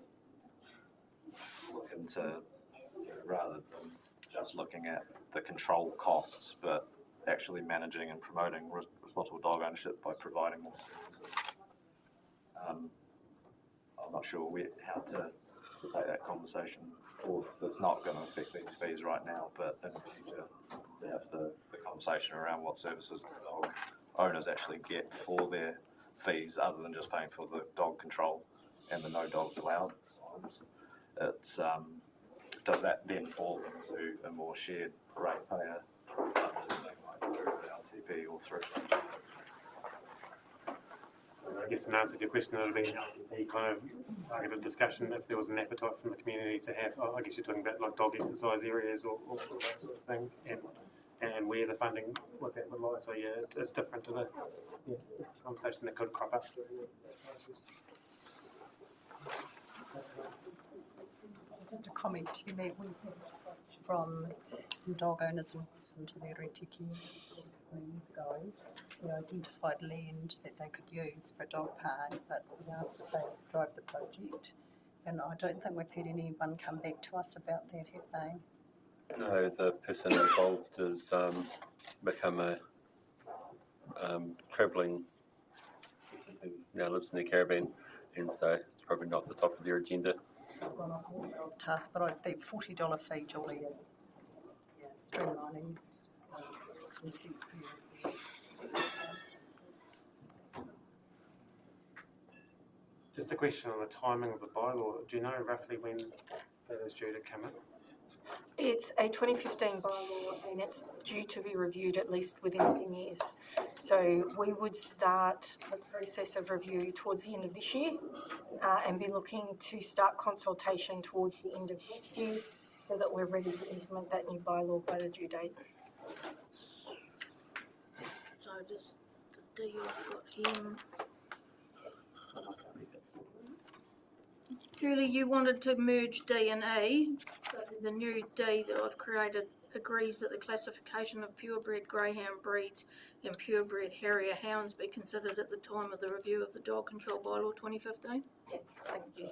look into, rather than just looking at the control costs, but actually managing and promoting responsible dog ownership by providing more services. I'm not sure how to take that conversation forward. That's not going to affect these fees right now, but in the future to have the conversation around what services dog owners actually get for their fees, other than just paying for the dog control and the no dogs allowed signs. It's does that then fall into a more shared ratepayer through the LTP or through? I guess in answer to your question, it would be LTP kind of targeted discussion if there was an appetite from the community to have, I guess you're talking about like dog exercise areas or that sort of thing, and where the funding, what that would like. So yeah, it's different to this. Yeah, it's a conversation that could crop up. Just a comment to make, we've had from some dog owners into their retiki years ago, we identified land that they could use for a dog park, but we asked if they would drive the project. And I don't think we've had anyone come back to us about that, have they? No, the person involved has become a travelling person who now lives in the caravan, and so it's probably not the top of their agenda. Well, I'll task, but I think $40 fee, Julie, is streamlining some things for you. Just a question on the timing of the bylaw. Do you know roughly when that is due to come in? It's a 2015 bylaw and it's due to be reviewed at least within 10 years. So we would start the process of review towards the end of this year and be looking to start consultation towards the end of next year so that we're ready to implement that new bylaw by the due date. So just the D I've got him. Julie, you wanted to merge D and E, so there's a new D that I've created, agrees that the classification of purebred greyhound breeds and purebred harrier hounds be considered at the time of the review of the Dog Control Bylaw 2015. Yes, thank you.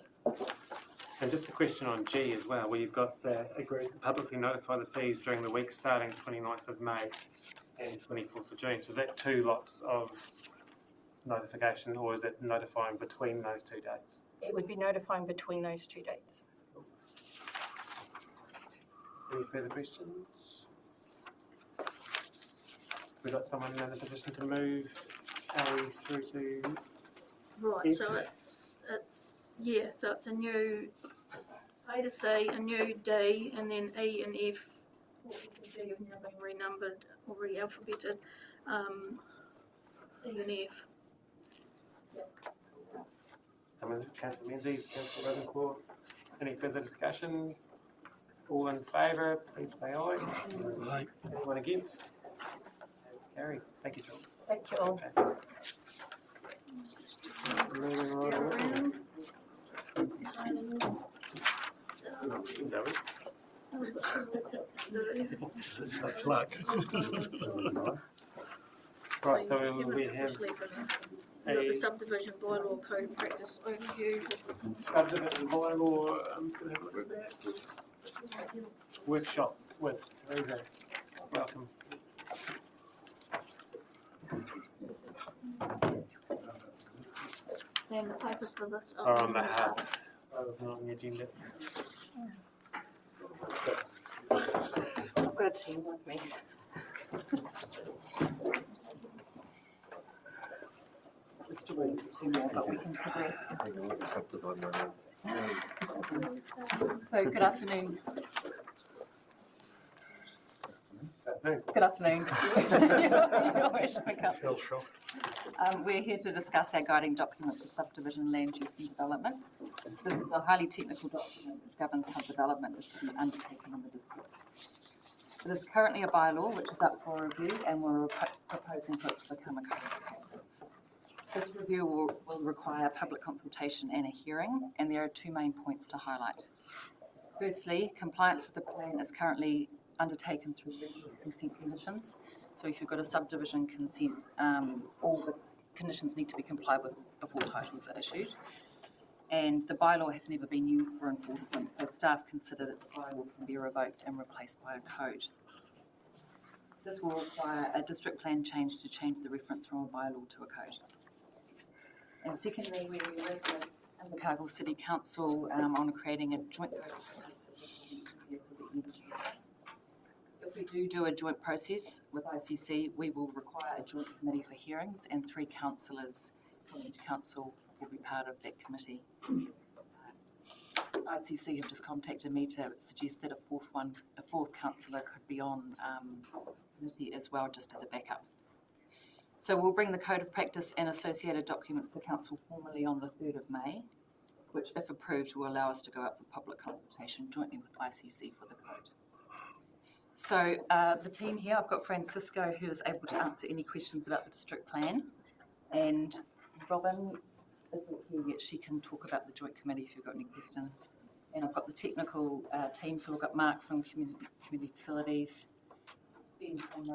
And just a question on G as well, where you've got the agreed to publicly notify the fees during the week starting 29th of May and 24th of June. So is that 2 lots of notification, or is it notifying between those 2 dates? It would be notifying between those 2 dates. Any further questions? We got someone in a position to move A through to Right, F? so so it's a new A to C, a new D, and then E and F. G have now been renumbered, already alphabeted. E and F. Councillor Menzies, Councillor Ravencourt. Any further discussion? All in favour, please say aye. Aye. Anyone against? That's carried. Thank you, John. Thank you all. Moving right along. Right, so we have the subdivision bylaw code of practice overview. Subdivision bylaw, I'm just going to have a look at that. Workshop with Teresa. Welcome. And the papers for this Are on the hub, rather than on the agenda. I've got a team with me. Just to read 2 more, but we can progress. So, good afternoon. Good afternoon. We're here to discuss our guiding document for subdivision land use and development. This is a highly technical document which governs how development is to be undertaken in the district. It is currently a bylaw which is up for review, and we're proposing for it to become a code of practice. This review will require public consultation and a hearing, and there are 2 main points to highlight. Firstly, compliance with the plan is currently undertaken through resource consent conditions. So if you've got a subdivision consent, all the conditions need to be complied with before titles are issued. And the bylaw has never been used for enforcement, so staff consider that the bylaw can be revoked and replaced by a code. This will require a district plan change to change the reference from a bylaw to a code. And secondly, we're working with the Invercargill City Council on creating a joint process that will be easier for the end user. If we do a joint process with ICC, we will require a joint committee for hearings, and 3 councillors from each council will be part of that committee. ICC have just contacted me to suggest that a fourth councillor could be on committee as well, just as a backup. So we'll bring the code of practice and associated documents to council formally on the 3rd of May, which, if approved, will allow us to go up for public consultation jointly with ICC for the code. So the team here, I've got Francisco, who is able to answer any questions about the district plan, and Robin isn't here yet. She can talk about the joint committee if you've got any questions. And I've got the technical team, so we've got Mark from Community Facilities, Ben from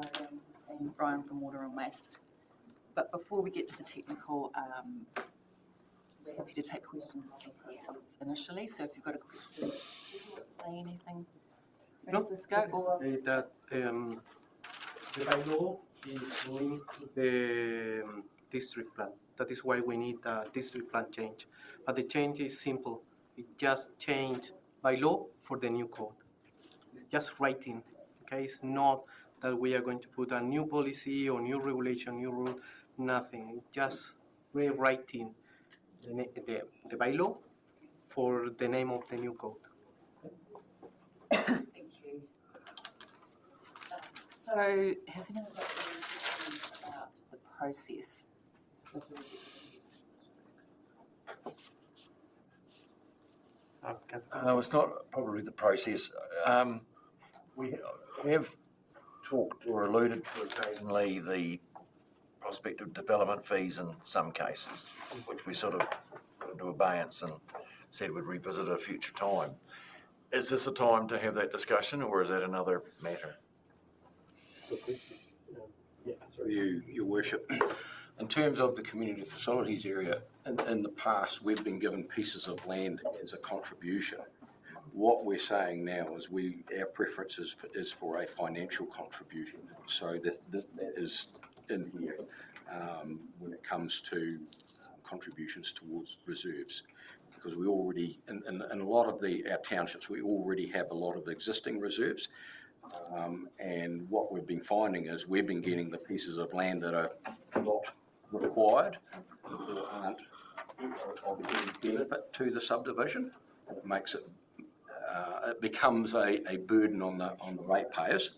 and Brian from Water and Waste. But before we get to the technical, we're happy to take questions on the process initially. So if you've got a question, do you want to say anything, Francisco? Or That the bylaw is linked to the district plan. That is why we need a district plan change. But the change is simple. It just changed bylaw for the new code. It's just writing. Okay, it's not that we are going to put a new policy or new regulation, new rule, nothing. Just rewriting the bylaw for the name of the new code. Thank you. So has anyone got any questions about the process? It's not probably the process. We have talked or alluded to occasionally the prospect of development fees in some cases, which we sort of put into abeyance and said we'd revisit at a future time. Is this a time to have that discussion, or is that another matter? Yeah, through you, Your Worship. In terms of the community facilities area, in the past, we've been given pieces of land as a contribution. What we're saying now is our preference is for a financial contribution. So that is in here when it comes to contributions towards reserves. Because we already, in a lot of our townships, we already have a lot of existing reserves. And what we've been finding is we've been getting the pieces of land that are not required or aren't of any benefit to the subdivision. It makes it, it becomes a burden on the ratepayers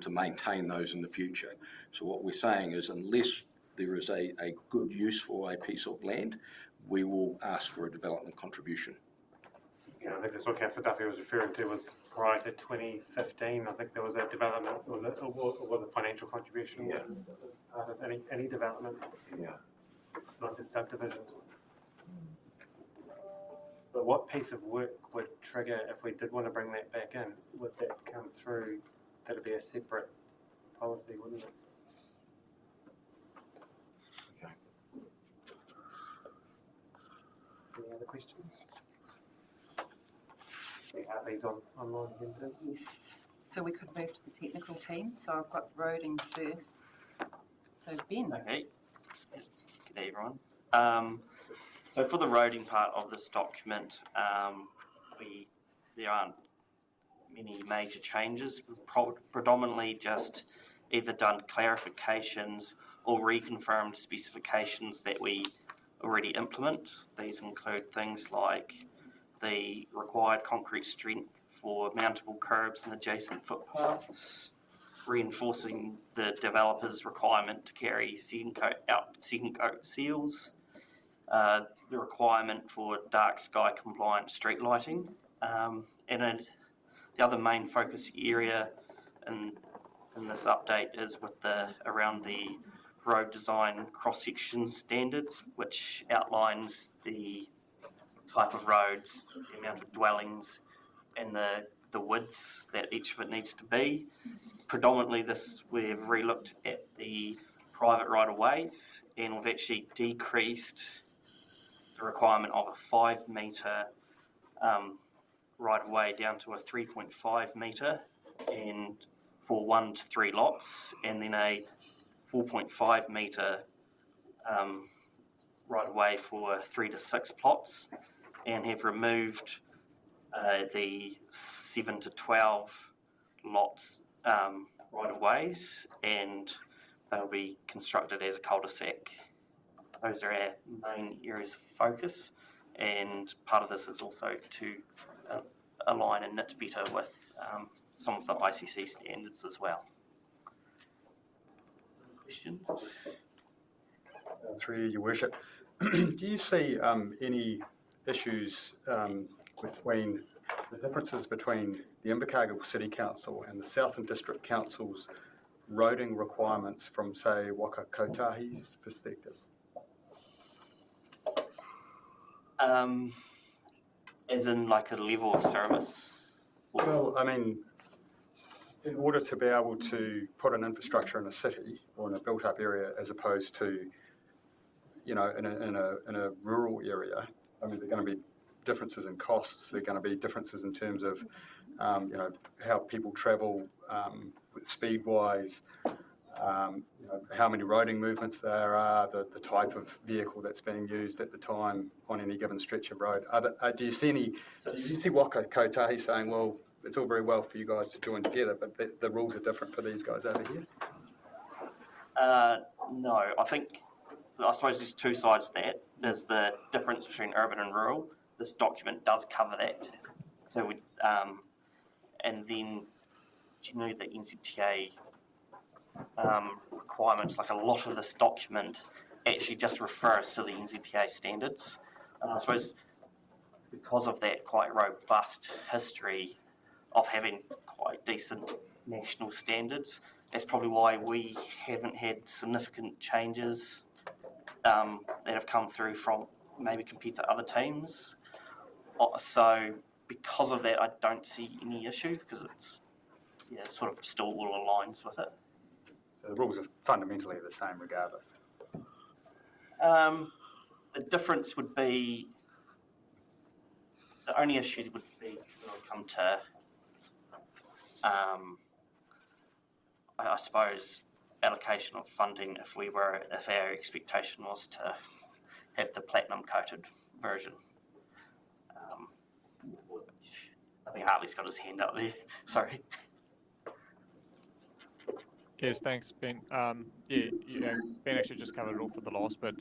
to maintain those in the future. So what we're saying is unless there is a good use for a piece of land, we will ask for a development contribution. Yeah, I think that's what Councillor Duffy was referring to was prior to 2015. I think there was a development, or the financial contribution part of any development. Yeah. Not just subdivisions. But what piece of work would trigger if we did want to bring that back in? Would that come through? That'd be a separate policy, wouldn't it? Okay. Any other questions? See how these online again too. Yes. So we could move to the technical team. So I've got roading first. So Ben. Okay. Good day, everyone. So for the roading part of this document, there aren't many major changes. We've predominantly just either done clarifications or reconfirmed specifications that we already implement. These include things like the required concrete strength for mountable curbs and adjacent footpaths, reinforcing the developer's requirement to carry second coat seals, the requirement for dark sky compliant street lighting, and the other main focus area in this update is with around the road design cross-section standards, which outlines the type of roads, the amount of dwellings, and the widths that each of it needs to be. Predominantly we've relooked at the private right-of-ways, and we've actually decreased the requirement of a 5 metre right-of-way down to a 3.5 metre and for 1 to 3 lots, and then a 4.5 metre right-of-way for 3 to 6 plots, and have removed the 7 to 12 lots right-of-ways, and they'll be constructed as a cul-de-sac. Those are our main areas of focus, and part of this is also to align and knit better with some of the ICC standards as well. Questions? Through Your Worship, do you see any issues between the differences between the Invercargill City Council and the Southland District Council's roading requirements from, say, Waka Kotahi's perspective? As in like a level of service? Well, I mean, in order to be able to put an infrastructure in a city or in a built-up area as opposed to, in a rural area, I mean, there are going to be differences in costs. There are going to be differences in terms of, how people travel, speed-wise, how many roading movements there are, the type of vehicle that's being used at the time on any given stretch of road. Do you see Waka Kotahi saying, well, it's all very well for you guys to join together, but the rules are different for these guys over here? No, I suppose there's two sides to that. There's the difference between urban and rural. This document does cover that. So and then, do you know the NZTA requirements? Like a lot of this document actually just refers to the NZTA standards. And I suppose because of that quite robust history of having quite decent national standards, that's probably why we haven't had significant changes that have come through from maybe compared to other teams. So because of that, I don't see any issue because it's sort of still all aligns with it. So the rules are fundamentally the same regardless. The difference would be, the only issue would be when it come to, I suppose, allocation of funding if our expectation was to have the platinum coated version. Which I think Hartley's got his hand up there. Sorry. Yes, thanks, Ben. Ben actually just covered it all for the last bit.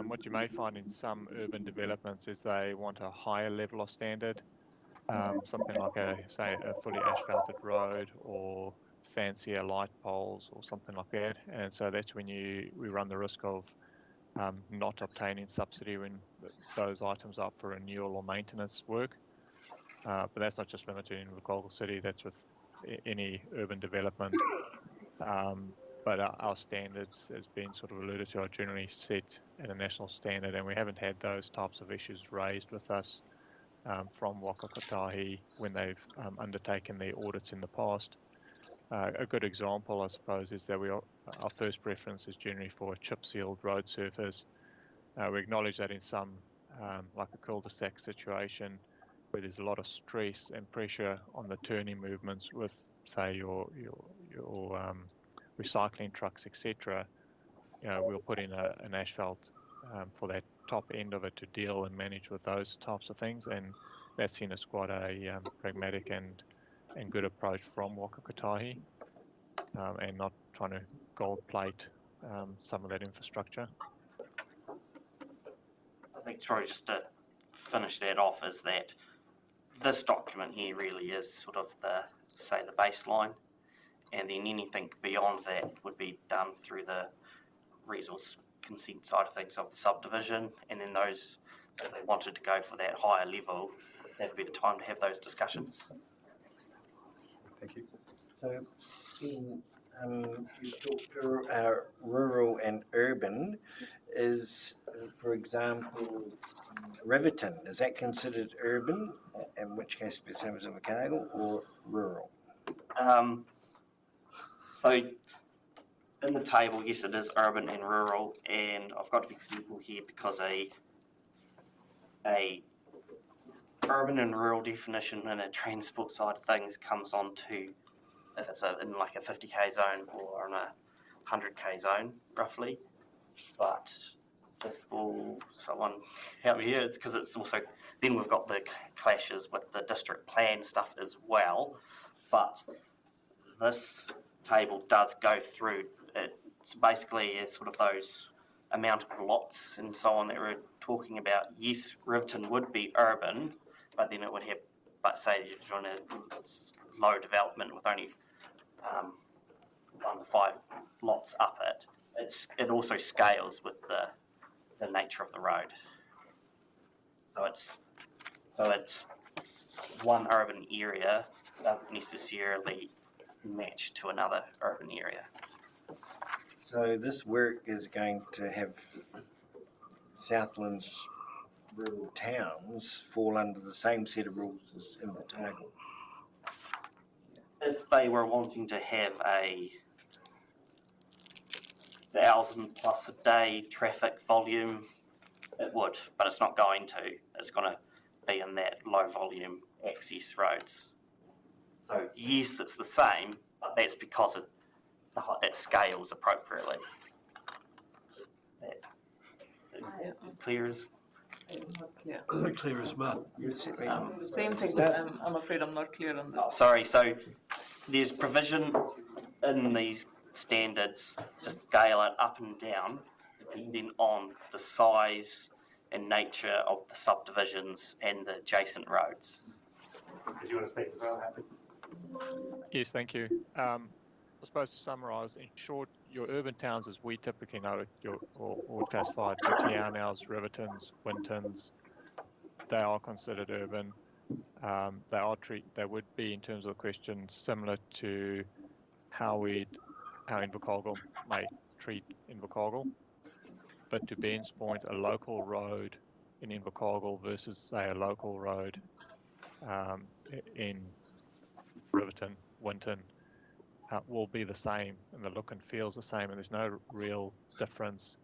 What you may find in some urban developments is they want a higher level of standard, something like a fully asphalted road or fancier light poles or something like that. And so that's when we run the risk of not obtaining subsidy when those items are up for renewal or maintenance work. But that's not just limited in Wakago City, that's with any urban development. But our standards, as been sort of alluded to, are generally set at a national standard, and we haven't had those types of issues raised with us from Waka Kotahi when they've undertaken their audits in the past. A good example, I suppose, is that our first preference is generally for a chip-sealed road surface. We acknowledge that in some, like a cul-de-sac situation, where there's a lot of stress and pressure on the turning movements with, say, your recycling trucks, etc. We'll put in an asphalt for that top end of it to deal and manage with those types of things, and that's seen as quite a pragmatic and good approach from Waka Kotahi, and not trying to gold plate some of that infrastructure. I think probably just to finish that off is that this document here really is sort of the baseline, and then anything beyond that would be done through the resource consent side of things of the subdivision, and then those, if they wanted to go for that higher level, that would be the time to have those discussions. Thank you. So, Ben, you talked to rural and urban. Is, for example, Riverton, is that considered urban, in which case it's the same as Wakago, or rural? So in the table, yes, it is urban and rural, and I've got to be careful here because a urban and rural definition in a transport side of things comes on to if it's in like a 50k zone or in a 100k zone, roughly. But this will someone help me here. It's because it's also then we've got the clashes with the district plan stuff as well. But this table does go through. It's basically sort of those amount of lots and so on that we're talking about. Yes, Riverton would be urban, but then it would have, but say you're on a low development with only 1 to 5 lots up it. It also scales with the nature of the road. So it's one urban area doesn't necessarily match to another urban area. So this work is going to have Southland's rural towns fall under the same set of rules as Invercargill. If they were wanting to have a 1,000 plus a day traffic volume, it would, but it's not going to. It's going to be in that low volume access roads. So yes, it's the same, but that's because it scales appropriately. As clear as? Very clear as mud. The same thing, but I'm afraid I'm not clear on that. Sorry, so there's provision in these standards to scale it up and down depending on the size and nature of the subdivisions and the adjacent roads. Did you want to speak as well, Happy? Yes, thank you. I suppose to summarise, in short, your urban towns, as we typically know it, or classified, your Tianaus, Rivertons, Wintons, they are considered urban. They would be, in terms of the question, similar to how Invercargill may treat Invercargill. But to Ben's point, a local road in Invercargill versus, say, a local road in Riverton, Winton, will be the same, and the look and feel's the same, and there's no real difference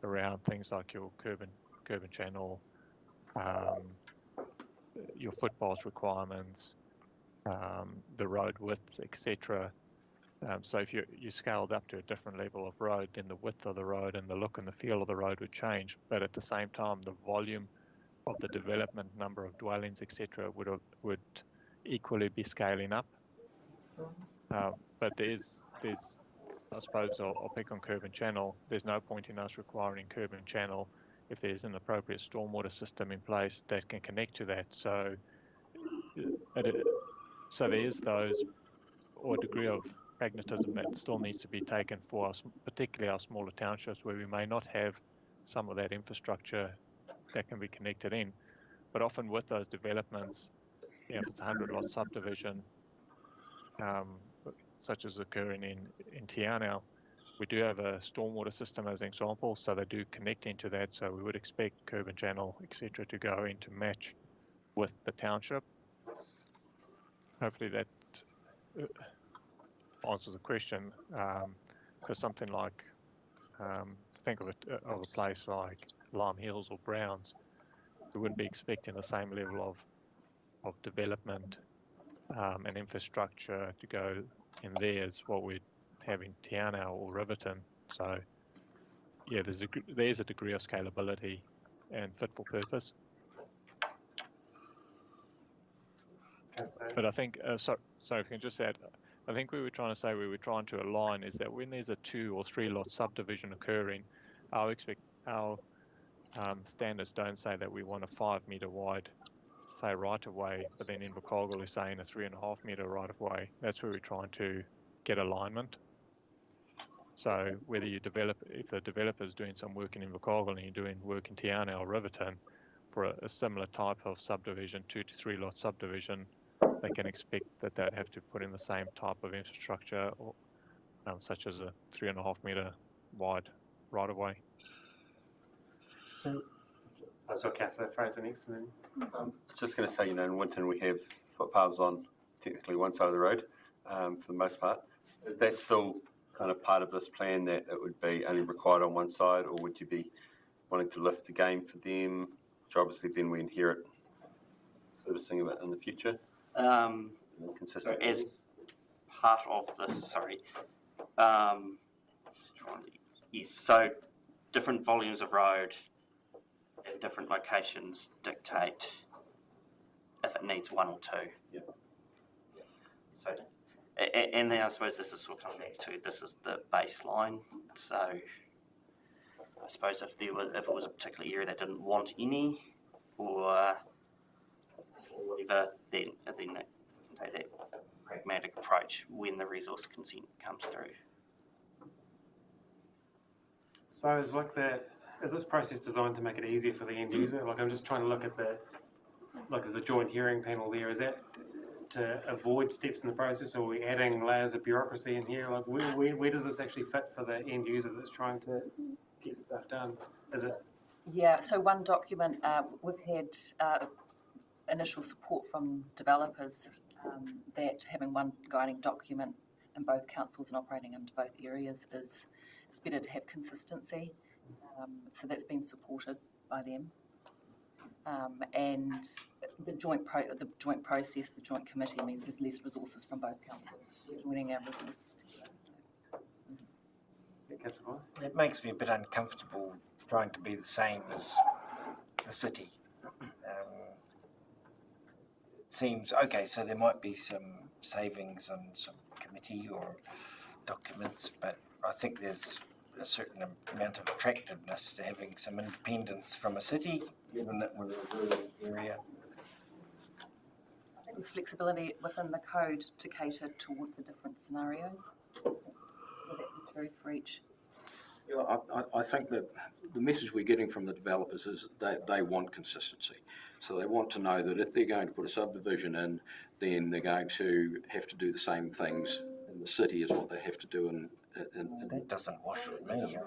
around things like your curb and channel, your footpath requirements, the road width, etc. So if you scaled up to a different level of road, then the width of the road and the look and the feel of the road would change. But at the same time, the volume of the development, number of dwellings, etc., would equally be scaling up. But there's I suppose I'll pick on curb and channel. There's no point in us requiring curb and channel if there's an appropriate stormwater system in place that can connect to that. So there is those, or a degree of pragmatism that still needs to be taken for us, particularly our smaller townships where we may not have some of that infrastructure that can be connected in. But often with those developments, if it's a 100-lot subdivision, such as occurring in Tianau, we do have a stormwater system as an example, so they do connect into that, so we would expect curb and channel, etc., to go in to match with the township. Hopefully that answers the question, because something like, think of a place like Lime Hills or Browns, we wouldn't be expecting the same level of development and infrastructure to go in there as what we'd have in Tianau or Riverton. So yeah, there's a degree of scalability and fit for purpose. But I think, sorry, if I can just add, I think we were trying to align is that when there's a 2 or 3 lot subdivision occurring, our standards don't say that we want a 5 metre wide, say, right of way, but then Invercargill is saying a 3.5 metre right of way. That's where we're trying to get alignment. So whether if the developer's doing some work in Invercargill and you're doing work in Tiana or Riverton for a similar type of subdivision, 2 to 3 lot subdivision, they can expect that they'd have to put in the same type of infrastructure, or, such as a 3.5 metre wide right of way. I saw Councillor Fraser next, and then I was just going to say, in Winton we have footpaths on technically one side of the road for the most part. Is that still kind of part of this plan, that it would be only required on one side, or would you be wanting to lift the game for them, which obviously then we inherit servicing of it in the future? So as part of this, yes, so different volumes of road at different locations dictate if it needs 1 or 2. Yeah. So, and then I suppose this is what comes back to, this is the baseline. So I suppose if it was a particular area that didn't want any, or whatever, then they can take that pragmatic approach when the resource consent comes through. so is this process designed to make it easier for the end user? Like, I'm just trying to look at there's a joint hearing panel there. Is that to avoid steps in the process, or are we adding layers of bureaucracy in here? Like, where does this actually fit for the end user that's trying to get stuff done? Is it? Yeah, so one document, we've had initial support from developers that having one guiding document in both councils and operating into both areas is it's better to have consistency. So that's been supported by them. And the joint process, the joint committee means there's less resources from both councils. We're joining our resources together. It makes me a bit uncomfortable trying to be the same as the city. It seems, okay, so there might be some savings on some committee or documents, but I think there's a certain amount of attractiveness to having some independence from a city, given that we're a rural area. I think there's flexibility within the code to cater towards the different scenarios. So that be true for each. Yeah, I think that the message we're getting from the developers is they want consistency. So they want to know that if they're going to put a subdivision in, then they're going to have to do the same things in the city as what they have to do in that doesn't wash with me.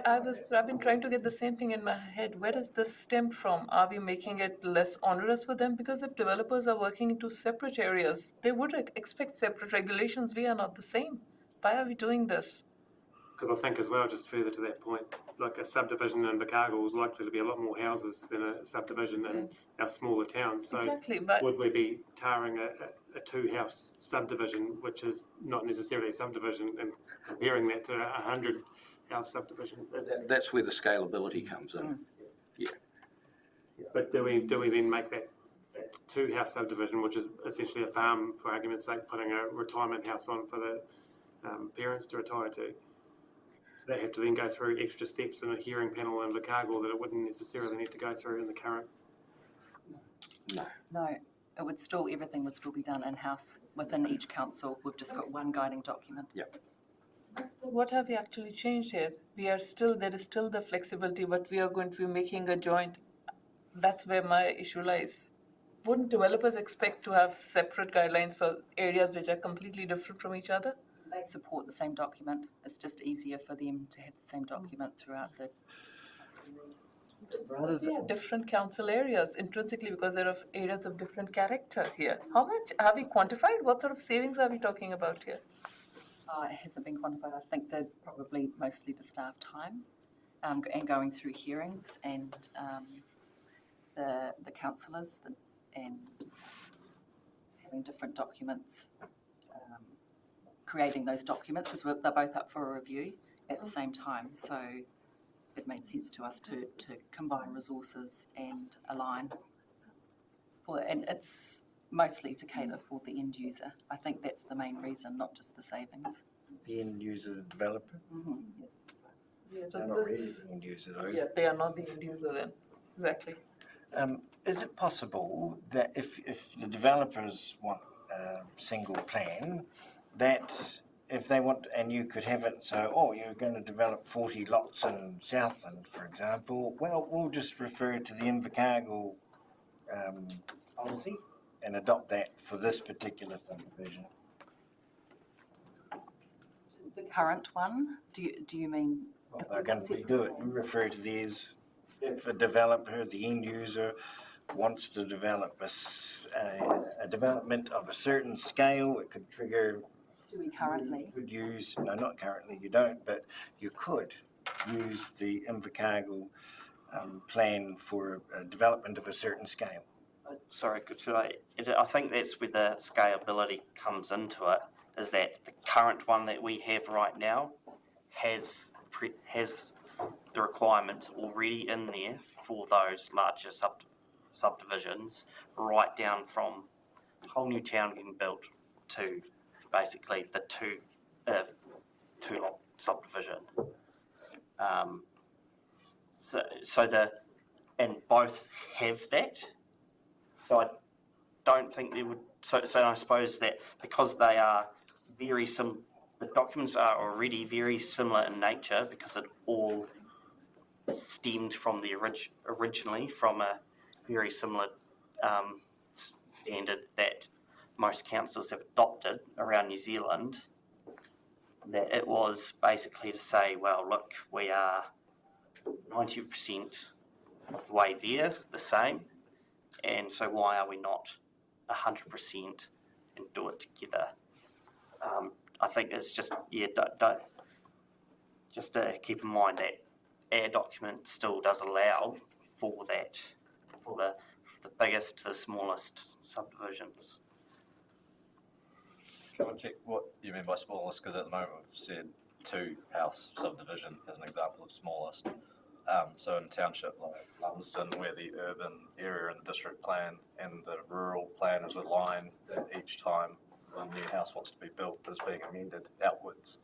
I've been trying to get the same thing in my head. Where does this stem from? Are we making it less onerous for them? Because if developers are working into separate areas, they would expect separate regulations. We are not the same. Why are we doing this? Because I think as well, just further to that point, like a subdivision in Invercargill is likely to be a lot more houses than a subdivision in our smaller towns. So exactly, but would we be tarring a two-house subdivision, which is not necessarily a subdivision, and comparing that to a 100-house subdivision? That's where the scalability comes in. Yeah. But do we then make that two-house subdivision, which is essentially a farm, for argument's sake, putting a retirement house on for the parents to retire to? So they have to then go through extra steps in a hearing panel in Invercargill that it wouldn't necessarily need to go through in the current. No, it would still, everything would still be done in-house within each council. We've just got one guiding document. Yep. What have we actually changed here? There is still the flexibility, but we are going to be making a joint. That's where my issue lies. Wouldn't developers expect to have separate guidelines for areas which are completely different from each other? They support the same document. It's just easier for them to have the same document throughout the. They are different council areas intrinsically because there are areas of different character here. How much have we quantified? What sort of savings are we talking about here? It hasn't been quantified. I think that probably mostly the staff time and going through hearings and the councillors and having different documents. Creating those documents because they're both up for a review at the same time, so it made sense to us to combine resources and align and it's mostly to cater for the end user. I think that's the main reason, not just the savings. The end user, the developer? Yes, that's right. Yeah, They're not really the end user though. Yeah, they are not the end user then. Exactly. Is it possible that if the developers want a single plan, that if they want, and you could have it so, you're going to develop 40 lots in Southland, for example, well, we'll just refer to the Invercargill policy and adopt that for this particular subdivision. The current one, do you mean? Well, they're going to redo it. We refer to these, if a developer, the end user, wants to develop a development of a certain scale, it could trigger. Do we currently? You could use, no, not currently, you don't, but you could use the Invercargill plan for development of a certain scale. Sorry, I think that's where the scalability comes into it, is that the current one that we have right now has the requirements already in there for those larger subdivisions, right down from a whole new town getting built to basically the two lot subdivision. And both have that. So I don't think there would. So I suppose that because they are very the documents are already very similar in nature because it all stemmed from the originally from a very similar standard that most councils have adopted around New Zealand, that it was basically to say, well, look, we are 90% of the way there, the same, and so why are we not 100% and do it together. I think it's just, just to keep in mind that our document still does allow for that, for the biggest to the smallest subdivisions. Can I check what you mean by smallest? Because at the moment we've said 2-house subdivision as an example of smallest. So in a township like Lumsden, where the urban area in the district plan and the rural plan is aligned, that each time a new house wants to be built is being amended outwards,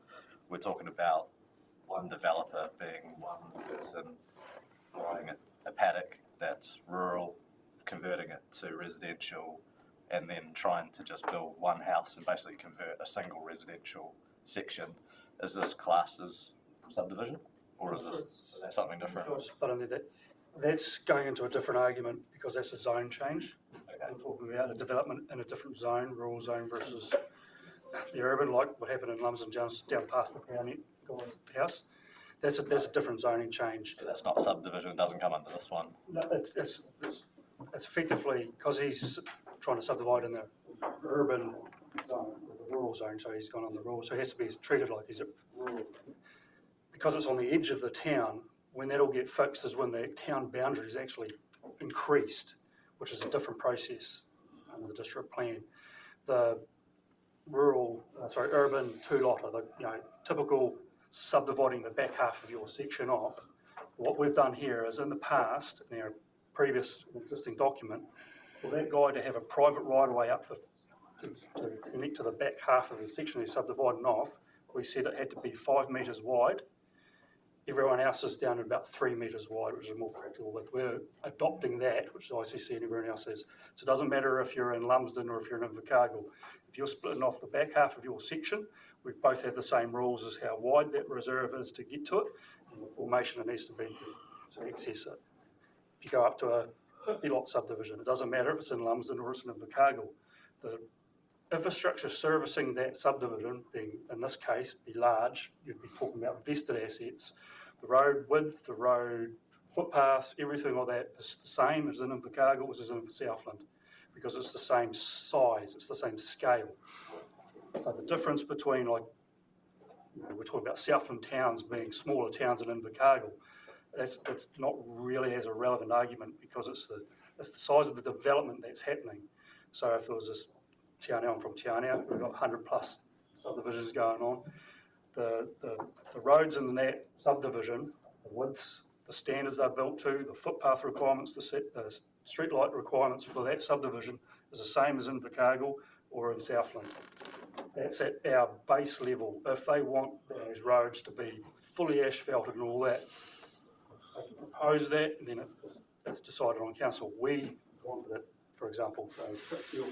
we're talking about one developer being one person buying a paddock that's rural, converting it to residential, and then trying to just build one house and basically convert a single residential section. Is this classed as subdivision, or is this something different? But I mean, that's going into a different argument because that's a zone change. Okay. I'm talking about a development in a different zone, rural zone versus the urban, like what happened in Lumsden down past the Pownette house. That's a different zoning change. So that's not subdivision, it doesn't come under this one? No, it's effectively, because he's trying to subdivide in the urban zone, the rural zone, so he's gone on the rural, so he has to be treated like he's a rural. Because it's on the edge of the town, when that'll get fixed is when the town boundary is actually increased, which is a different process under the district plan. The urban two-lotter, the typical subdividing the back half of your section off. What we've done here is in the past, in our previous existing document, for that guy to have a private right-of-way up to connect to the back half of the section he's subdividing off, we said it had to be 5 metres wide. Everyone else is down at about 3 metres wide, which is more practical. But we're adopting that, which ICC and everyone else says. So it doesn't matter if you're in Lumsden or if you're in Invercargill. If you're splitting off the back half of your section, we both have the same rules as how wide that reserve is to get to it and the formation it needs to be to access it. If you go up to a 50-lot subdivision, it doesn't matter if it's in Lumsden or it's in Invercargill. The infrastructure servicing that subdivision, being in this case, be large, you'd be talking about vested assets. The road width, the road footpath, everything like that is the same as in Invercargill as in Southland, because it's the same size, it's the same scale. So the difference between, like, we're talking about Southland towns being smaller towns than Invercargill, that's not really as a relevant argument because it's the size of the development that's happening. So if there was this Tianao, I'm from Tianao, we've got 100 plus subdivisions going on. The roads in that subdivision, the widths, the standards they're built to, the footpath requirements, the street light requirements for that subdivision is the same as in Invercargill or in Southland. That's at our base level. If they want those roads to be fully asphalted and all that, they can propose that, and then it's decided on council. We wanted it, for example, so chip seal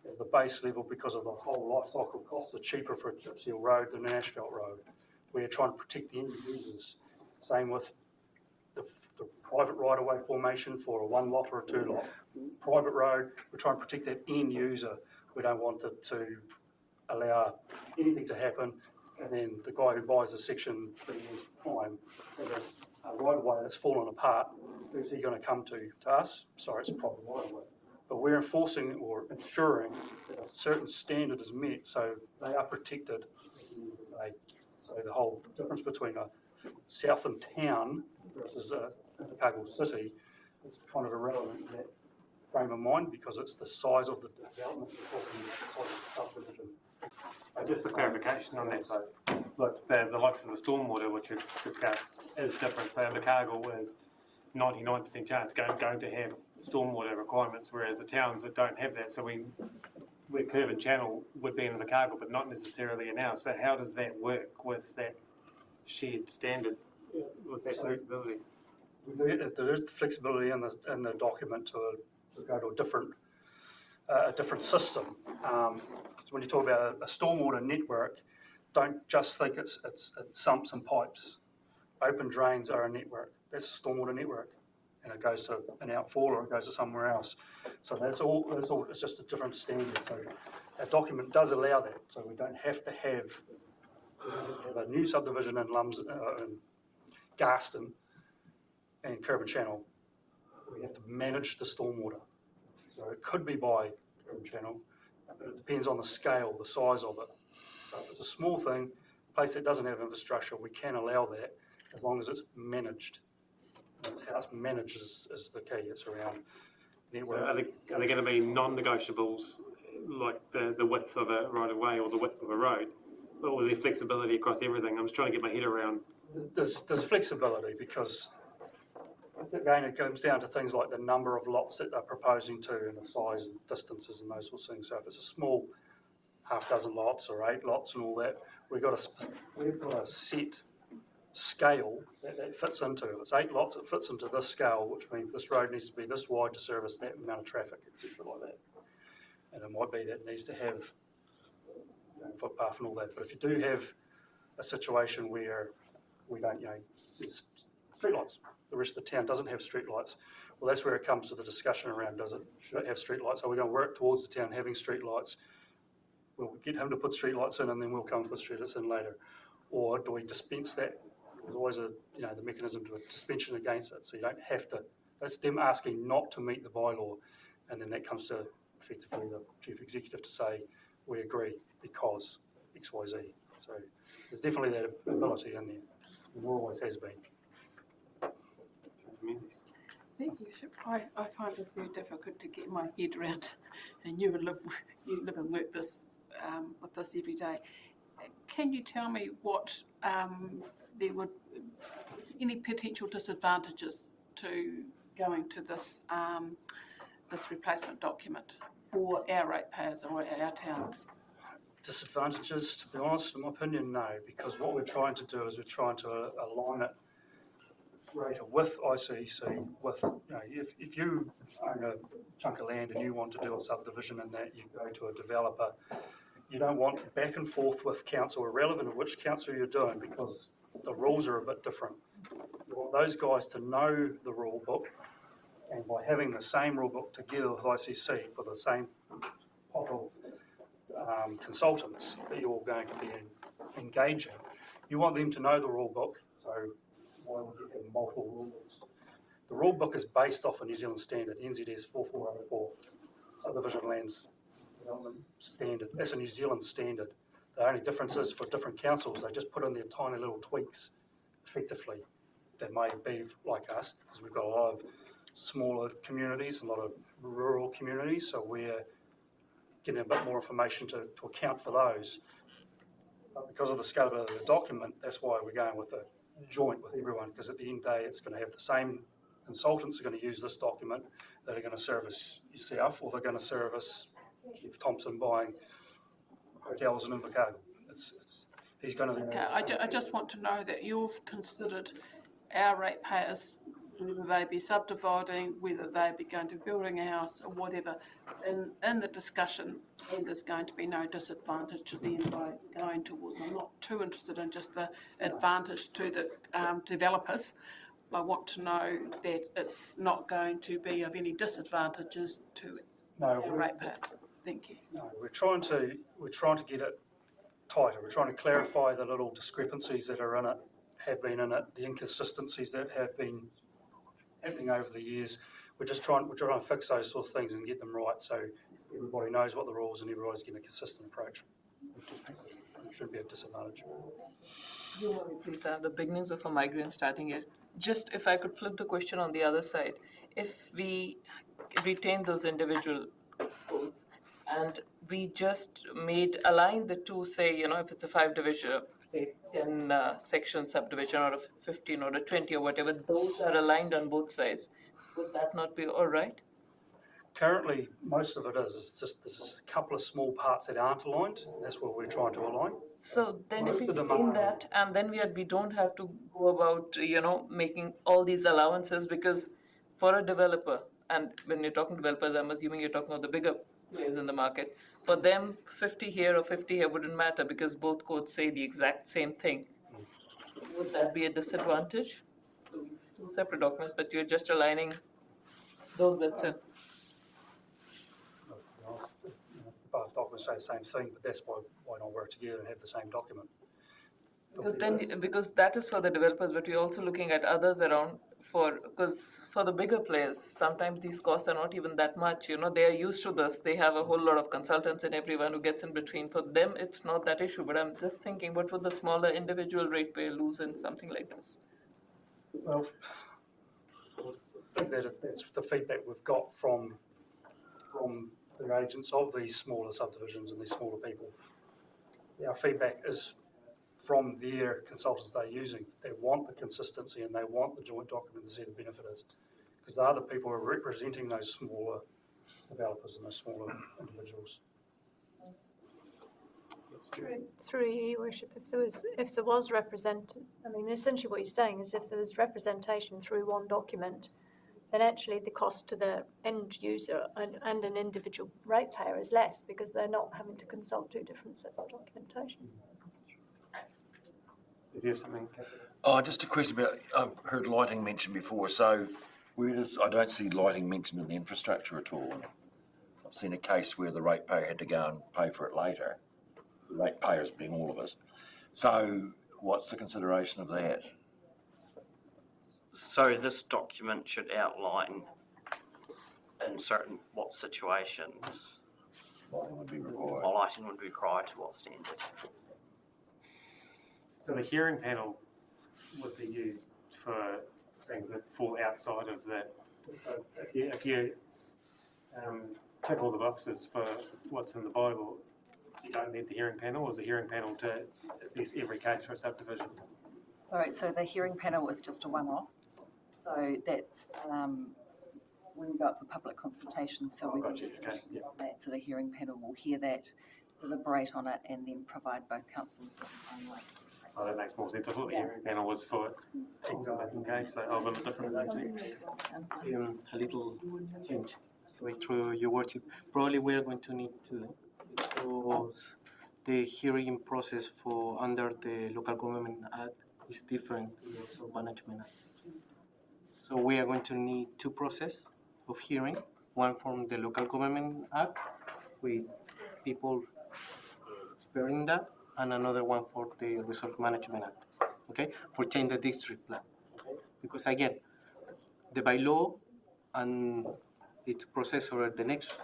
as the base level because of the whole life cycle costs are cheaper for a chip seal road than an asphalt road. We're trying to protect the end users. Same with the private right-of-way formation for a 1-lot or a 2-lot. Private road, we're trying to protect that end user. We don't want it to allow anything to happen, and then the guy who buys a section for the time has a right-of-way that's fallen apart. Who's he going to come to? To us? Sorry, it's a private right-of-way. But we're enforcing or ensuring that a certain standard is met so they are protected. So the whole difference between a Southland town versus a Invercargill city is kind of irrelevant in that frame of mind because it's the size of the development we're talking about, the size of the subdivision. Just a clarification on that, so look, the likes of the stormwater, which is discussed, is different. So Invercargill is 99% chance going to have stormwater requirements, whereas the towns that don't have that, so where curb and channel would be in Invercargill, but not necessarily in ours. So how does that work with that shared standard, with that flexibility? There is flexibility in the document to go to a different system. When you talk about a stormwater network, don't just think it's sumps and pipes. Open drains are a network. That's a stormwater network, and it goes to an outfall or it goes to somewhere else. So that's all. It's just a different standard. So our document does allow that. So we don't have to have a new subdivision in Garston and curb and channel. We have to manage the stormwater. So it could be by curb and channel, but it depends on the scale, the size of it. So if it's a small thing, a place that doesn't have infrastructure, we can allow that as long as it's managed. And how it's managed is the key. It's around So are they going to be non-negotiables, like the width of a right-of-way or the width of a road? Or was there flexibility across everything? I'm just trying to get my head around. There's flexibility because, again, it comes down to things like the number of lots that they're proposing to and the size and distances and those sorts of things. So if it's a small half dozen lots or 8 lots and all that, we've got a set scale that fits into. If it's 8 lots, it fits into this scale, which means this road needs to be this wide to service that amount of traffic, etc. like that. And it might be that it needs to have footpath and all that. But if you do have a situation where we don't, streetlights, the rest of the town doesn't have streetlights, well, that's where it comes to the discussion around should it have streetlights? Are we going to work towards the town having streetlights? We'll get him to put streetlights in and then we'll come and put streetlights in later. Or do we dispense that? There's always the mechanism to a suspension against it, so you don't have to. That's them asking not to meet the bylaw, and then that comes to effectively the chief executive to say we agree because X, Y, Z. So there's definitely that ability in there. There always has been. Thank you. I find it very difficult to get my head around, and you live and work this with this every day. Can you tell me what there would any potential disadvantages to going to this this replacement document for our ratepayers or our towns? Disadvantages, to be honest, in my opinion, no, because what we're trying to do is we're trying to align it greater with ICEC. With if you own a chunk of land and you want to do a subdivision and that you go to a developer, you don't want back and forth with council, irrelevant of which council you're doing, because the rules are a bit different. You want those guys to know the rule book, and by having the same rule book together with ICC for the same pot of consultants that you're going to be engaging, you want them to know the rule book. So why would you have multiple rule books? The rule book is based off a New Zealand standard, NZS 4404, subdivision lands development standard. That's a New Zealand standard. The only difference is for different councils, they just put in their tiny little tweaks, effectively, that may be like us, because we've got a lot of smaller communities, a lot of rural communities, so we're getting a bit more information to account for those. But because of the scalability of the document, that's why we're going with a joint with everyone, because at the end of the day, it's going to have the same consultants are going to use this document that are going to service yourself, or they're going to service Jeff Thompson buying hotels in Invercargill. He's going to. Okay, I just want to know that you've considered our ratepayers, whether they be subdividing, whether they be going to building a house or whatever, in the discussion, and there's going to be no disadvantage to them by going towards. I'm not too interested in just the advantage to the developers. I want to know that it's not going to be of any disadvantages to our ratepayers. Thank you. No, we're trying to get it tighter. We're trying to clarify the little discrepancies that are in it, have been in it, the inconsistencies that have been happening over the years. We're trying to fix those sorts of things and get them right, so everybody knows what the rules and everybody's getting a consistent approach. It shouldn't be a disadvantage. Please, the beginnings of a migrant starting here. Just if I could flip the question on the other side, if we retain those individual codes and we just align the two, say, if it's a 5 division, say 10 section subdivision, or a 15 or a 20 or whatever, those are aligned on both sides. Would that not be all right? Currently, most of it is. It's just there's a couple of small parts that aren't aligned. That's what we're trying to align. So then if we retain that, and then we don't have to go about, making all these allowances, because for a developer, and when you're talking developers, I'm assuming you're talking about the bigger players in the market, for them, 50 here or 50 here wouldn't matter because both codes say the exact same thing. Would that be a disadvantage? Two separate documents, but you're just aligning those bits in. Both documents say the same thing, but that's why not work together and have the same document. Because that is for the developers, but we're also looking at others around because for the bigger players, sometimes these costs are not even that much. They are used to this. They have a whole lot of consultants and everyone who gets in between. For them, it's not that issue. But I'm just thinking, what would the smaller individual ratepayer lose in something like this? Well, I think that's the feedback we've got from the agents of these smaller subdivisions and these smaller people. Our feedback is from their consultants they're using. They want the consistency and they want the joint document to see the benefit is. Because they're the people who are representing those smaller developers and those smaller individuals. Through you, Your Worship, if there was represented, I mean, essentially what you're saying is if there was representation through one document, then actually the cost to the end user and an individual ratepayer is less because they're not having to consult two different sets of documentation. If you have something, Oh, just a question about, I've heard lighting mentioned before, so I don't see lighting mentioned in the infrastructure at all. I've seen a case where the ratepayer had to go and pay for it later, the ratepayers being all of us. So what's the consideration of that? So this document should outline in certain what situations lighting would be required. Lighting would be required to what standard. So the hearing panel would be used for things that fall outside of the. So if you tick all the boxes for what's in the Bible, you don't need the hearing panel, or is the hearing panel to assess every case for a subdivision? Sorry, so the hearing panel is just a one-off. So that's when we go up for public consultation. So we will okay. Yeah. that. So the hearing panel will hear that, deliberate on it, and then provide both councils with the final. Oh, that makes more sense. I thought the hearing panel was for in case, so I was on a different page. A little change. So through your worship, probably we are going to need to, because the hearing process for under the Local Government Act is different to the Resource Management Act. So we are going to need two processes of hearing, one from the Local Government Act with people experiencing that, and another one for the Resource Management Act, okay, for change the district plan. Okay? Because again, the bylaw and its process or the next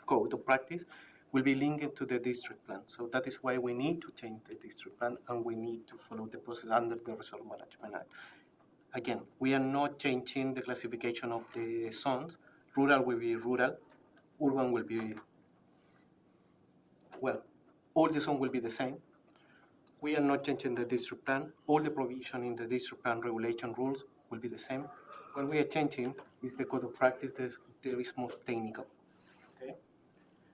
code of practice will be linked to the district plan. So that is why we need to change the district plan and we need to follow the process under the Resource Management Act. Again, we are not changing the classification of the zones. Rural will be rural, urban will be, well, all the zones will be the same. We are not changing the district plan. All the provision in the district plan regulation rules will be the same. What we are changing is the code of practice that is more technical. Okay?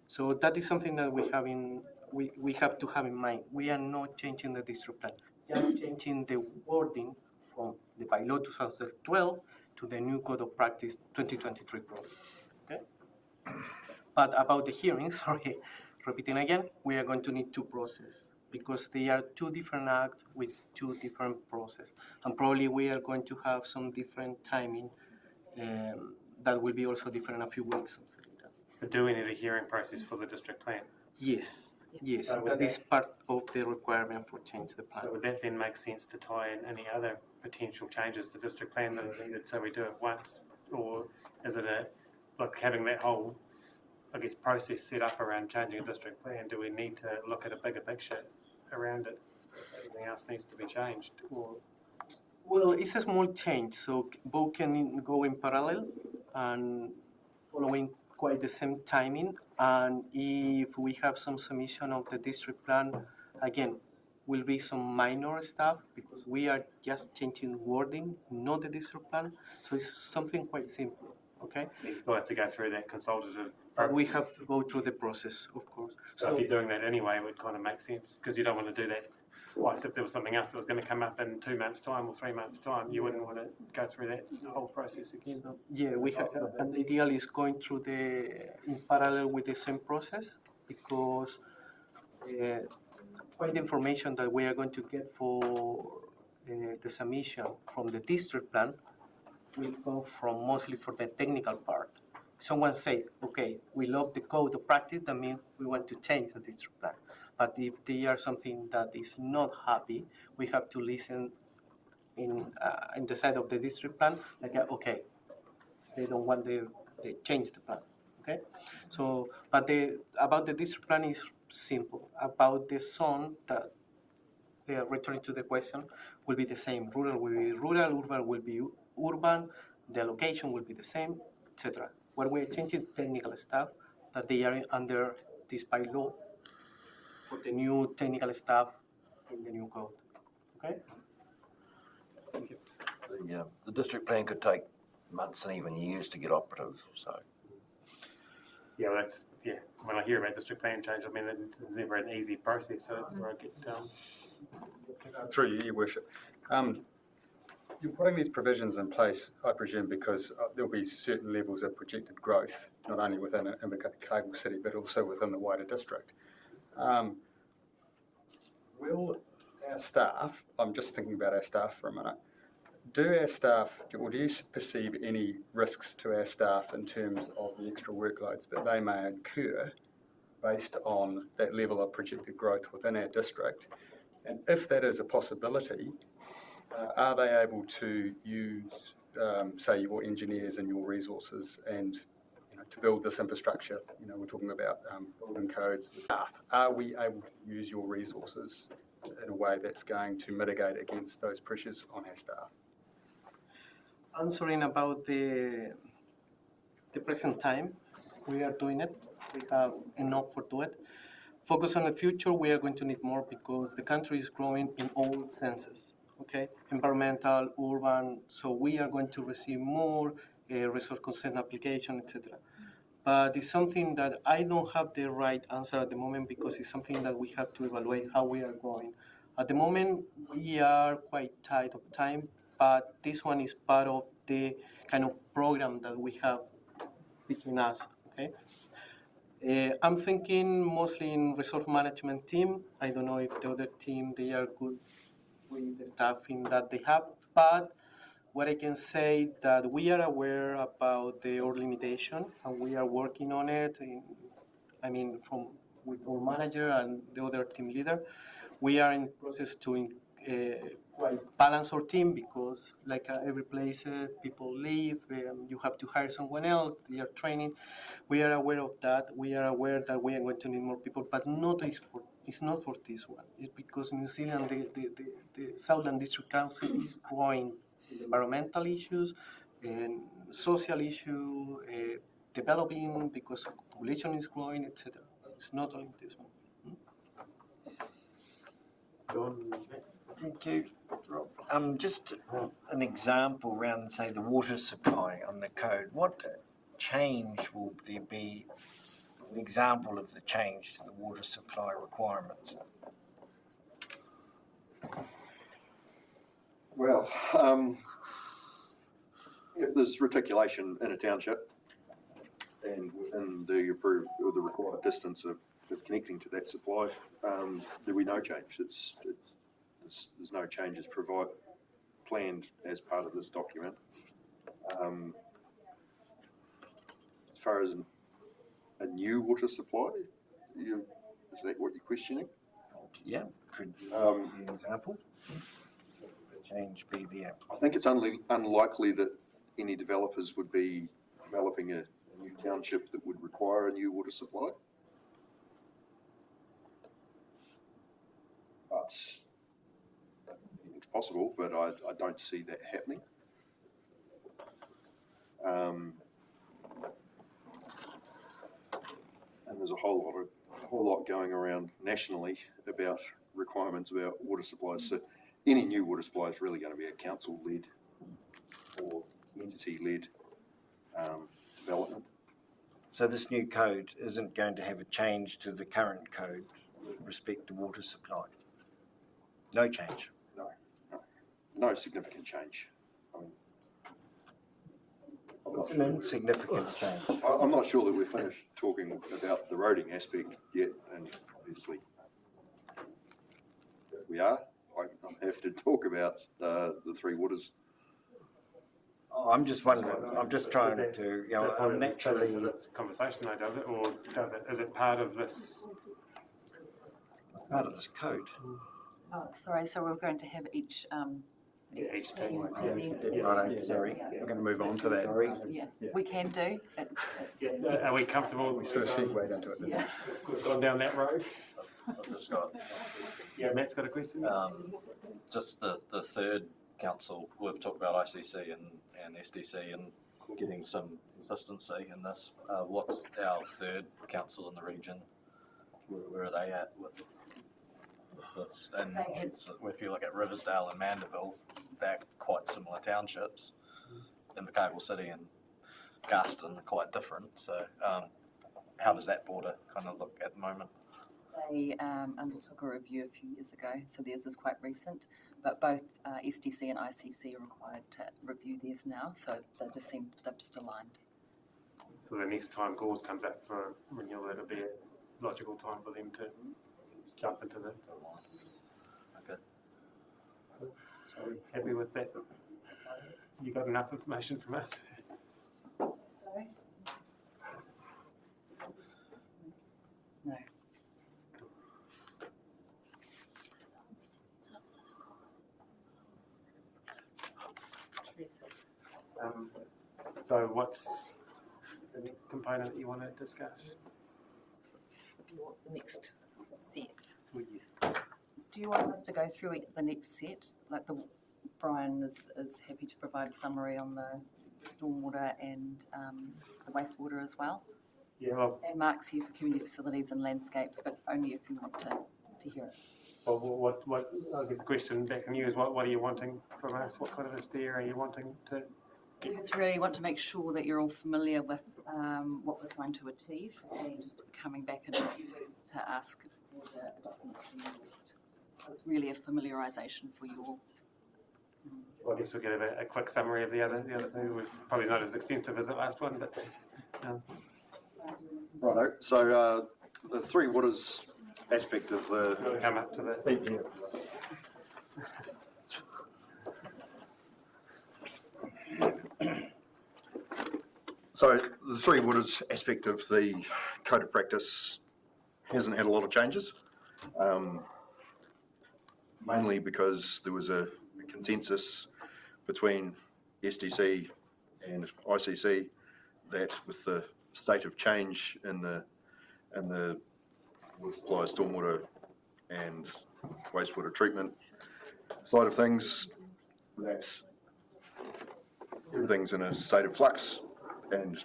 So that is something that we have to have in mind. We are not changing the district plan. We are changing the wording from the bylaw 2012 to the new code of practice 2023 program. Okay? But about the hearings, sorry, repeating again, we are going to need two processes because they are two different acts with two different processes. And probably we are going to have some different timing that will be also different in a few weeks. But do we need a hearing process for the district plan? Yes, yes, So that is part of the requirement for change the plan. So would that then make sense to tie in any other potential changes to the district plan that are needed so we do it once? Or is it like having that whole, I guess, process set up around changing a district plan? Do we need to look at a bigger picture around it? Everything else needs to be changed? Or well, it's a small change, so both can go in parallel and following quite the same timing. And if we have some submission of the district plan, again, will be some minor stuff because we are just changing wording, not the district plan. So it's something quite simple, okay? You still have to go through that consultative process. We have to go through the process, of course. So if you're doing that anyway, it would kind of make sense because you don't want to do that twice. If there was something else that was going to come up in 2 months' time or 3 months' time, you wouldn't want to go through that whole process again. Yeah, we have, and the ideal is going through in parallel with the same process because quite the information that we are going to get for the submission from the district plan will come from mostly for the technical part. Someone say, okay, we love the code of practice, that means we want to change the district plan. But if they are something that is not happy, we have to listen in the side of the district plan, like, okay, they don't want they change the plan, okay? So, but about the district plan is simple. About the zone, that returning to the question, will be the same. Rural will be rural, urban will be urban, the location will be the same, etc. What we're changing technical staff, that they are under this bylaw for the new technical staff in the new code, okay? Thank you. The district plan could take months and even years to get operative, so. Yeah, well, that's, yeah, when I hear about district plan change, I mean, it's never an easy process, so that's where I get Through you, Your Worship. You're putting these provisions in place, I presume, because there'll be certain levels of projected growth, not only within Invercargill City, but also within the wider district. Will our staff, I'm just thinking about our staff for a minute, do our staff, or do you perceive any risks to our staff in terms of the extra workloads that they may incur based on that level of projected growth within our district? And if that is a possibility, are they able to use, say, your engineers and your resources and to build this infrastructure? We're talking about building codes. Are we able to use your resources in a way that's going to mitigate against those pressures on our staff? Answering about the present time, we are doing it. We have enough for do it. Focus on the future, we are going to need more because the country is growing in all senses, okay? Environmental, urban, so we are going to receive more resource consent application, etc. But it's something that I don't have the right answer at the moment because it's something that we have to evaluate how we are going. At the moment, we are quite tight of time, but this one is part of the kind of program that we have between us, okay? I'm thinking mostly in resource management team. I don't know if the other team, they are good with the staffing that they have, but what I can say that we are aware about our limitation and we are working on it. With our manager and the other team leader, we are in process to balance our team because like every place people leave, you have to hire someone else, they are training. We are aware of that. We are aware that we are going to need more people, but it's not for this one. It's because New Zealand, the Southland District Council is growing in environmental issues and social issues, developing because population is growing, etc. It's not only this one. Thank you, Rob. Just an example around, say, the water supply on the code. What change will there be? An example of the change to the water supply requirements? Well, if there's reticulation in a township and within the approved or the required distance of connecting to that supply, there'll be no change. There's no changes planned as part of this document. As far as a new water supply, is that what you're questioning? Yeah, could be an example. Change be there. I think it's unlikely that any developers would be developing a new township that would require a new water supply. But it's possible, but I don't see that happening. And there's a whole lot going around nationally about requirements about water supplies. So any new water supply is really going to be a council-led or entity-led development. So this new code isn't going to have a change to the current code with respect to water supply? No change? No significant change. It's an insignificant change. I'm not sure that we're finished talking about the roading aspect yet, and obviously if we are, I'm happy to talk about the three waters. I'm just wondering, I'm just trying to, I'm naturally... This conversation though, does it? Or is it part of this? part of this code. Oh, sorry, so we're going to have each each team team. present. Right, Sorry. we're going to move on to that. Sorry. Yeah, we can do. Are we comfortable? We sort of segued into it. didn't we? Yeah. We've gone down that road. I've just got, Yeah, Matt's got a question. just the third council, we've talked about ICC and SDC and getting some consistency in this. What's our third council in the region? Where are they at with this? And so if you look at Riversdale and Mandeville, they're quite similar townships. Invercargill City and Garston are quite different. So how does that border kind of look at the moment? They undertook a review a few years ago, so theirs is quite recent, but both SDC and ICC are required to review theirs now, so they've just aligned. So the next time Gores comes up for renewal, it'll be a logical time for them to jump into the. Okay. So happy with that? You got enough information from us? Sorry? No. So what's the next component that you want to discuss? What's the next set? Do you want us to go through the next set? Like Brian is happy to provide a summary on the stormwater and the wastewater as well. Yeah, well, and Mark's here for community facilities and landscapes, but only if you want to hear it. well, what I guess the question back to you is what are you wanting from us? What kind of a steer are you wanting to? We just really want to make sure that you're all familiar with what we're trying to achieve, and coming back in a few weeks to ask for the documents to be released. So it's really a familiarisation for you all. Well, I guess we'll get a quick summary of the other two. We're probably not as extensive as the last one, but. Righto. So the Three Waters aspect of the. We'll come up to the. So the Three Waters aspect of the code of practice hasn't had a lot of changes, mainly because there was a consensus between SDC and ICC that with the state of change in the water supply, stormwater and wastewater treatment side of things, that everything's in a state of flux, and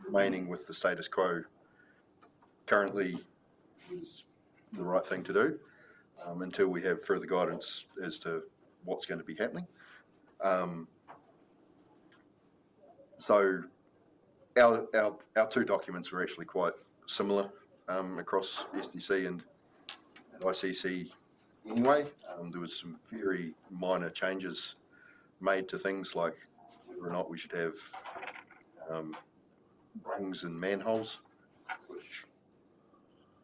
remaining with the status quo currently is the right thing to do until we have further guidance as to what's going to be happening. So our two documents were actually quite similar across SDC and ICC anyway. There was some very minor changes made to things like whether or not we should have rungs and manholes, which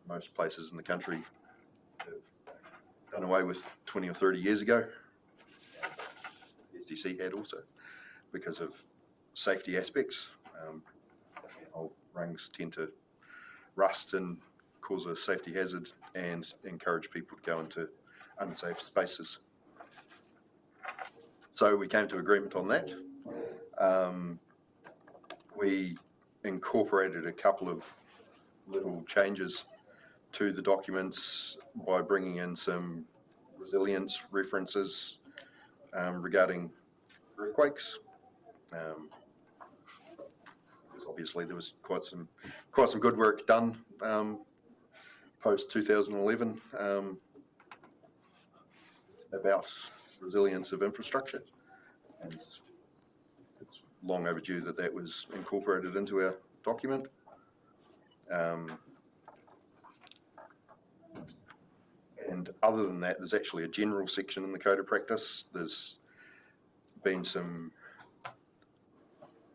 most places in the country have done away with 20 or 30 years ago. SDC had also, because of safety aspects. Manhole rungs tend to rust and cause a safety hazard and encourage people to go into unsafe spaces. So we came to agreement on that. We incorporated a couple of little changes to the documents by bringing in some resilience references regarding earthquakes. Because obviously there was quite some good work done post 2011 about resilience of infrastructure, and it's long overdue that was incorporated into our document. And other than that, there's actually a general section in the Code of Practice. There's been some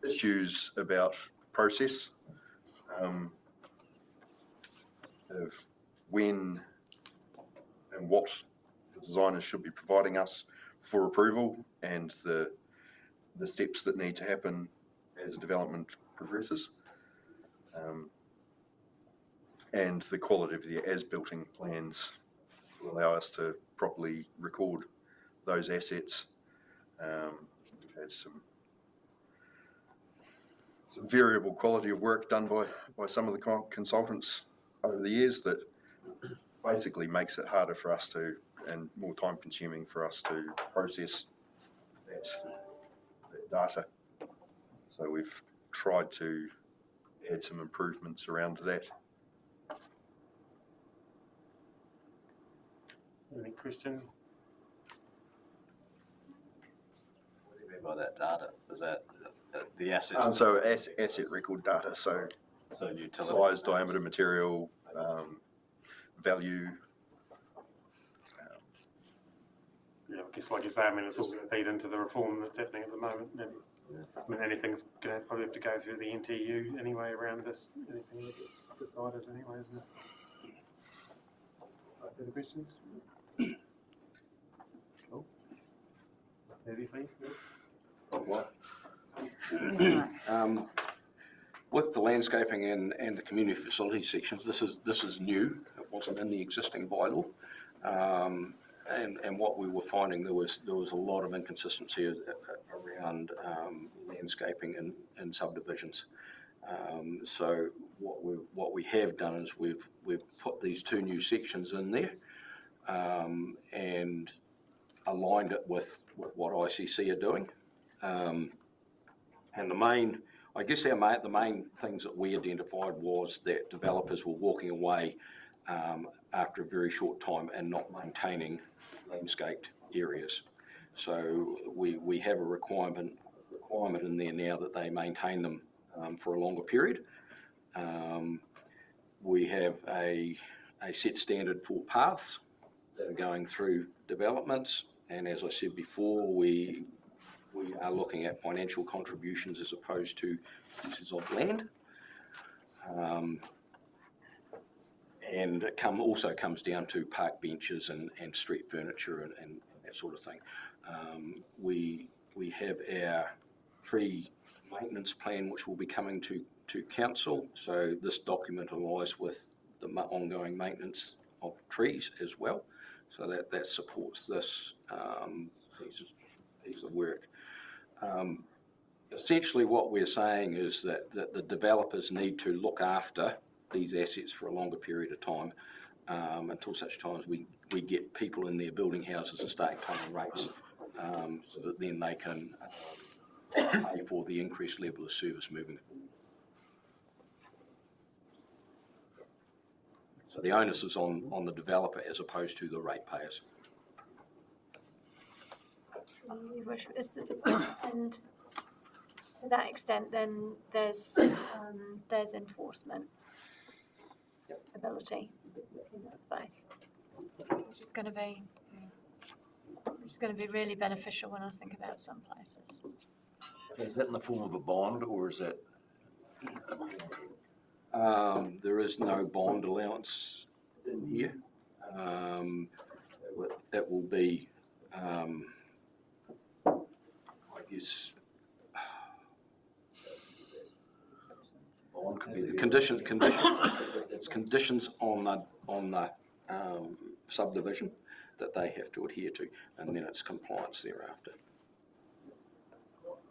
issues about process of when and what the designers should be providing us for approval, and the steps that need to happen as development progresses, and the quality of the as-builting plans will allow us to properly record those assets. We've had some variable quality of work done by some of the consultants over the years that basically makes it harder for us to, and more time consuming for us to process that data. So we've tried to add some improvements around that. Any questions? What do you mean by that data? Is that the assets? So asset record data, so utility size, diameter, material, value. Yeah, I guess like you say, I mean, it's all going to feed into the reform that's happening at the moment. And, I mean, anything's going to probably have to go through the NTU anyway around this. Anything that gets decided anyway, isn't it? Further questions? Cool. That's easy for you. What? With the landscaping and the community facilities sections, this is new. It wasn't in the existing bylaw, and what we were finding, there was a lot of inconsistency around landscaping in subdivisions. So what we have done is we've put these 2 new sections in there, and aligned it with what ICC are doing. And the main things that we identified was that developers were walking away after a very short time and not maintaining landscaped areas. So we have a requirement in there now that they maintain them for a longer period. We have a set standard for paths that are going through developments, and as I said before, we are looking at financial contributions as opposed to pieces of land. And it also comes down to park benches and street furniture and that sort of thing. We have our tree maintenance plan, which will be coming to council. So this document aligns with the ongoing maintenance of trees as well. So that supports this piece of work. Essentially what we're saying is that the developers need to look after these assets for a longer period of time, until such times we get people in there building houses and start paying rates, so that then they can pay for the increased level of service moving forward. So the onus is on the developer as opposed to the ratepayers. Your Worship, and to that extent, then there's enforcement ability in that space, which is going to be really beneficial when I think about some places. Is that in the form of a bond, or is that? There is no bond allowance in here. That will be, I guess, bond could be the conditions. It's conditions on the subdivision that they have to adhere to, and then it's compliance thereafter.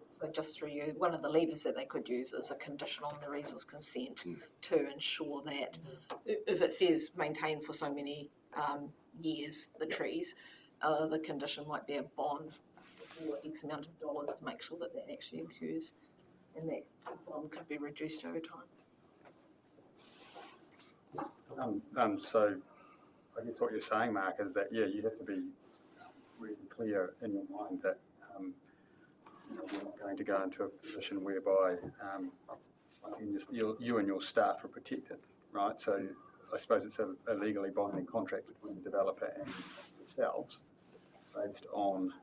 So just through you, one of the levers that they could use is a condition on the resource consent to ensure that if it says maintain for so many years the trees, the condition might be a bond for X amount of dollars to make sure that actually occurs, and that bond could be reduced over time. So I guess what you're saying, Mark, is that, yeah, you have to be really clear in your mind that we're not going to go into a position whereby you and your staff are protected, right? So I suppose it's a legally binding contract between the developer and yourselves based on,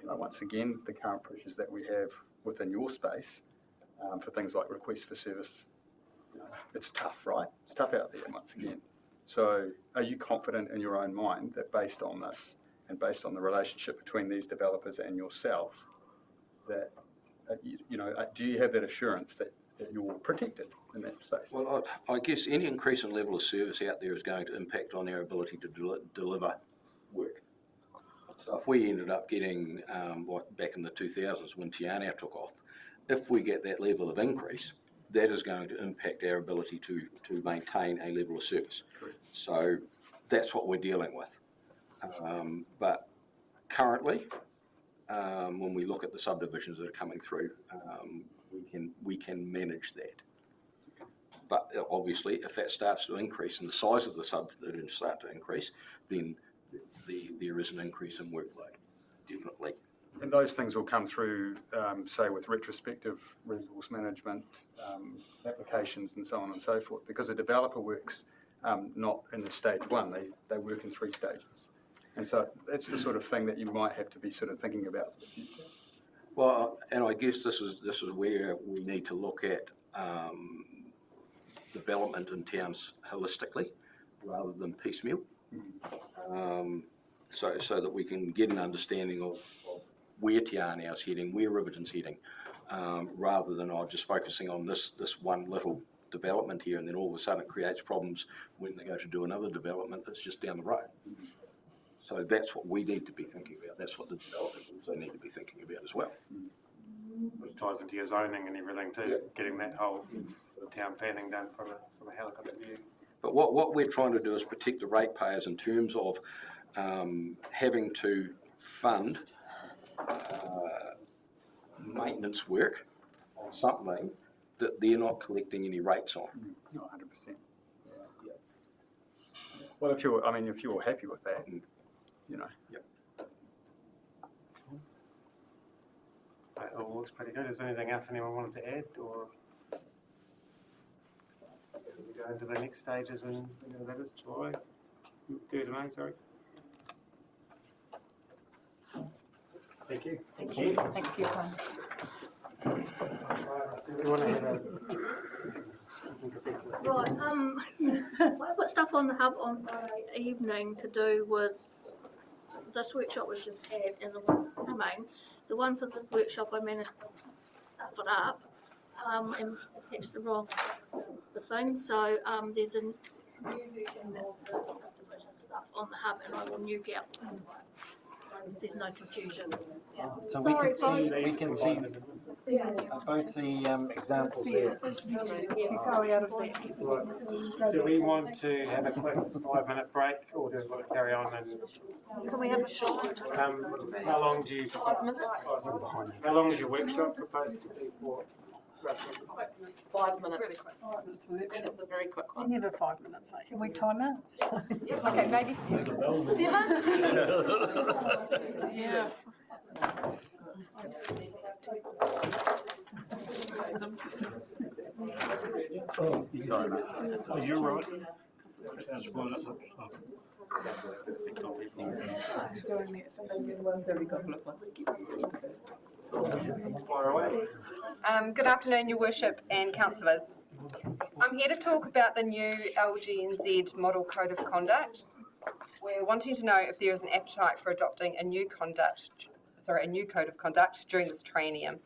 once again, the current pressures that we have within your space for things like requests for service. It's tough, right? It's tough out there, once again. So are you confident in your own mind that based on this and based on the relationship between these developers and yourself, that, do you have that assurance that you're protected in that space. Well, I guess any increase in level of service out there is going to impact on our ability to deliver work. So if we ended up getting, back in the 2000s when Te Anau took off, if we get that level of increase, that is going to impact our ability to maintain a level of service. Correct. So that's what we're dealing with. But currently, when we look at the subdivisions that are coming through, we can manage that. But obviously, if that starts to increase and the size of the subdivisions start to increase, then there is an increase in workload, definitely. And those things will come through, say, with retrospective resource management applications and so on and so forth, because a developer works not in the stage one, they work in 3 stages. And so that's the sort of thing that you might have to be sort of thinking about for the future. Well, and I guess this is where we need to look at development in towns holistically rather than piecemeal, so that we can get an understanding of where Te Anau's heading, where Riverton's heading, rather than just focusing on this one little development here, and then all of a sudden it creates problems when they go to do another development that's just down the road. So that's what we need to be thinking about. That's what the developers also need to be thinking about as well. Which ties into your zoning and everything too, getting that whole sort of town planning done from a helicopter view. But what we're trying to do is protect the ratepayers in terms of having to fund maintenance work on something that they're not collecting any rates on. No, 100%. Yeah. Well, if you're happy with that, you know. Yep. That all looks pretty good. Is there anything else anyone wanted to add, or we go into the next stages and that is July, 3rd of May, sorry. Thank you. Thank you. Thanks for your time. Do we want to have a Right, I've got stuff on the hub on Friday evening to do with this workshop we've just had and the one that's coming. The one for this workshop I managed to stuff it up and attach the wrong thing. So there's a new version of the subdivision stuff on the hub and I will new get there's no confusion. Yeah. So we can see both the examples there. Do we want to have a quick 5-minute break, or do we want to carry on? And can we have a short? How long do you? 5 minutes. How long is your workshop proposed to be for? 5 minutes. And it's a very quick one. Never 5 minutes. Can we time out? Okay, maybe 7. 7? Yeah. Oh, sorry, mate. Oh, you're right. Good afternoon, Your Worship and councillors. I'm here to talk about the new LGNZ Model Code of Conduct. We're wanting to know if there is an appetite for adopting a new code of conduct during this triennium.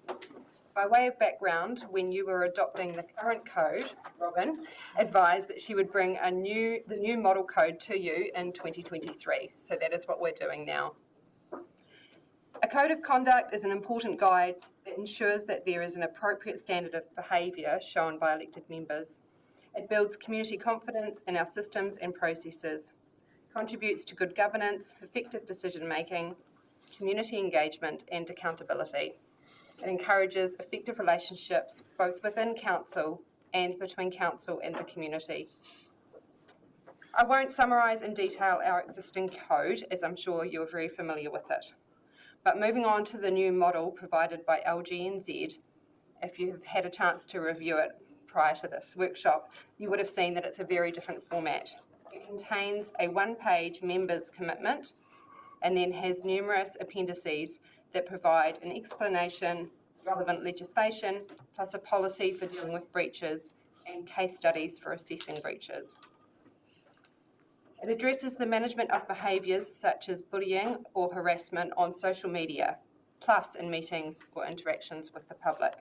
By way of background, when you were adopting the current code, Robin advised that she would bring the new model code to you in 2023. So that is what we're doing now. A code of conduct is an important guide that ensures that there is an appropriate standard of behaviour shown by elected members. It builds community confidence in our systems and processes, contributes to good governance, effective decision making, community engagement and accountability. It encourages effective relationships both within council and between council and the community. I won't summarise in detail our existing code, as I'm sure you're very familiar with it. But moving on to the new model provided by LGNZ, if you have had a chance to review it prior to this workshop, you would have seen that it's a very different format. It contains a 1-page members commitment and then has numerous appendices that provide an explanation, relevant legislation, plus a policy for dealing with breaches and case studies for assessing breaches. It addresses the management of behaviours such as bullying or harassment on social media, plus in meetings or interactions with the public.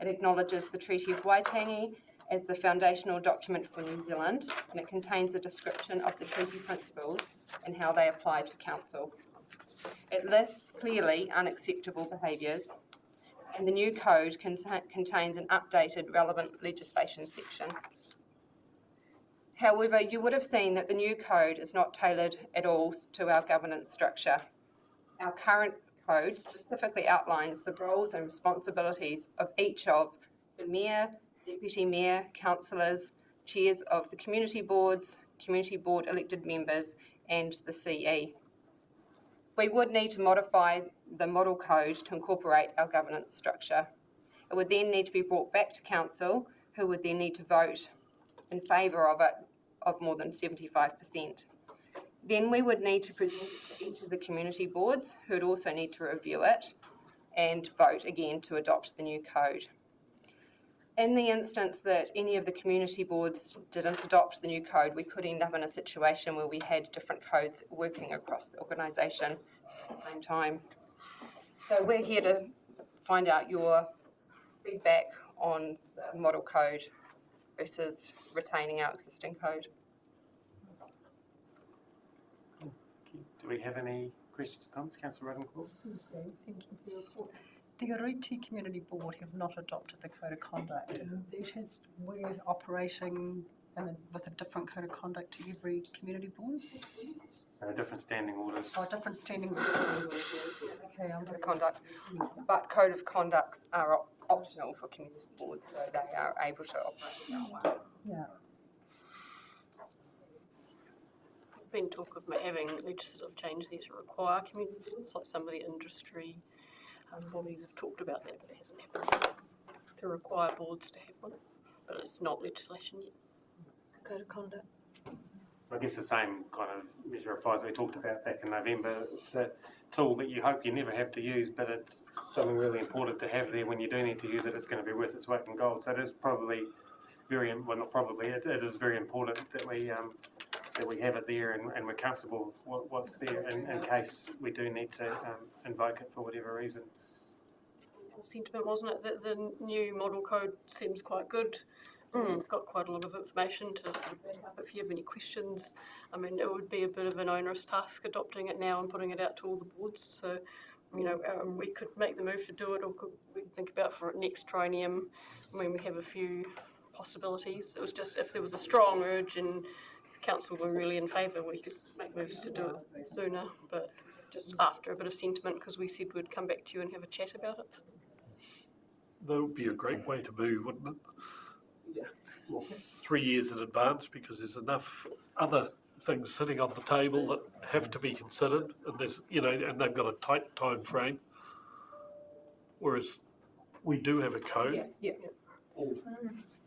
It acknowledges the Treaty of Waitangi as the foundational document for New Zealand, and it contains a description of the treaty principles and how they apply to council. It lists clearly unacceptable behaviours, and the new code contains an updated relevant legislation section. However, you would have seen that the new code is not tailored at all to our governance structure. Our current code specifically outlines the roles and responsibilities of each of the Mayor, Deputy Mayor, councillors, chairs of the community boards, community board elected members, and the CE. We would need to modify the model code to incorporate our governance structure. It would then need to be brought back to council, who would then need to vote in favour of it of more than 75%. Then we would need to present it to each of the community boards, who would also need to review it and vote again to adopt the new code. In the instance that any of the community boards didn't adopt the new code, we could end up in a situation where we had different codes working across the organisation at the same time. So we're here to find out your feedback on the model code versus retaining our existing code. Do we have any questions or comments? Councillor Rodencourt? Okay, thank you for your report. The Oriti Community Board have not adopted the Code of Conduct, and we're operating with a different Code of Conduct to every community board? Different standing orders. Oh, different standing orders. Okay, Code of conduct, but code of conducts are optional for community boards, so they are able to operate that way. Yeah. There's been talk of having legislative change there to require community boards, like some of the industry bodies have talked about that, but it hasn't happened. To require boards to have one, but it's not legislation yet. Code of conduct. I guess the same kind of measure applies we talked about back in November. It's a tool that you hope you never have to use, but it's something really important to have there. When you do need to use it, it's going to be worth its weight in gold. So it is probably very, well, not probably, it is very important that we have it there and we're comfortable with what's there in case we do need to invoke it for whatever reason. Sentiment, wasn't it, that the new model code seems quite good. It's got quite a lot of information to sort of back up if you have any questions. I mean, it would be a bit of an onerous task adopting it now and putting it out to all the boards. So, you know, we could make the move to do it, or we could think about for next triennium. I mean, we have a few possibilities. It was just if there was a strong urge and the council were really in favour, we could make moves to do it sooner. But just after a bit of sentiment, because we said we'd come back to you and have a chat about it. That would be a great way to move, wouldn't it? Yeah. 3 years in advance, because there's enough other things sitting on the table that have to be considered, and there's, you know, and they've got a tight time frame. Whereas we do have a code for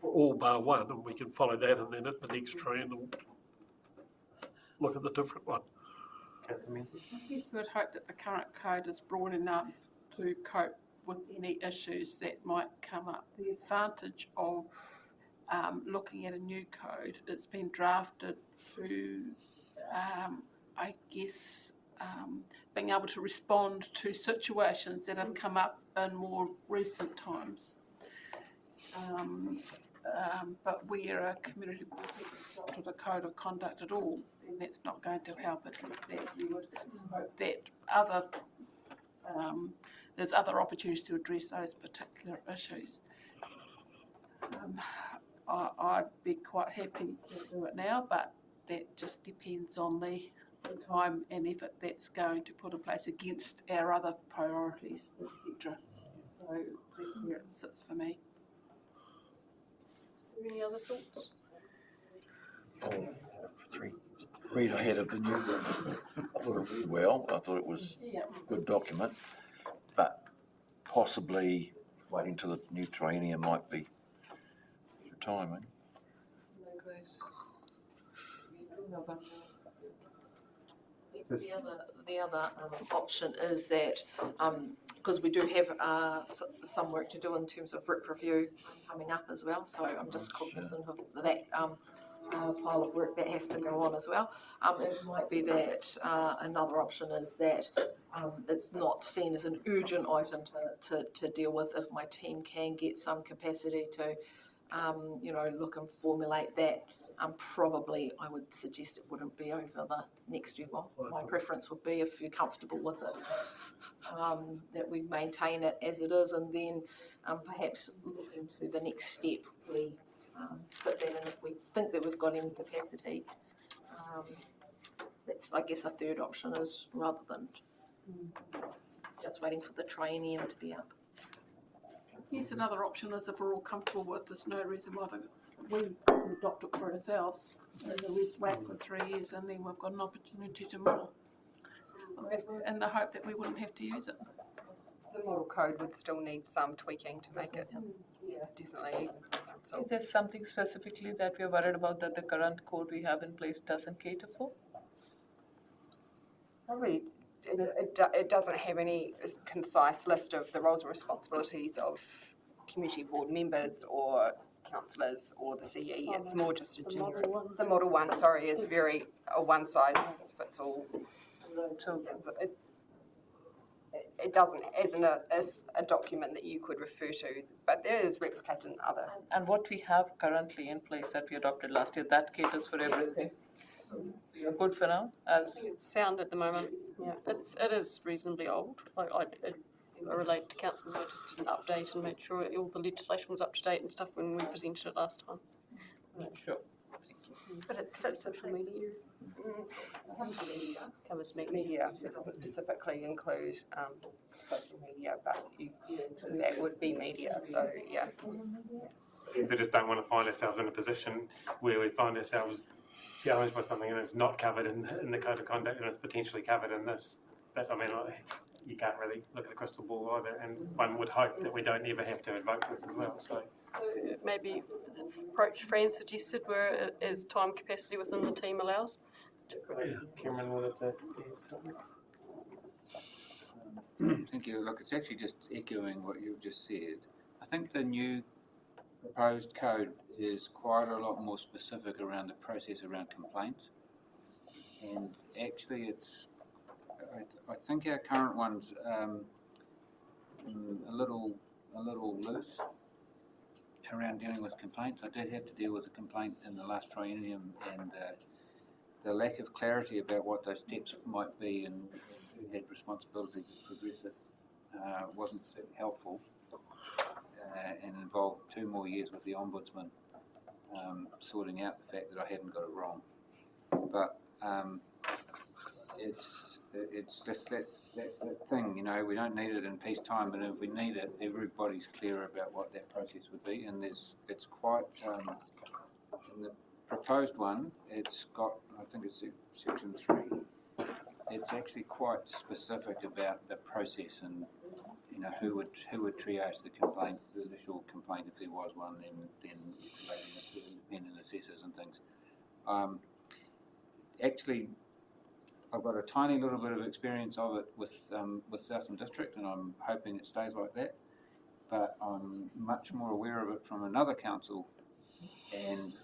all bar one, and we can follow that, and then at the next trend look at the different one. I guess we would hope that the current code is broad enough to cope with any issues that might come up. The advantage of looking at a new code, it's been drafted to, I guess, being able to respond to situations that have come up in more recent times. But where a community board hasn't adopted a code of conduct at all, then that's not going to help address that. We would hope that there's other opportunities to address those particular issues. I'd be quite happy to do it now, but that just depends on the time and effort that's going to put in place against our other priorities, etc. So that's where it sits for me. Is there any other thoughts? Read ahead of the new one. I thought it read well. I thought it was a good document, but possibly waiting till the new triennium might be timing. The other option is that because we do have some work to do in terms of RIP review coming up as well, so I'm just cognizant of that pile of work that has to go on as well. It might be that another option is that it's not seen as an urgent item to deal with if my team can get some capacity to, look and formulate that. Probably I would suggest it wouldn't be over the next year. Well, my preference would be, if you're comfortable with it, that we maintain it as it is, and then perhaps look into the next step. We fit that in if we think that we've got any capacity. That's, I guess, a third option, is rather than just waiting for the triennium to be up. Yes, another option is, if we're all comfortable with, there's no reason why we adopt it for ourselves, and then we wait for 3 years, and then we've got an opportunity to model, in the hope that we wouldn't have to use it. The model code would still need some tweaking to make it, definitely. Is there something specifically that we're worried about that the current code we have in place doesn't cater for? Probably it doesn't have any concise list of the roles and responsibilities of community board members or councillors or the CE. It's more just a generic. The model one, sorry, is very a one size fits all. It doesn't as a document that you could refer to, but there is replicated in other. And what we have currently in place that we adopted last year, that caters for everything. So you're good for now. As it's sound at the moment. Yeah, it is reasonably old. I relate to council. I just did an update and make sure all the legislation was up to date and stuff when we presented it last time. Sure. But it's for social media. Covers media. It doesn't specifically include social media, but that would be media. So yeah. We just don't want to find ourselves in a position where we find ourselves challenged by something and it's not covered in the code of conduct and it's potentially covered in this. But I mean, you can't really look at a crystal ball either, and one would hope that we don't ever have to invoke this as well. So maybe the approach Fran suggested, where as time capacity within the team allows. Yeah, Cameron wanted to add something. Thank you. Look, it's actually just echoing what you've just said. I think the new proposed code is quite a lot more specific around the process around complaints, and actually it's I think our current one's a little loose around dealing with complaints. I did have to deal with a complaint in the last triennium, and the lack of clarity about what those steps might be and who had responsibility to progress it wasn't helpful, and involved 2 more years with the Ombudsman sorting out the fact that I hadn't got it wrong. But it's just that's that thing, we don't need it in peacetime, but if we need it, everybody's clear about what that process would be, and it's quite, in the proposed one, it's got, I think it's section 3, it's actually quite specific about the process and, who would triage the complaint, the initial complaint if there was one, then relating it to independent assessors and things. Actually, I've got a tiny little bit of experience of it with Southland District, and I'm hoping it stays like that. But I'm much more aware of it from another council, and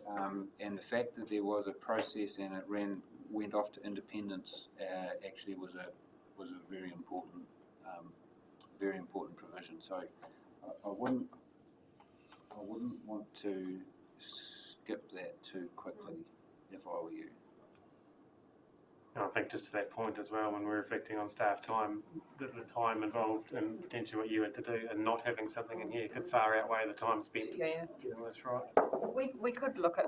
the fact that there was a process and it went off to independence actually was a very important provision. So I wouldn't want to skip that too quickly if I were you. And I think just to that point as well, when we're reflecting on staff time, the time involved in potentially what you had to do, and not having something in here could far outweigh the time spent getting this right. We could look at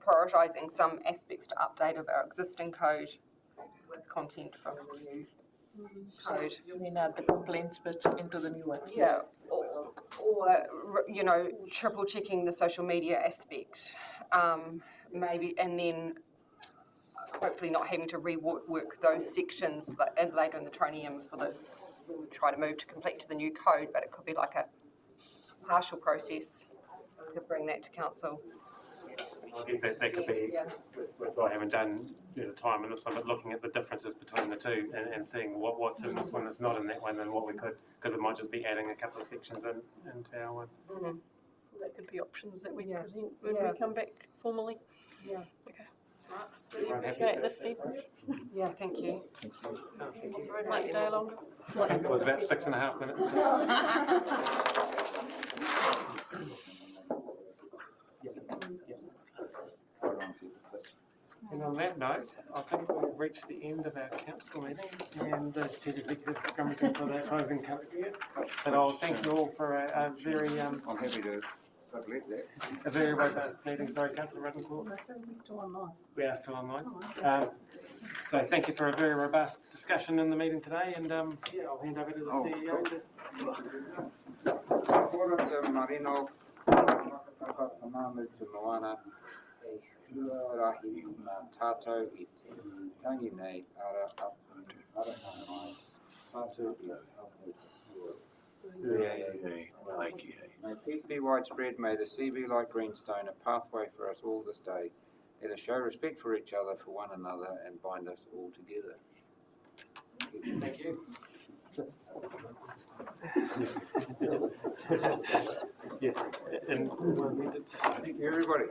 prioritising some aspects to update of our existing code with content from the new code. You mean add the complaints bit into the new one? Yeah, or triple checking the social media aspect, maybe, and then hopefully not having to rework those sections later in the triennium when we try to move to complete to the new code, but it could be like a partial process. We could bring that to council. I guess that could be, which I haven't done the time in this one, but looking at the differences between the two and seeing what's in this one that's not in that one, and what we could, because it might just be adding a couple of sections into our one. That could be options that we present when we come back formally. Yeah. Okay. Everyone happy Appreciate the with that? feedback. Yeah, thank you. Might be day longer. I think it was about 6.5 minutes. And on that note, I think we've reached the end of our council meeting, and the Chief Executive is coming for that closing comment. But I'll thank you all for a very I'm happy to sublet that. a very robust meeting. Sorry, Councillor Riddencourt. So we're still online. We are still online. Oh, So thank you for a very robust discussion in the meeting today, and yeah, I'll hand over to the CEO. Ora te marino, whakapanamu te moana, e huarahi ngā tātou I te tangi nei ara mai, tātou I May peace be widespread, may the sea be like greenstone, a pathway for us all this day. Let us show respect for each other, for one another, and bind us all together. Thank you. Yeah, and thank you, everybody.